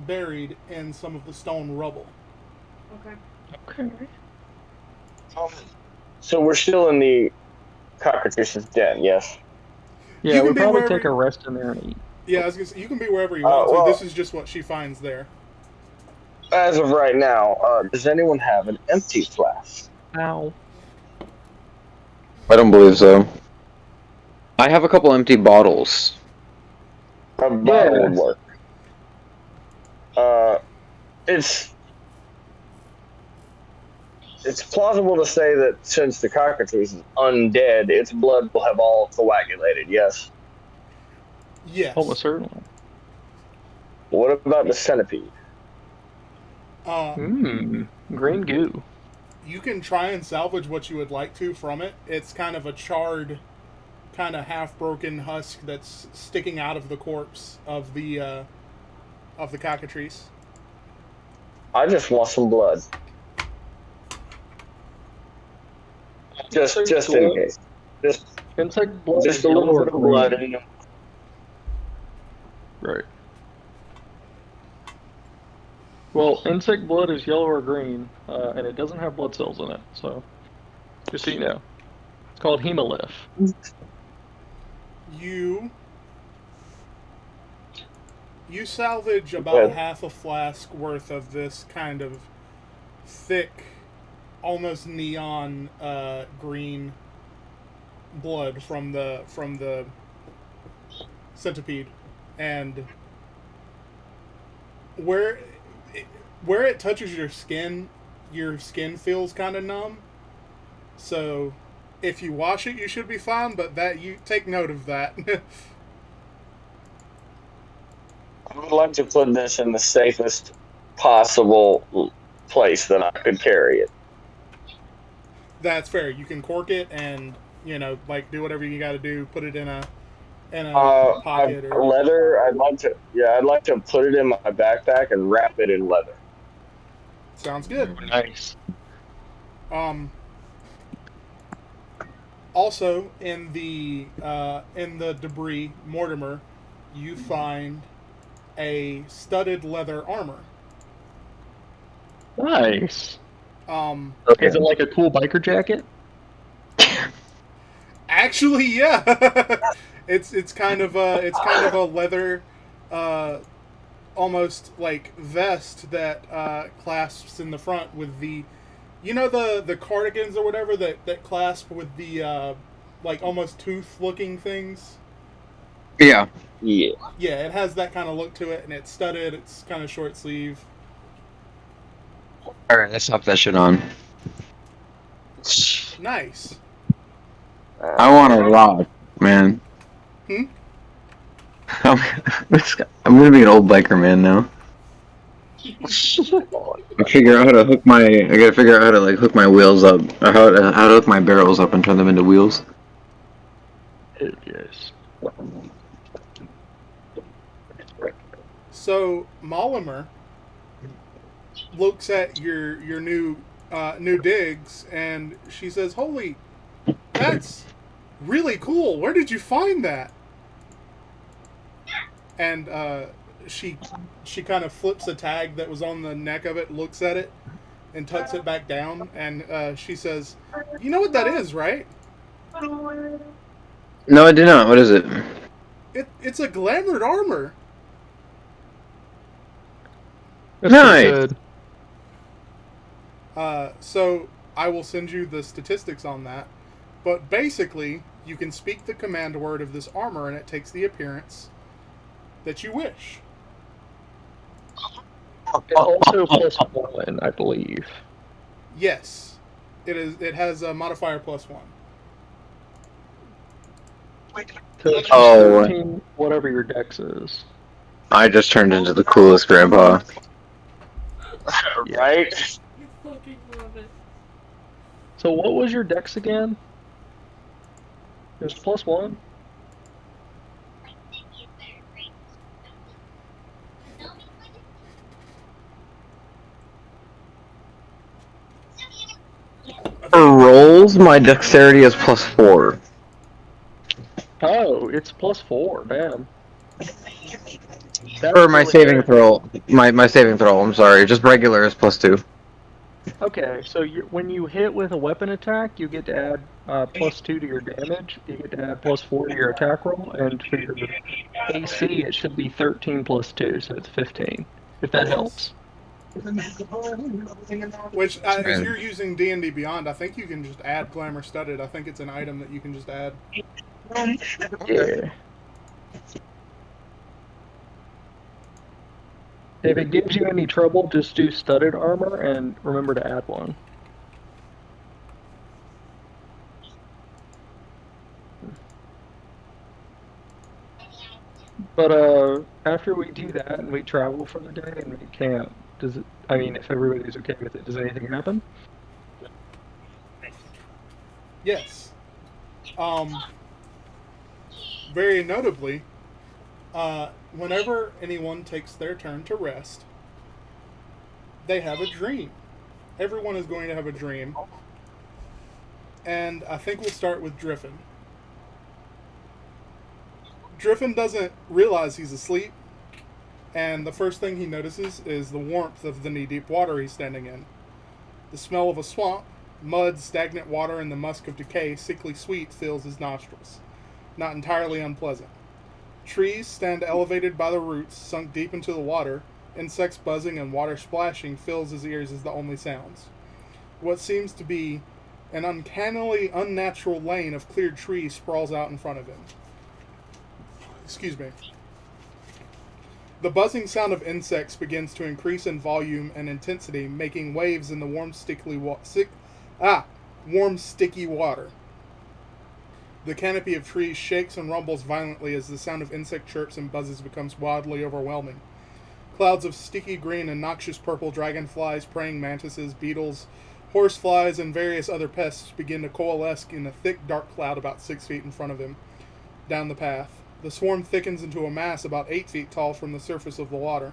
buried in some of the stone rubble. Okay. Okay. So we're still in the cockatrice's den, yes? Yeah, You can we'll be probably wherever take a rest in there and eat. Yeah, I was gonna say, you can be wherever you want well- to. This is just what she finds there. As of right now, does anyone have an empty flask? Ow. I don't believe so. I have a couple empty bottles. A bottle Yeah. would work. It's plausible to say that since the cockatrice is undead, its blood will have all coagulated, yes? Yes. Almost certainly. What about the centipede? Green goo. You can try and salvage what you would like to from it. It's kind of a charred, kind of half-broken husk that's sticking out of the corpse of the cockatrice. I just want some blood. Just in case. Insect blood Just is a yellow little or bit of blood. green. Right. Well, insect blood is yellow or green, and it doesn't have blood cells in it, so just so you know. It's called hemolymph. You salvage about half a flask worth of this kind of thick, almost neon green blood from the centipede, and where it touches your skin feels kind of numb. So if you wash it, you should be fine. But that, you take note of that. I would like to put this in the safest possible place that I could carry it. That's fair. You can cork it and, like, do whatever you got to do. Put it in a pocket or leather. I'd like to put it in my backpack and wrap it in leather. Sounds good. Nice. Also, in the debris, Mortimer, you find a studded leather armor. Nice. Okay. Is it like a cool biker jacket? Actually, yeah. it's kind of a leather, almost like vest that clasps in the front with the, the cardigans or whatever that clasp with the like almost tooth looking things. Yeah. Yeah. Yeah, it has that kind of look to it, and it's studded. It's kind of short sleeve. Alright, let's slap that shit on. Nice. I want a rock, man. I'm gonna be an old biker man now. I gotta figure out how to hook my hook my wheels up, or how to hook my barrels up and turn them into wheels. Yes. So Mollimer looks at your new digs, and she says, "Holy, that's really cool. Where did you find that?" And she kind of flips a tag that was on the neck of it, looks at it, and tucks it back down, and she says, "You know what that is, right?" No, I do not. What is it? It's a glamored armor. That's Nice. pretty good. So I will send you the statistics on that. But basically, you can speak the command word of this armor, and it takes the appearance that you wish. It's also +1, I believe. Yes, it is. It has a modifier +1. So it's just Oh. 13, whatever your dex is. I just turned into the coolest grandpa. Right? I fucking love it. So what was your dex again? It was +1? For rolls, my dexterity is +4. Oh, it's +4, damn. That's For my really saving good. throw, my saving throw. I'm sorry, just regular is +2. Okay, so when you hit with a weapon attack, you get to add +2 to your damage, you get to add +4 to your attack roll, and for your AC, it should be 13 +2, so it's 15, if that helps. Which, if you're using D&D Beyond, I think you can just add Glamour Studded. I think it's an item that you can just add. Yeah. If it gives you any trouble, just do studded armor and remember to add one. But after we do that and we travel for the day and we camp, does it? I mean, if everybody's okay with it, does anything happen? Yes. Very notably, whenever anyone takes their turn to rest, they have a dream. Everyone is going to have a dream. And I think we'll start with Driffin. Driffin doesn't realize he's asleep, and the first thing he notices is the warmth of the knee-deep water he's standing in. The smell of a swamp, mud, stagnant water, and the musk of decay, sickly sweet, fills his nostrils. Not entirely unpleasant. Trees stand elevated by the roots sunk deep into the water. Insects buzzing and water splashing fills his ears as the only sounds. What seems to be an uncannily unnatural lane of cleared trees sprawls out in front of him. Excuse me. The buzzing sound of insects begins to increase in volume and intensity, making waves in the warm, sticky water. The canopy of trees shakes and rumbles violently as the sound of insect chirps and buzzes becomes wildly overwhelming. Clouds of sticky green and noxious purple dragonflies, praying mantises, beetles, horseflies, and various other pests begin to coalesce in a thick, dark cloud about 6 feet in front of him, down the path. The swarm thickens into a mass about 8 feet tall from the surface of the water.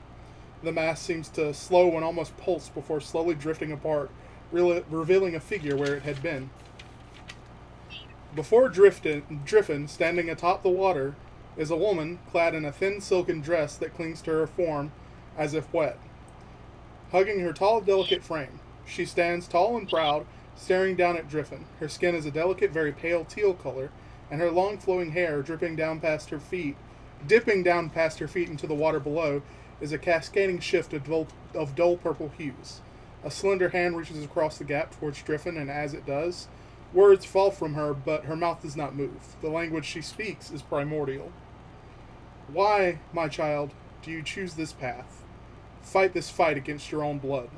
The mass seems to slow and almost pulse before slowly drifting apart, revealing a figure where it had been. Before Driffin, standing atop the water, is a woman clad in a thin silken dress that clings to her form as if wet. Hugging her tall, delicate frame, she stands tall and proud, staring down at Driffin. Her skin is a delicate, very pale teal color, and her long flowing hair dipping down past her feet into the water below, is a cascading shift of dull purple hues. A slender hand reaches across the gap towards Driffin, and as it does, words fall from her, but her mouth does not move. The language she speaks is primordial. Why, my child, do you choose this path? Fight this fight against your own blood.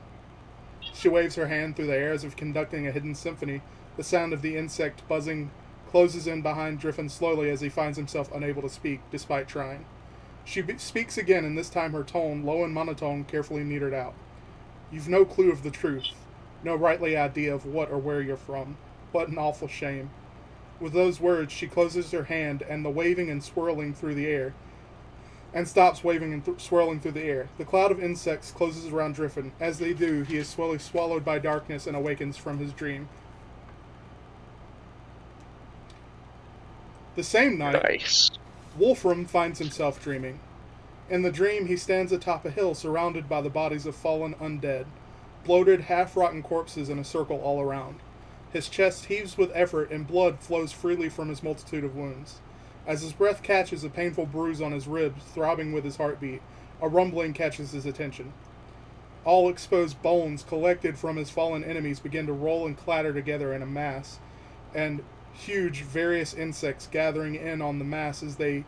She waves her hand through the air as if conducting a hidden symphony. The sound of the insect buzzing closes in behind Driffin slowly as he finds himself unable to speak, despite trying. She speaks again, and this time her tone, low and monotone, carefully metered out. You've no clue of the truth, no rightly idea of what or where you're from. What an awful shame. With those words, she closes her hand, and the waving and swirling through the air, and stops waving and swirling through the air. The cloud of insects closes around Driffin. As they do, he is slowly swallowed by darkness and awakens from his dream. The same night, Nice. Wolfram finds himself dreaming. In the dream, he stands atop a hill surrounded by the bodies of fallen undead, bloated, half-rotten corpses in a circle all around. His chest heaves with effort, and blood flows freely from his multitude of wounds. As his breath catches a painful bruise on his ribs, throbbing with his heartbeat, a rumbling catches his attention. All exposed bones collected from his fallen enemies begin to roll and clatter together in a mass, and huge various insects gathering in on the mass as they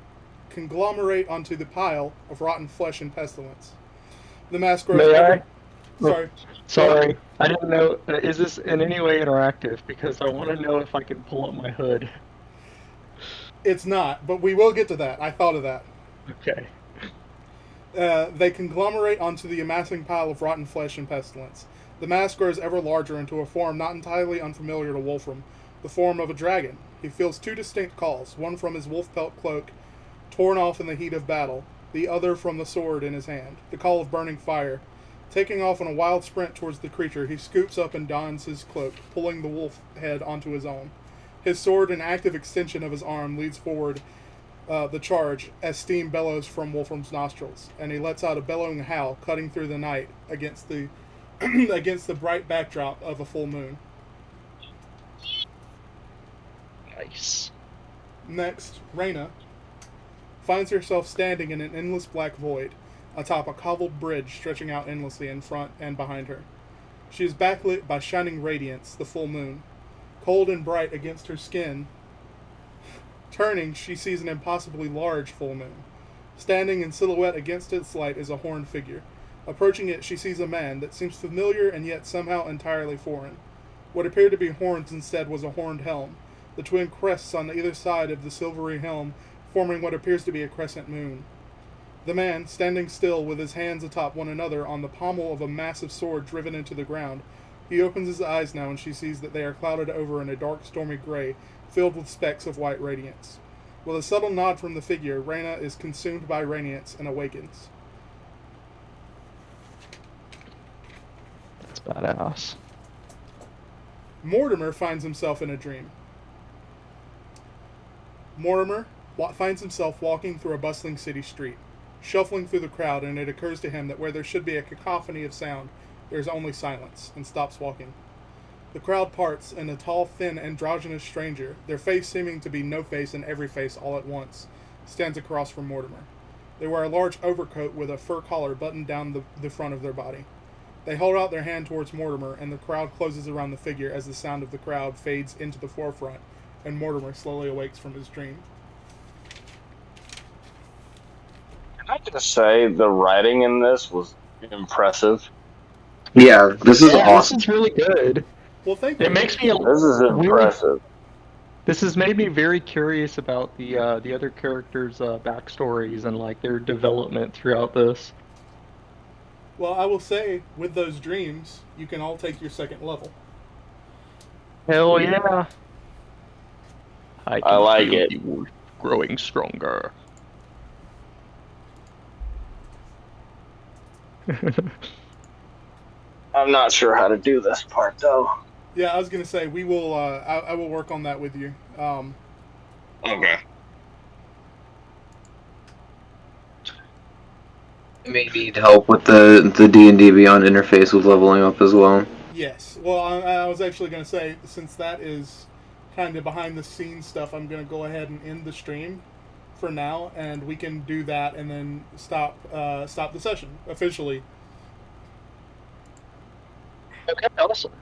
conglomerate onto the pile of rotten flesh and pestilence. The mask grows May ever. I? Sorry. Sorry, I didn't know. Is this in any way interactive? Because I want to know if I can pull up my hood. It's not, but we will get to that. I thought of that. Okay. They conglomerate onto the amassing pile of rotten flesh and pestilence. The mass grows ever larger into a form not entirely unfamiliar to Wolfram, the form of a dragon. He feels two distinct calls, one from his wolf pelt cloak, torn off in the heat of battle, the other from the sword in his hand, the call of burning fire. Taking off on a wild sprint towards the creature, he scoops up and dons his cloak, pulling the wolf head onto his own. His sword, an active extension of his arm, leads forward the charge as steam bellows from Wolfram's nostrils, and he lets out a bellowing howl, cutting through the night against the against the bright backdrop of a full moon. Nice. Next, Reyna finds herself standing in an endless black void, atop a cobbled bridge stretching out endlessly in front and behind her. She is backlit by shining radiance, the full moon. Cold and bright against her skin, turning, she sees an impossibly large full moon. Standing in silhouette against its light is a horned figure. Approaching it, she sees a man that seems familiar and yet somehow entirely foreign. What appeared to be horns instead was a horned helm, the twin crests on either side of the silvery helm forming what appears to be a crescent moon. The man, standing still with his hands atop one another on the pommel of a massive sword driven into the ground, he opens his eyes now and she sees that they are clouded over in a dark stormy gray, filled with specks of white radiance. With a subtle nod from the figure, Reyna is consumed by radiance and awakens. That's badass. Mortimer finds himself in a dream. Mortimer finds himself walking through a bustling city street, shuffling through the crowd, and it occurs to him that where there should be a cacophony of sound, there is only silence, and stops walking. The crowd parts, and a tall, thin, androgynous stranger, their face seeming to be no face and every face all at once, stands across from Mortimer. They wear a large overcoat with a fur collar buttoned down the front of their body. They hold out their hand towards Mortimer, and the crowd closes around the figure as the sound of the crowd fades into the forefront, and Mortimer slowly awakes from his dream. I gotta say, the writing in this was impressive. Yeah, this is Yeah, awesome. this is really good. Well, thank you. It makes me This is impressive. This has made me very curious about the other characters' backstories and like their development throughout this. Well, I will say, with those dreams, you can all take your second level. Hell yeah! I like feel it. You growing stronger. I'm not sure how to do this part, though. Yeah, I was gonna say we will. I will work on that with you. Okay. You may need help with the D&D Beyond interface with leveling up as well. Yes. Well, I was actually gonna say, since that is kind of behind the scenes stuff, I'm gonna go ahead and end the stream for now, and we can do that and then stop the session officially. Okay, awesome.